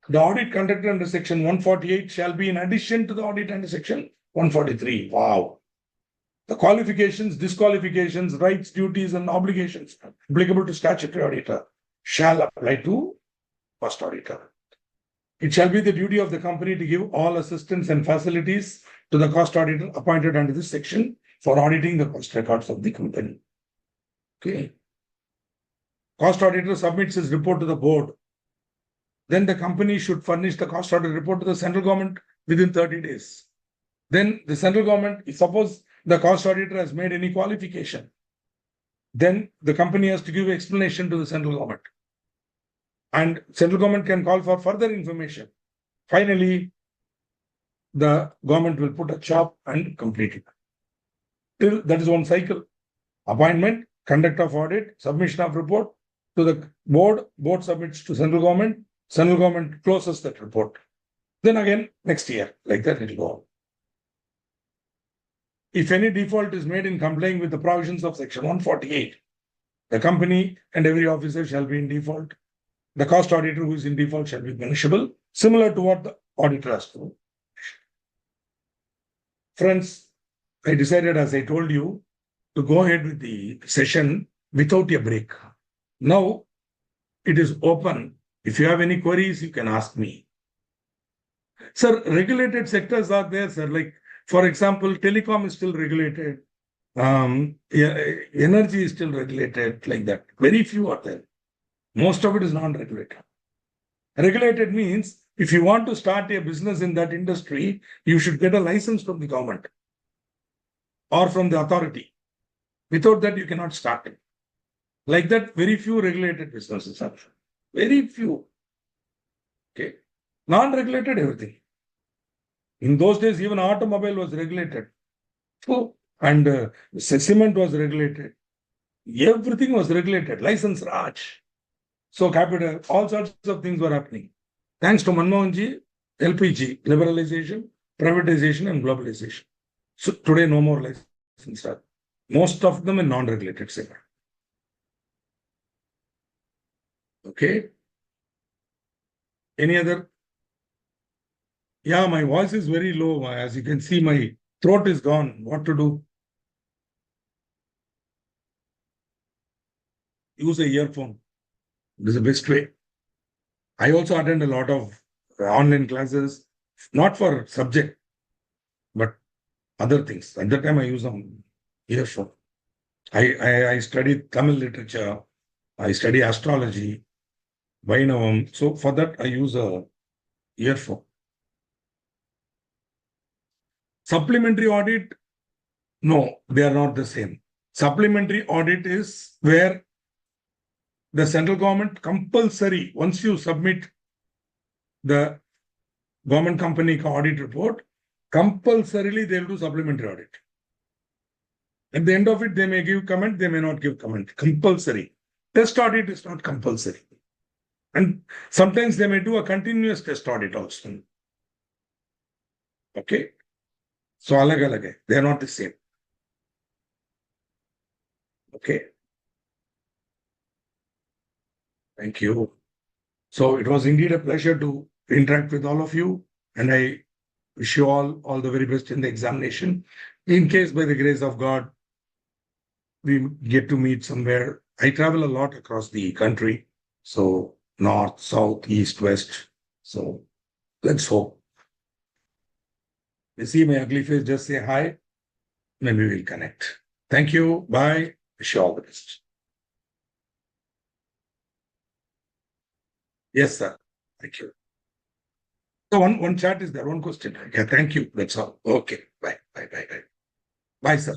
The audit conducted under section 148 shall be in addition to the audit under section 143. Wow. The qualifications, disqualifications, rights, duties, and obligations applicable to statutory auditor shall apply to cost auditor. It shall be the duty of the company to give all assistance and facilities to the cost auditor appointed under this section for auditing the cost records of the company. Okay. Cost auditor submits his report to the board. Then the company should furnish the cost audit report to the central government within 30 days. Then the central government, if suppose the cost auditor has made any qualification, then the company has to give explanation to the central government. And central government can call for further information. Finally, the government will put a chop and complete it. Till that is one cycle. Appointment, conduct of audit, submission of report to the board, board submits to central government closes that report. Then again, next year, like that it will go on. If any default is made in complying with the provisions of section 148, the company and every officer shall be in default. The cost auditor who is in default shall be punishable, similar to what the auditor has to do. Friends, I decided, as I told you, to go ahead with the session without a break. Now, it is open. If you have any queries, you can ask me. Sir, regulated sectors are there, sir. Like, for example, telecom is still regulated. Energy is still regulated, like that. Very few are there. Most of it is non-regulated. Regulated means if you want to start a business in that industry, you should get a license from the government or from the authority. Without that, you cannot start it. Like that, very few regulated businesses are. Very few. Okay. Non-regulated, everything. In those days, even automobile was regulated. And cement was regulated. Everything was regulated. License Raj. So capital, all sorts of things were happening. Thanks to Manmohan Ji, LPG, liberalization, privatization, and globalization. So today, no more license. Most of them in non-regulated sector. Okay. Any other? Yeah, my voice is very low. As you can see, my throat is gone. What to do? Use a earphone. This is the best way. I also attend a lot of online classes, not for subject, but other things. At that time, I use an earphone. I study Tamil literature. I study astrology, Vainavam. So for that, I use a earphone. Supplementary audit, no, they are not the same. Supplementary audit is where the central government compulsory, once you submit the government company audit report, compulsorily they'll do supplementary audit. At the end of it, they may give comment, they may not give comment. Compulsory. Test audit is not compulsory. And sometimes they may do a continuous test audit also. Okay. So alag, they are not the same. Okay. Thank you. So it was indeed a pleasure to interact with all of you. And I wish you all the very best in the examination. In case by the grace of God, we get to meet somewhere. I travel a lot across the country. So north, south, east, west. So let's hope. You see my ugly face, just say hi. then we will connect. Thank you. Bye. Wish you all the best. Yes, sir. Thank you. So one chat is there. One question. Yeah, thank you. That's all. Okay. Bye. Bye. Bye. Bye. Bye, sir.